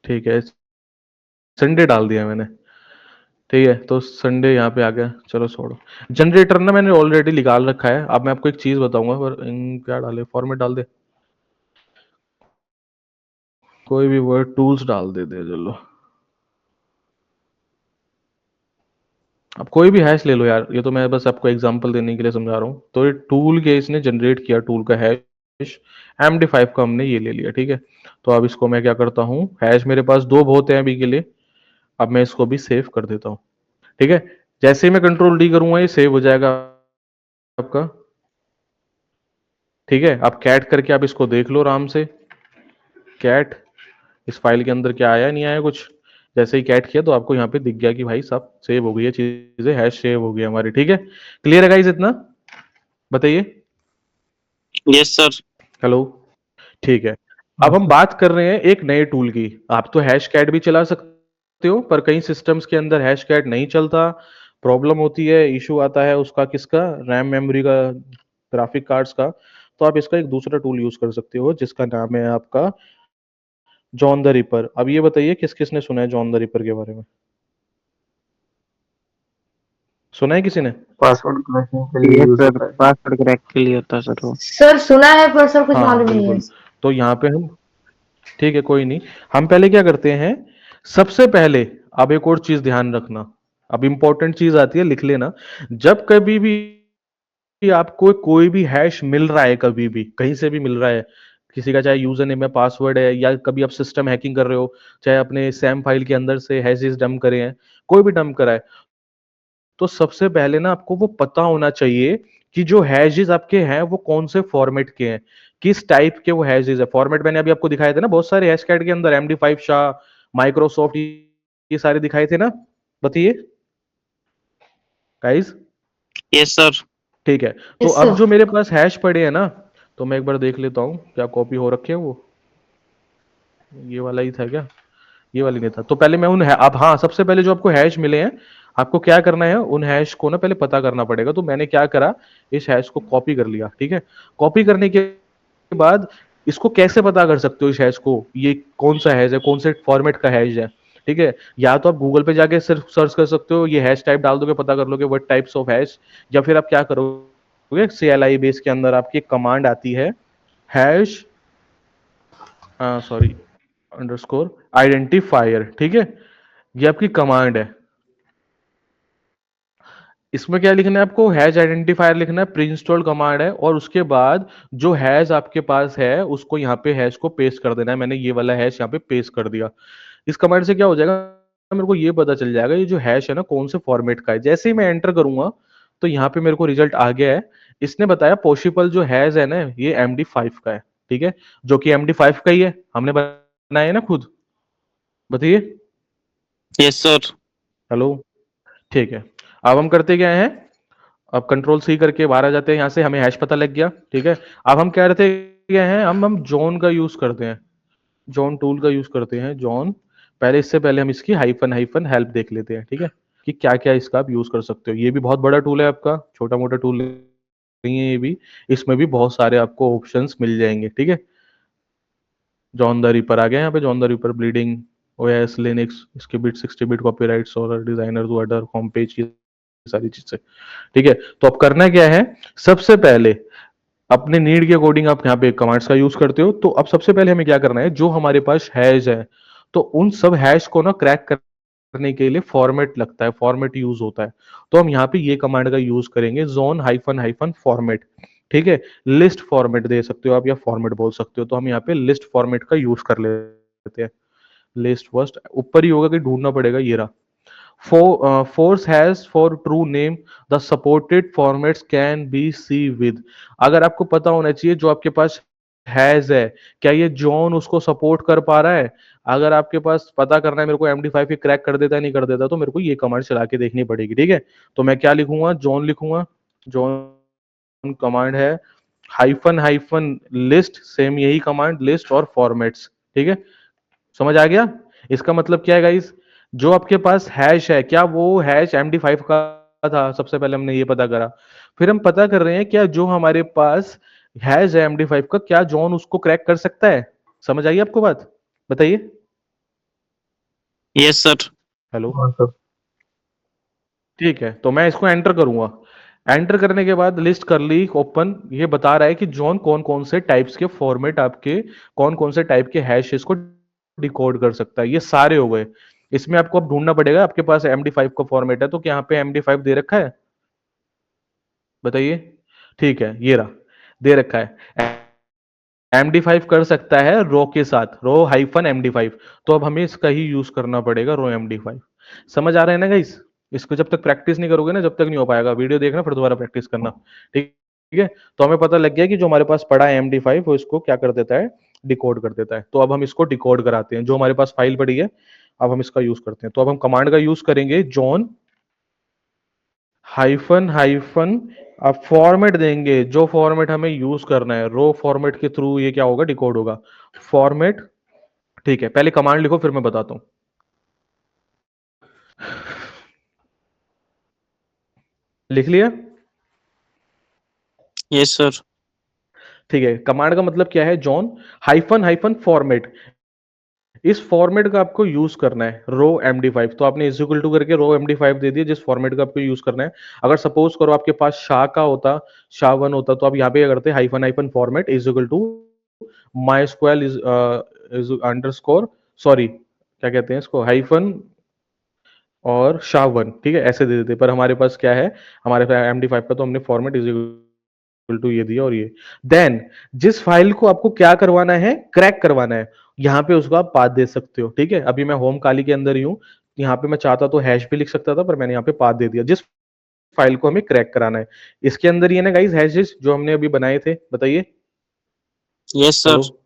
ठीक है, संडे डाल दिया मैंने, ठीक है। तो संडे यहाँ पे आ गया, चलो छोड़ो। जनरेटर ना मैंने ऑलरेडी निकाल रखा है। अब मैं आपको एक चीज बताऊंगा, पर क्या डाले, फॉर्मेट डाल दे, कोई भी वर्ड टूल्स डाल दे चलो। अब कोई भी हैश ले लो यार, ये तो मैं बस आपको एग्जांपल देने के लिए समझा रहा हूँ। तो ये टूल के इसने जनरेट किया, टूल का हैश MD5 का हमने ये ले लिया, ठीक है। तो अब इसको मैं क्या करता हूँ, हैश मेरे पास दो बहुत हैं अभी के लिए, अब मैं इसको भी सेव कर देता हूँ, ठीक है। जैसे ही मैं कंट्रोल D करूंगा ये सेव हो जाएगा आपका, ठीक है। अब कैट करके आप इसको देख लो आराम से, कैट इस फाइल के अंदर क्या आया नहीं आया कुछ। जैसे ही कैट किया तो आपको यहाँ पे दिख गया कि भाई सब सेव हो गई है चीजें, हैश सेव हो गई हमारी, ठीक है। क्लियर है गाइस इतना, बताइए। Yes sir. हेलो, ठीक है। अब हम बात कर रहे हैं एक नए टूल की। आप तो हैश कैट भी चला सकते हो, पर कई सिस्टम्स के अंदर हैश कैट नहीं चलता, प्रॉब्लम होती है, इशू आता है उसका, किसका, रैम मेमोरी का, ग्राफिक कार्ड्स का। तो आप इसका एक दूसरा टूल यूज कर सकते हो जिसका नाम है आपका जॉन द रिपर। अब ये बताइए किस किसने सुना है जॉन द रिपर के बारे में, सुना है किसी ने? पासवर्ड क्रैकिंग के लिए यस यूज सर, होता है। पासवर्ड क्रैक के लिए होता है सर वो। सर सुना है पर सर कुछ हाँ मालूम नहीं है। बिल्कुल। तो यहाँ पे हम ठीक है, कोई नहीं। हम पहले क्या करते हैं, सबसे पहले अब एक और चीज ध्यान रखना, अब इंपॉर्टेंट चीज आती है, लिख लेना। जब कभी भी आपको कोई भी हैश मिल रहा है, कभी भी कहीं से भी मिल रहा है, किसी का चाहे यूजर नेम है, पासवर्ड है, या कभी आप सिस्टम हैकिंग कर रहे हो, चाहे अपने सैम फाइल के अंदर से हैशेस डंप करे हैं, कोई भी डंप करा है, तो सबसे पहले ना आपको वो पता होना चाहिए कि जो हैशेस आपके हैं वो कौन से फॉर्मेट के हैं, किस टाइप के वो हैशेस है। फॉर्मेट मैंने अभी आपको दिखाए थे ना, बहुत सारे हैश कैट के अंदर MD5 शाह, माइक्रोसॉफ्ट, ये सारे दिखाए थे ना, बताइए गाइस। Yes sir. ठीक है, तो Yes, अब sir. जो मेरे पास हैश पड़े हैं ना, तो मैं एक बार देख लेता हूँ क्या कॉपी हो रखे हैं वो, ये वाला ही था क्या, ये वाली नहीं था। तो पहले मैं अब हाँ, सबसे पहले जो आपको हैश मिले हैं, आपको क्या करना है, उन हैश को ना पहले पता करना पड़ेगा। तो मैंने क्या करा, इस हैश को कॉपी कर लिया, ठीक है। कॉपी करने के बाद इसको कैसे पता कर सकते हो, इस हैश को, ये कौन सा हैश है, कौन से फॉर्मेट का हैश है, ठीक है। या तो आप गूगल पे जाके सिर्फ सर्च कर सकते हो, ये हैश टाइप डाल दोगे, पता कर लोगे व्हाट टाइप्स ऑफ हैश। या फिर आप क्या करोगे, CLI बेस के अंदर आपकी एक कमांड आती है, हैश सॉरी अंडरस्कोर आइडेंटिफायर, ठीक है। ये आपकी कमांड है। इसमें क्या लिखना है आपको, हैश आइडेंटिफायर लिखना है, प्री इंस्टॉल कमांड है, और उसके बाद जो हैश आपके पास है उसको यहाँ पे हैश को पेस्ट कर देना है। मैंने ये वाला हैश यहाँ पे पेस्ट कर दिया। इस कमांड से क्या हो जाएगा, मेरे को ये पता चल जाएगा ये जो हैश है ना कौन से फॉर्मेट का है। जैसे ही मैं एंटर करूंगा तो यहाँ पे मेरे को रिजल्ट आ गया है। इसने बताया पॉसिबल जो हैश है ना, ये MD5 का है, ठीक है, जो कि MD5 का ही है, हमने बनाया है ना खुद, बताइए। Yes sir. हेलो, ठीक है। अब हम करते क्या हैं, अब कंट्रोल C करके बाहर आ जाते हैं यहाँ से, हमें हैश पता लग गया, ठीक है। अब हम कह रहे थे क्या है, हम जॉन का यूज करते हैं, जॉन टूल का यूज करते हैं, जॉन। पहले इससे पहले हम इसकी हाइफन हाइफन हेल्प देख लेते हैं, ठीक है, कि क्या क्या इसका आप यूज कर सकते हो। ये भी बहुत बड़ा टूल है आपका, छोटा मोटा टूल नहीं है ये भी, इसमें भी बहुत सारे आपको ऑप्शंस मिल जाएंगे, ठीक है। जॉन द रिपर आ गया यहाँ पे, John the Ripper bleeding OS Linux, इसके बिट 60 बिट कॉपीराइट्स और designer to other home page की सारी चीजें, ठीक है। तो अब करना क्या है, सबसे पहले अपने नीड के अकॉर्डिंग आप यहाँ पे कमांड्स का यूज करते हो। तो अब सबसे पहले हमें क्या करना है, जो हमारे पास हैश है, तो उन सब हैश को ना क्रैक करने के लिए फॉर्मेट लगता है, फॉर्मेट यूज होता है। तो हम यहाँ पे ये कमांड का यूज करेंगे, जोन हाइफन हाइफन फॉर्मेट, ठीक है। लिस्ट फॉर्मेट दे सकते हो आप, या फॉर्मेट बोल सकते हो। तो हम यहाँ पे लिस्ट फॉर्मेट का यूज कर लेते हैं। लिस्ट फर्स्ट ऊपर ही होगा कि ढूंढना पड़ेगा, ये रहा। Force has for true name the supported formats can be see with। अगर आपको पता होना चाहिए जो आपके पास हैज है, क्या ये जॉन उसको सपोर्ट कर पा रहा है। अगर आपके पास पता करना है मेरे को MD5 ये क्रैक कर देता है नहीं कर देता, तो मेरे को ये कमांड चला के देखनी पड़ेगी, ठीक है। तो मैं क्या लिखूंगा, जॉन लिखूंगा, जॉन कमांड है, हाइफन हाइफन लिस्ट, सेम यही कमांड, लिस्ट और फॉर्मेट्स, ठीक है। समझ आ गया, इसका मतलब क्या है गाइस, जो आपके पास हैश है, क्या वो हैश MD5 का था, सबसे पहले हमने ये पता करा। फिर हम पता कर रहे हैं क्या जो हमारे पास हैश है MD5 का, क्या जॉन उसको क्रैक कर सकता है। समझ आई आपको बात, बताइए। Yes sir. हेलो, हाँ सर। ठीक है। तो मैं इसको एंटर करूंगा, एंटर करने के बाद लिस्ट कर ली ओपन, ये बता रहा है कि जॉन कौन कौन से टाइप्स के फॉर्मेट आपके, कौन कौन से टाइप के हैश इसको डिकोड कर सकता है। ये सारे हो गए। इसमें आपको अब ढूंढना पड़ेगा, आपके पास MD5 का फॉर्मेट है तो क्या यहाँ पे MD5 दे रखा है, बताइए। ठीक है, ये रहा, दे रखा है। MD5 कर सकता है रो के साथ, रो हाइफन MD5। तो अब हमें इसका ही यूज करना पड़ेगा, रो MD5। समझ आ रहा है ना गाइस, इसको जब तक प्रैक्टिस नहीं करोगे ना, जब तक नहीं हो पाएगा। वीडियो देखना फिर दोबारा प्रैक्टिस करना, ठीक है। तो हमें पता लग गया कि जो हमारे पास पड़ा है MD5 वो इसको क्या कर देता है, डिकोड कर देता है। तो अब हम इसको डिकोड कराते हैं, जो हमारे पास फाइल पड़ी है, अब हम इसका यूज करते हैं। तो अब हम कमांड का यूज करेंगे, जॉन हाइफन हाइफन, अब फॉर्मेट देंगे, जो फॉर्मेट हमें यूज करना है, रो फॉर्मेट के थ्रू ये क्या होगा, डिकोड होगा, फॉर्मेट, ठीक है। पहले कमांड लिखो फिर मैं बताता हूं, लिख लिया, यस सर। ठीक है। कमांड का मतलब क्या है, जॉन हाइफन हाइफन फॉर्मेट, इस फॉर्मेट का आपको यूज करना है, रो MD5। तो आपने इज इक्वल टू करके रो MD5 दे दिया, जिस फॉर्मेट का आपको यूज करना है। अगर सपोज करो आपके पास शाह का होता, SHA-1 होता, तो आप यहाँ पे क्या करते, hyphen hyphen format is equal to MySQL is underscore, sorry क्या कहते हैं इसको, हाइफन और SHA-1, ठीक है, ऐसे दे देते। पर हमारे पास क्या है, हमारे पास MD5 का तो हमने फॉर्मेट इज इक्वल टू ये दिया और ये। देन जिस फाइल को आपको क्या करवाना है, क्रैक करवाना है, यहाँ पे उसको आप पाथ दे सकते हो, ठीक है। अभी मैं होम काली के अंदर ही हूँ, यहाँ पे मैं चाहता तो हैश भी लिख सकता था, पर मैंने यहाँ पे पाथ दे दिया जिस फाइल को हमें क्रैक कराना है। इसके अंदर ये ना गाइस हैशेस जो हमने अभी बनाए थे, बताइए। Yes hello, sir.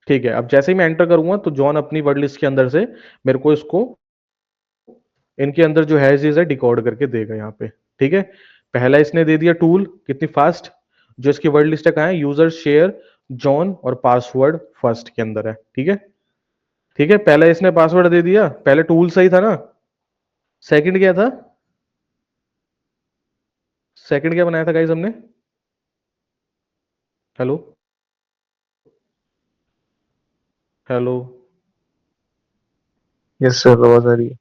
ठीक है। अब जैसे ही मैं एंटर करूंगा तो जॉन अपनी वर्ड लिस्ट के अंदर से मेरे को इसको, इनके अंदर जो हैशेस है डिकोड करके देगा यहाँ पे, ठीक है। पहला इसने दे दिया टूल, कितनी फास्ट। जो इसकी वर्ड लिस्ट है कहाँ है, यूजर शेयर जॉन और पासवर्ड फर्स्ट के अंदर है, ठीक है। ठीक है, पहला इसने पासवर्ड दे दिया, पहले टूल सही था ना। सेकंड क्या था, सेकंड क्या बनाया था गाइस हमने, हेलो हेलो, यस सर, आवाज आ रही है।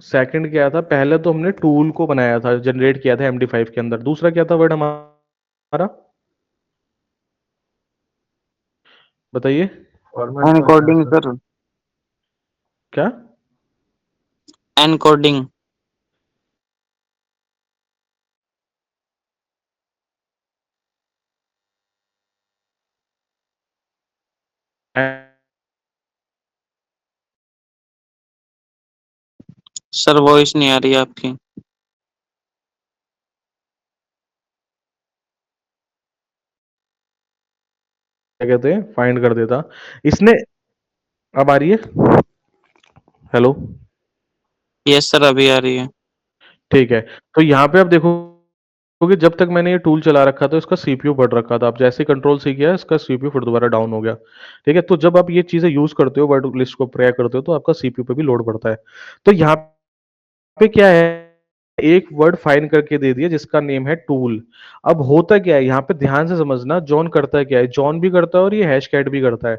सेकंड क्या था, पहले तो हमने टूल को बनाया था, जनरेट किया था MD5 के अंदर। दूसरा क्या था वर्ड हमारा, बताइए। फॉर्मेट का क्या एनकोडिंग सर? सर। क्या, एनकोडिंग। सर वॉइस नहीं आ रही है आपकी। क्या कहते हैं, फाइंड कर देता इसने। अब आ रही है, हेलो, यस सर, अभी आ रही है। ठीक है। तो यहाँ पे आप देखोगे जब तक मैंने ये टूल चला रखा था इसका सीपीयू बढ़ रखा था। अब जैसे कंट्रोल सी किया इसका सीपीयू फिर दोबारा डाउन हो गया, ठीक है। तो जब आप ये चीजें यूज करते हो, वर्ड लिस्ट को प्रयोग करते हो, तो आपका सीपीयू पे भी लोड बढ़ता है। तो यहाँ पे क्या है, एक वर्ड फाइंड करके दे दिया जिसका नेम है टूल। अब होता क्या है, यहाँ पे ध्यान से समझना, जॉन करता है क्या है, जॉन भी करता है और ये हैश कैट भी करता है।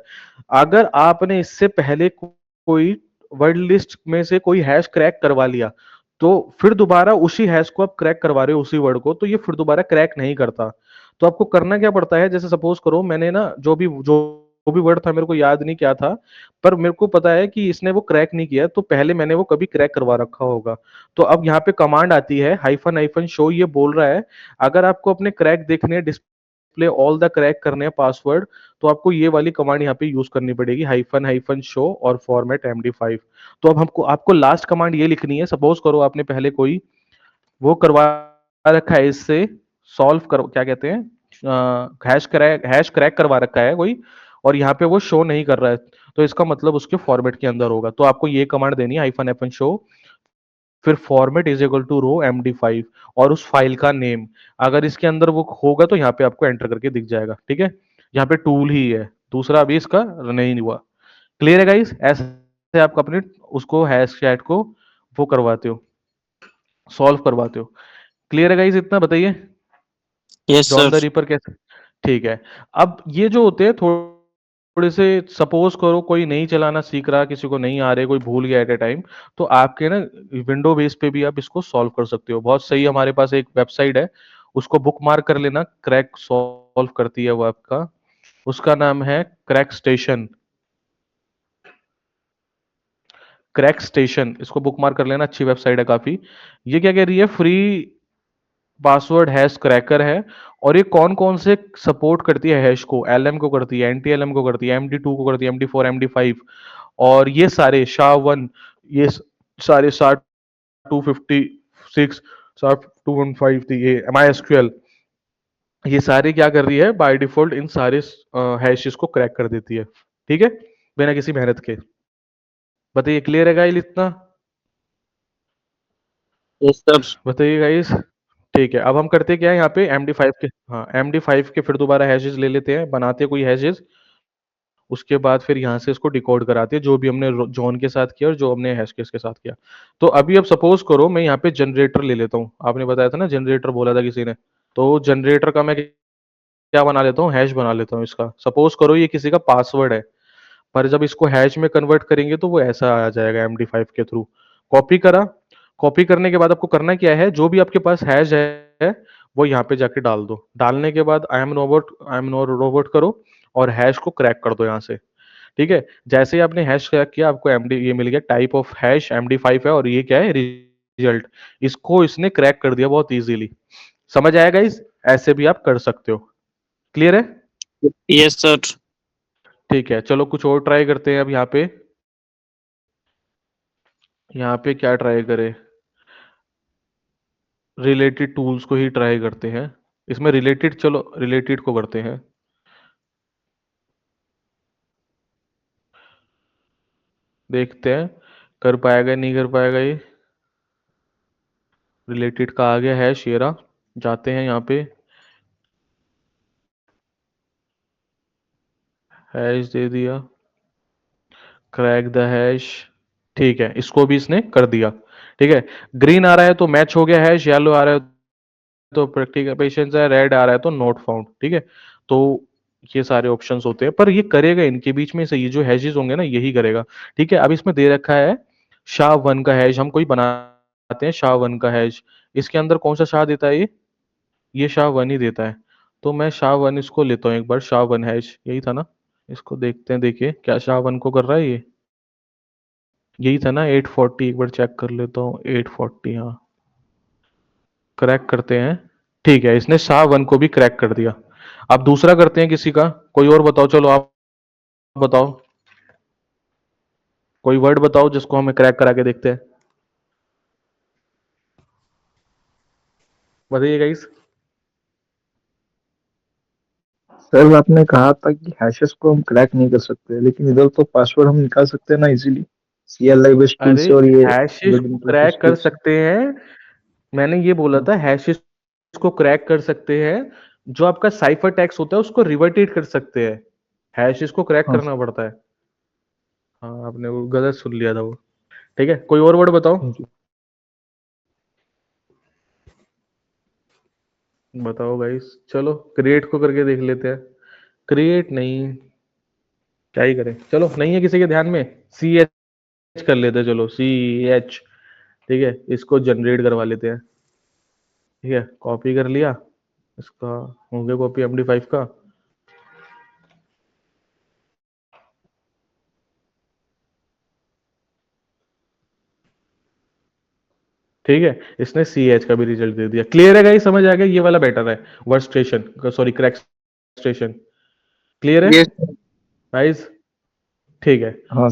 अगर आपने इससे पहले कोई वर्ड लिस्ट में से कोई हैश क्रैक करवा लिया, तो फिर दोबारा उसी हैश को आप क्रैक करवा रहे हो, उसी वर्ड को, तो ये फिर दोबारा क्रैक नहीं करता। तो आपको करना क्या पड़ता है, जैसे सपोज करो मैंने ना जो भी वर्ड था, मेरे को याद नहीं क्या था, पर मेरे को पता है कि इसने वो क्रैक नहीं किया, तो पहले मैंने वो कभी क्रैक करवा रखा होगा। तो अब यहाँ पे कमांड आती है हाइफन हाइफन शो, ये बोल रहा है अगर आपको अपने क्रैक देखने हैं, डिस्प्ले ऑल द क्रैक करने हैं पासवर्ड, तो आपको ये वाली कमांड यहाँ पे यूज करनी पड़ेगी, हाइफन हाइफन शो और फॉर्मेट MD5। तो अब हमको आपको लास्ट कमांड ये लिखनी है। सपोज करो आपने पहले कोई वो करवा रखा है, इससे सॉल्व करो, क्या कहते हैं, हैश क्रैक करवा रखा है कोई, और यहाँ पे वो शो नहीं कर रहा है, तो इसका मतलब उसके फॉर्मेट के अंदर होगा। तो आपको ये कमांड देनी है, हाइफन हाइफन शो, फिर format is equal to raw MD5 और उस फाइल का नेम। अगर इसके अंदर वो होगा तो यहाँ पे आपको एंटर करके दिख जाएगा, ठीक है। यहाँ पे टूल ही है, दूसरा अभी इसका नहीं हुआ। क्लियर है गाइस, ऐसे आप अपने उसको हैश चैट को वो करवाते हो, सॉल्व करवाते हो। क्लियर है गाइस, इतना बताइए। Yes John the sir. Reaper कैसे, ठीक है। अब ये जो होते हैं थोड़े से, सपोज करो कोई नहीं चलाना सीख रहा, किसी को नहीं आ रहे, कोई भूल गया एट ए टाइम, तो आपके ना विंडो बेस पे भी आप इसको सॉल्व कर सकते हो। बहुत सही, हमारे पास एक वेबसाइट है, उसको बुक मार्क कर लेना, क्रैक सॉल्व करती है वो आपका, उसका नाम है क्रैक स्टेशन। क्रैक स्टेशन, इसको बुक मार्क कर लेना, अच्छी वेबसाइट है काफी। ये क्या कह रही है, फ्री पासवर्ड हैश क्रैकर है, और ये कौन कौन से सपोर्ट करती है हैश को, LM को करती है, NTLM को करती है, MD2 को करती है, MD4, MD5, और ये सारे SHA-1, ये सारे SHA-256, SHA-215 थी, ये MySQL, ये सारे क्या कर रही है, बाय डिफॉल्ट इन सारे हैशेस को क्रैक कर देती है, ठीक है, बिना किसी मेहनत के। बताइए, क्लियर है गाइस इतना, यस सर। बताइए गाइस। ठीक है, अब हम करते क्या है यहाँ पे MD5 के, हाँ MD5 के फिर दोबारा हैशेस ले लेते हैं, बनाते हैं कोई हैशेस, उसके बाद फिर यहाँ से इसको डिकोड कराते हैं, जो भी हमने जॉन के साथ किया और जो हमने हैशकेस के साथ किया। तो अभी अब सपोज करो मैं यहाँ पे जनरेटर ले लेता हूँ, आपने बताया था ना जनरेटर बोला था किसी ने, तो जनरेटर का मैं क्या बना लेता हूँ, हैश बना लेता हूँ इसका। सपोज करो ये किसी का पासवर्ड है, पर जब इसको हैश में कन्वर्ट करेंगे तो वो ऐसा आ जाएगा MD5 के थ्रू। कॉपी करा, कॉपी करने के बाद आपको करना क्या है, जो भी आपके पास हैश है वो यहाँ पे जाके डाल दो। डालने के बाद आई एम नो रोबोट करो और हैश को क्रैक कर दो यहाँ से, ठीक है, जैसे ही आपने हैश क्रैक किया आपको एमडी ये मिल गया, टाइप ऑफ हैश MD5 है और ये क्या है, रिजल्ट। इसको इसने क्रैक कर दिया बहुत इजीली। समझ आएगा इस, ऐसे भी आप कर सकते हो। क्लियर है? Yes sir. ठीक है, चलो कुछ और ट्राई करते हैं अब यहाँ पे। यहाँ पे क्या ट्राई करें, रिलेटेड टूल्स को ही ट्राई करते हैं। इसमें रिलेटेड, चलो रिलेटेड को करते हैं। देखते हैं कर पाएगा नहीं कर पाएगा ये। रिलेटेड का आ गया है शेरा, जाते हैं यहाँ पे, हैश दे दिया, क्रैक द हैश। ठीक है, इसको भी इसने कर दिया। ठीक है, ग्रीन आ रहा है तो मैच हो गया हैश, येलो आ रहा है तो प्रैक्टिकल पेशेंस है, रेड आ रहा है तो नॉट फाउंड। ठीक है, तो ये सारे ऑप्शंस होते हैं, पर ये करेगा इनके बीच में से ये जो हैशेस होंगे ना यही करेगा। ठीक है, अब इसमें दे रखा है SHA-1 का हैश, हम कोई बनाते हैं SHA-1 का हैश, इसके अंदर कौन सा शाह देता है ये SHA-1 ही देता है। तो मैं SHA-1 इसको लेता हूँ एक बार, SHA-1 हैश यही था ना, इसको देखते हैं, देखिए क्या SHA-1 को कर रहा है ये, यही था ना 840, एक बार चेक कर लेता हूँ 840, हाँ क्रैक करते हैं। ठीक है, इसने SHA-1 को भी क्रैक कर दिया। अब दूसरा करते हैं किसी का, कोई और बताओ, चलो आप बताओ, कोई वर्ड बताओ जिसको हमें क्रैक करा के देखते हैं, बताइए गाइस। सर आपने कहा था कि हैशेस को हम क्रैक नहीं कर सकते, लेकिन इधर तो पासवर्ड हम निकाल सकते हैं ना इजीली, CLI बेस्ड टूल अरे से, और ये हैशेस लोडिंग को प्रोसेस क्रैक टूल कर से। सकते हैं, मैंने ये बोला था हैशेस को क्रैक कर सकते हैं, जो आपका साइफर टेक्स्ट होता है उसको रिवर्टेट कर सकते हैं, हैशेस को क्रैक हाँ करना पड़ता है। हाँ आपने वो गलत सुन लिया था वो। ठीक है, कोई और वर्ड बताओ, थैंक यू। बताओ गाइस, चलो क्रिएट को करके देख लेते हैं। क्रिएट नहीं, क्या ही करें, चलो नहीं है किसी के ध्यान में, CH कर लेते हैं, चलो CH। ठीक है, इसको जनरेट करवा लेते हैं। ठीक है, कॉपी कर लिया इसका, हो गया कॉपी MD5 का। ठीक है, इसने CH का भी रिजल्ट दे दिया। क्लियर है गाइस, समझ आ गया, ये वाला बेटर है, word station sorry crack station. Clear है ये गाइस? ठीक है, हाँ तो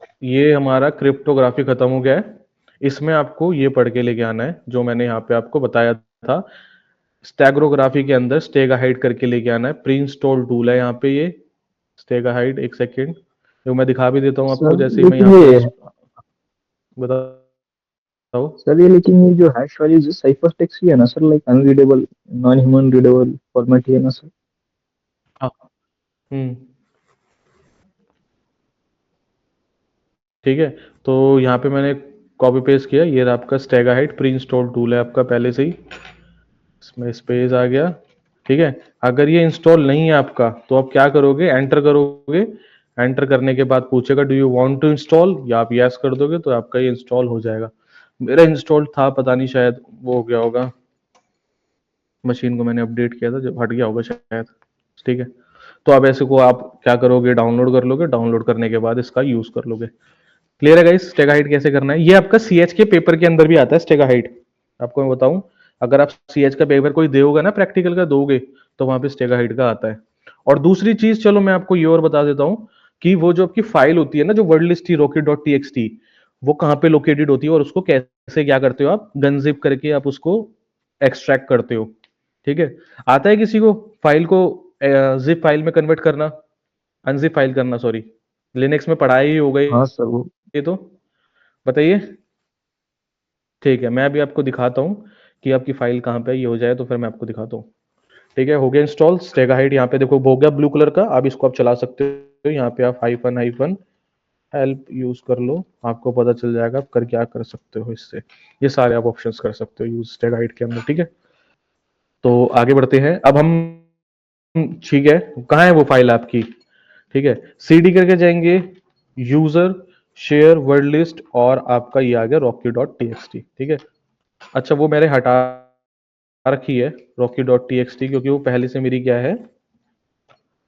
सर। ये हमारा क्रिप्टोग्राफी खत्म हो गया है। इसमें आपको ये पढ़ के लेके आना है जो मैंने यहाँ पे आपको बताया था, स्टैग्रोग्राफी के अंदर स्टेगा हाइड करके लेके आना है, प्री इंस्टॉल टूल है यहाँ पे ये स्टेगा हाइड। एक सेकेंड, जो मैं दिखा भी देता हूँ आपको, सर जैसे ही मैं लेकिन यहाँ पे ये बताओ। सर ये लेकिन ये जो हैश वाली जो साइफर टेक्स्ट ही है ना sir, like unreadable, non human readable format ही है ना सर? हाँ, हम्म, ठीक है, तो यहाँ पे मैंने कॉपी पेस्ट किया, ये रहा आपका स्टेगा हाइड, प्री इंस्टॉल टूल है आपका पहले से ही, इसमें स्पेस आ गया। ठीक है, अगर ये इंस्टॉल नहीं है आपका तो आप क्या करोगे, एंटर करोगे, एंटर करने के बाद पूछेगा do you want to install, या आप यस कर दोगे तो आपका ये इंस्टॉल हो जाएगा। मेरा इंस्टॉल था, पता नहीं शायद वो हो गया होगा, मशीन को मैंने अपडेट किया था जब, हट गया होगा शायद। ठीक है, तो अब ऐसे को आप क्या करोगे, डाउनलोड कर लोगे, डाउनलोड करने के बाद इसका यूज कर लोगे। क्लियर है गाइस, स्टेगा हाइड कैसे करना है, ये आपका CH के पेपर के अंदर भी आता है स्टेगा हाइड। आपको मैं बताऊं, अगर आप CH का पेपर कोई दोगे ना, प्रैक्टिकल का दोगे, तो वहां पे स्टेगा हाइड का आता है। और दूसरी चीज, चलो मैं आपको ये और बता देता हूं कि वो जो आपकी फाइल होती है ना, जो वर्ड लिस्ट rocket.txt, वो कहाँ पे लोकेटेड होती है और उसको कैसे क्या करते हो आप, गनजिप करके आप उसको एक्सट्रैक्ट करते हो। ठीक है, आता है किसी को फाइल को जिप फाइल में कन्वर्ट करना, अनजिप फाइल करना, सॉरी, लिनक्स में पढ़ाई ही हो गई हाँ सर वो। ये तो, बताइए। ठीक है, मैं अभी आपको दिखाता हूँ कि आपकी फाइल कहाँ पे है, ये हो जाए तो फिर मैं आपको दिखाता हूँ। ठीक है, हो गया इंस्टॉल स्टेगा हाइड, यहाँ पे देखो हो गया ब्लू कलर का, अब इसको आप चला सकते हो, यहाँ पे आप हाइफन हाइफन हेल्प यूज कर लो, आपको पता चल जाएगा आप कर क्या कर सकते हो इससे। ये सारे आप ऑप्शंस कर सकते हो यूज स्टेगा हाइड के अंदर। ठीक है, तो आगे बढ़ते हैं अब हम। ठीक है, कहाँ है वो फाइल आपकी? ठीक है, CD करके जाएंगे, यूजर, शेयर, वर्ड लिस्ट, और आपका ये आ गया rocky.txt। ठीक है, अच्छा वो मैंने हटा रखी है rocky.txt, क्योंकि वो पहले से मेरी क्या है,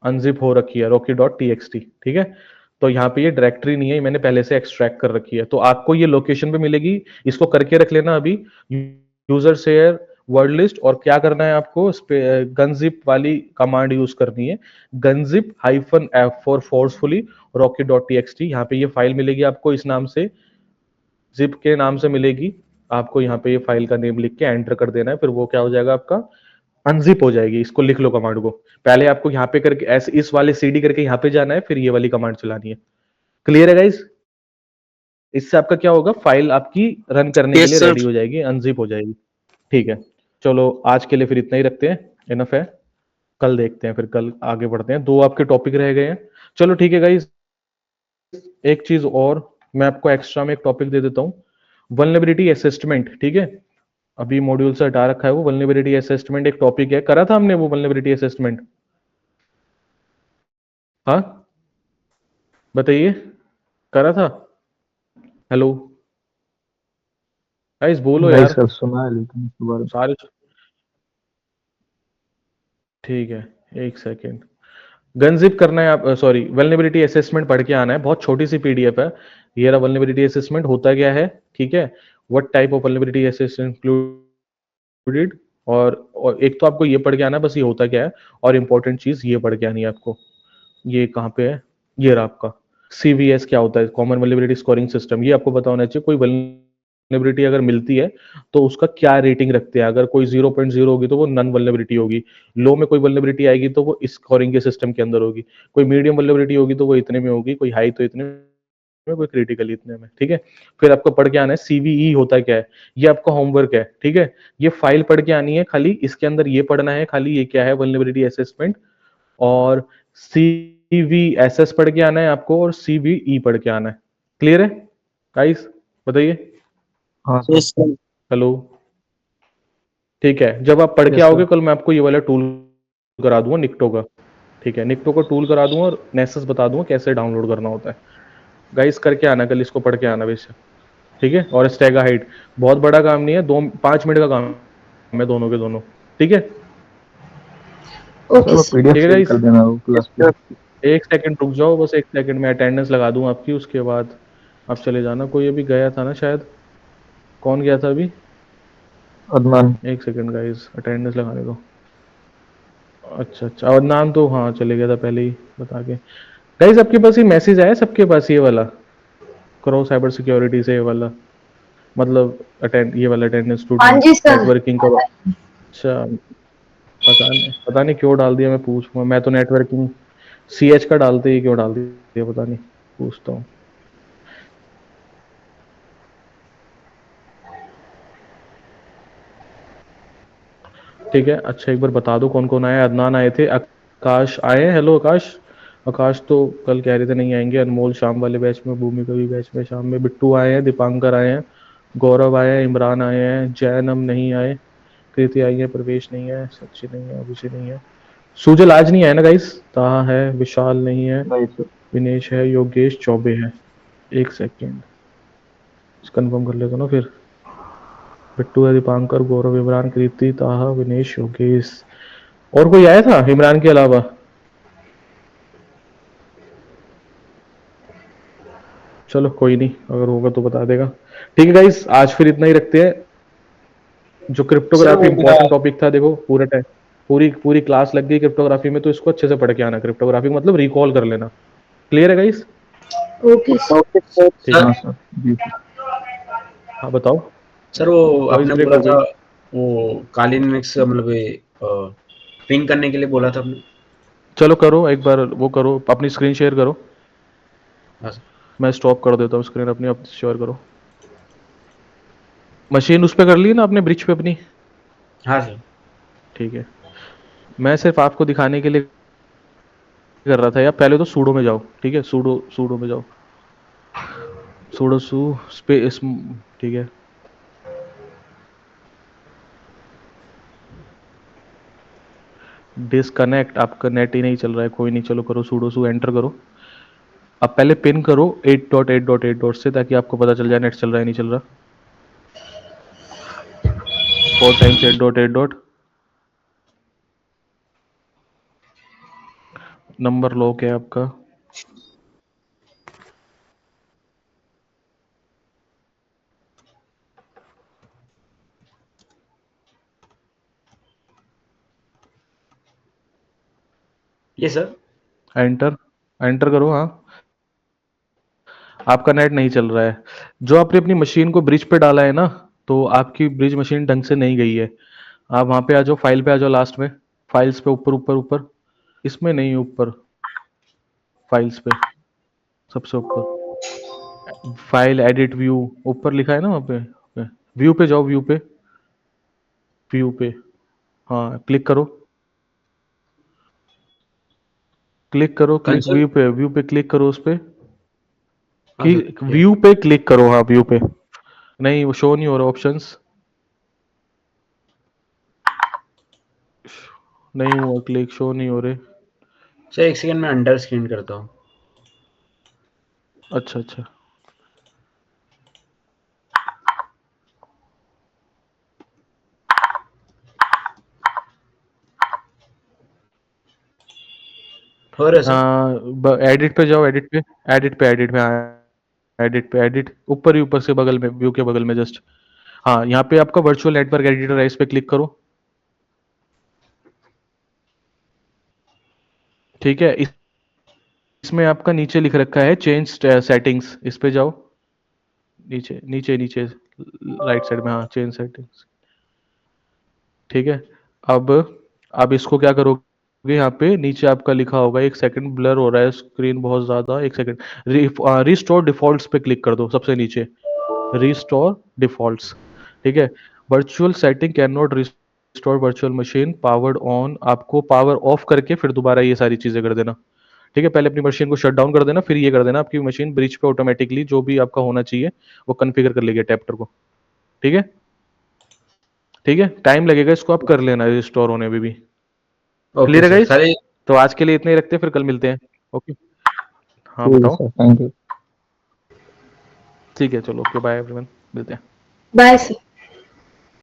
अनजिप हो रखी है rocky.txt, ठीक है। तो यहाँ पे ये डायरेक्टरी नहीं है, मैंने पहले से एक्सट्रैक्ट कर रखी है, तो आपको ये लोकेशन पे मिलेगी, इसको करके रख लेना अभी, यूजर शेयर वर्ड लिस्ट। और क्या करना है आपको, गनजिप वाली कमांड यूज करनी है, गनजिप -f फॉर फोर्सफुली rocky.txt। यहाँ पे ये फाइल मिलेगी आपको इस नाम से, जिप के नाम से मिलेगी आपको। यहाँ पे ये फाइल का नेम लिख के एंटर कर देना है, फिर वो क्या हो जाएगा आपका, अनजिप हो जाएगी। इसको लिख लो कमांड को, पहले आपको यहाँ पे करके ऐसे इस वाले सीडी करके यहाँ पे जाना है, फिर ये वाली कमांड चलानी है। क्लियर है गाइस? इससे आपका क्या होगा, फाइल आपकी रन करने के यस लिए सर। रेडी हो जाएगी, अनजिप हो जाएगी। ठीक है, चलो आज के लिए फिर इतना ही रखते हैं, इनफ है। कल देखते हैं, फिर कल आगे बढ़ते हैं। 2 आपके टॉपिक रह गए हैं। चलो ठीक है गाइस, एक चीज और मैं आपको एक्स्ट्रा में एक टॉपिक दे देता हूँ, वल्नरेबिलिटी असेसमेंट, ठीक है। अभी मॉड्यूल से हटा रखा है वो, वल्नरेबिलिटी असेसमेंट एक टॉपिक है, करा था हमने वो वल्नरेबिलिटी असेसमेंट? हाँ बताइए, करा था? हेलो गाइस बोलो नहीं यार सर, सुना है लेकिन इसके बारे में। सारे। ठीक है, एक सेकेंड। गनजिप करना है आप, सॉरी वल्नरेबिलिटी असेसमेंट पढ़ के आना है, बहुत छोटी सी पीडीएफ है। ये रहा वल्नरेबिलिटी असेसमेंट, होता क्या है, ठीक है। What type of vulnerability assessment included, और एक तो आपको ये पढ़ के आना है बस, ये होता क्या है, और इंपॉर्टेंट चीज ये पढ़ के आनी है आपको। ये कहाँ पे है, ये रहा आपका सीवीएस क्या होता है, कॉमन वल्नरेबिलिटी स्कोरिंग सिस्टम। ये आपको पता होना चाहिए, कोई वल्नरेबिलिटी अगर मिलती है तो उसका क्या रेटिंग रखते हैं। अगर कोई 0.0 होगी तो वो नन वल्नरेबिलिटी होगी, लो में कोई वल्नरेबिलिटी आएगी तो वो इस स्कोरिंग के सिस्टम के अंदर होगी, कोई मीडियम वल्नरेबिलिटी होगी तो वो इतने में होगी, कोई हाई तो इतने में, कोई क्रिटिकल इतने में, ठीक है। फिर आपको पढ़ के आना है सीवीई होता क्या है, ये आपका होमवर्क है, ठीक है। ये फाइल पढ़ के आनी है खाली, इसके अंदर ये पढ़ना है खाली, ये क्या है वल्नरेबिलिटी असेसमेंट। और सीवीएसएस पढ़ के आना है आपको, और सीवीई पढ़ के आना है। क्लियर है गाइस? बताइए। हाँ सर। Yes sir. हेलो, ठीक है। जब आप पढ़ के यस आओगे सर। कल, मैं आपको ये वाला टूल करा दूंगा निक्टो का, ठीक है। निक्टो का टूल करा दूंगा और नेसेस बता दूंगा कैसे डाउनलोड करना होता है। गाइस करके आना कल, इसको पढ़ के आना वैसे, ठीक है। और स्टेगा हाइट बहुत बड़ा काम नहीं है, 2-5 मिनट का काम है दोनों के दोनों, ठीक है। ओके चलो सर। पीडीएफ ठीक है सेंड गाइस, कर देना वो यस क्लास सर। पे। एक सेकंड रुक जाओ, बस एक सेकंड में अटेंडेंस लगा दूं आपकी, उसके बाद आप चले जाना। कोई अभी गया था ना शायद, कौन गया था अभी? अदनान। एक सेकंड गाइस, अटेंडेंस लगाने दो। अच्छा अच्छा, और नाम तो हाँ चले गया था पहले ही बता के। गाइस आपके पास ये मैसेज आया सबके पास, ये वाला करो साइबर सिक्योरिटी से, ये वाला मतलब अटेंड, ये वाला अटेंडेंस हाँ स्टूडेंट जी सर। नेटवर्किंग करो। अच्छा, पता नहीं क्यों डाल दिया, मैं पूछूंगा। मैं तो नेटवर्किंग सीएच का डालते ही क्यों डाल दिया पता नहीं, पूछता हूँ। ठीक है, अच्छा एक बार बता दो कौन कौन आया। अदनान आए थे, आकाश आए हैं, हेलो आकाश। आकाश तो कल कह रहे थे नहीं आएंगे। अनमोल शाम वाले बैच में, भूमिका भी बैच में शाम में, बिट्टू आए हैं, दीपांकर आए हैं, गौरव आए हैं, इमरान आए हैं, जैनम नहीं आए, कृति आई है, प्रवेश नहीं है, सच्ची नहीं है, अभिषेक नहीं है, सुजल आज नहीं आया ना गाइस, ताहा है, विशाल नहीं है, नहीं सर। विनेश है, योगेश चौबे है। एक सेकेंड कंफर्म कर लेता ना फिर। बिट्टू है, दीपांकर, गौरव, इमरान, कृति, ताहा, विनेश, योगेश। और कोई आया था इमरान के अलावा? चलो कोई नहीं, अगर होगा तो बता देगा। ठीक है गाइस, आज फिर इतना ही रखते हैं। जो सर क्रिप्टोग्राफी वो मेरा इंपॉर्टेंट टॉपिक था, देखो पूरा टाइम, पूरी पूरी क्लास लग गई क्रिप्टोग्राफी में, तो इसको अच्छे से पढ़ के आना। क्रिप्टोग्राफी मतलब रिकॉल कर लेना। क्लियर है guys? Okay sir. Okay sir. ठीक हाँ है, सर जी सर। हाँ बताओ। सर वो वॉइस आपने ब्रेक बोला हो था, गई। वो कालीन मिक्स मतलब ये पिंग करने के लिए बोला था आपने। चलो करो एक बार, वो करो, अपनी स्क्रीन शेयर करो। हाँ सर। मैं स्टॉप कर देता हूँ स्क्रीन अपनी, अब शेयर करो। मशीन उस पर कर ली ना आपने, ब्रिज पे अपनी? हाँ सर। ठीक है, मैं सिर्फ आपको दिखाने के लिए कर रहा था यार। पहले तो सूडो में जाओ, ठीक है, सूडो सूडो में जाओ, सूडो सू स्पेस, ठीक है। डिसकनेक्ट, आपका नेट ही नहीं चल रहा है, कोई नहीं, चलो करो सूडो सू, एंटर करो। अब पहले पिन करो 8.8.8 से, ताकि आपको पता चल जाए नेट चल रहा है नहीं चल रहा। 4 टाइम्स 8.8, नंबर लॉक है आपका। ये सर एंटर एंटर करो। हाँ, आपका नेट नहीं चल रहा है। जो आपने अपनी मशीन को ब्रिज पे डाला है ना, तो आपकी ब्रिज मशीन ढंग से नहीं गई है। आप वहां पे आ जाओ, फाइल पे आ जाओ, लास्ट में फाइल्स पे, ऊपर ऊपर ऊपर, इसमें नहीं, ऊपर फाइल्स पे, सबसे ऊपर फाइल एडिट व्यू, ऊपर लिखा है ना वहाँ पे। व्यू पे जाओ, व्यू पे, व्यू पे, हाँ क्लिक करो, क्लिक करो, क्लिक कंसोल। व्यू पे क्लिक करो उस पे, हाँ कि सर किया। व्यू पे क्लिक करो। हाँ व्यू पे, नहीं वो शो नहीं हो रहा ऑप्शंस, नहीं हुआ क्लिक, शो नहीं हो रहे। सर एक सेकंड में अंडर स्क्रीन करता हूँ। अच्छा अच्छा, हो रहा है सर। एडिट पे जाओ, एडिट पे, एडिट पे, हाँ एडिट पे, एडिट ऊपर ही, ऊपर से बगल में, व्यू के बगल में जस्ट। हाँ यहाँ पे आपका वर्चुअल नेटवर्क एडिटर है, इस पे क्लिक करो। ठीक है, इसमें आपका नीचे लिख रखा है चेंज सेटिंग्स, इस पे जाओ, नीचे नीचे नीचे, राइट साइड में, हाँ चेंज सेटिंग्स। ठीक है, अब अब इसको क्या करोगे, यहाँ पे नीचे आपका लिखा होगा, एक सेकंड ब्लर हो रहा है स्क्रीन बहुत ज़्यादा, एक सेकंड, रिस्टोर डिफॉल्ट्स पे क्लिक कर दो सबसे नीचे, रिस्टोर डिफॉल्ट्स। ठीक है, virtual setting can not restore virtual machine powered on, आपको पावर ऑफ करके फिर दोबारा ये सारी चीज़ें कर देना। ठीक है, पहले अपनी मशीन को शट डाउन कर देना, फिर ये कर देना, आपकी मशीन ब्रिज पे ऑटोमेटिकली जो भी आपका होना चाहिए वो कॉन्फ़िगर कर लेगी अडेप्टर को। ठीक है, ठीक है, टाइम लगेगा इसको, आप कर लेना रिस्टोर होने में भी। ओके क्लियर है सर गाइस? खाली। तो आज के लिए इतने ही रखते हैं, फिर कल मिलते हैं। ओके, हाँ ठीक है बताओ। Sir, thank you. ठीक है, चलो ओके, बाय एवरीवन, मिलते हैं। Bye sir.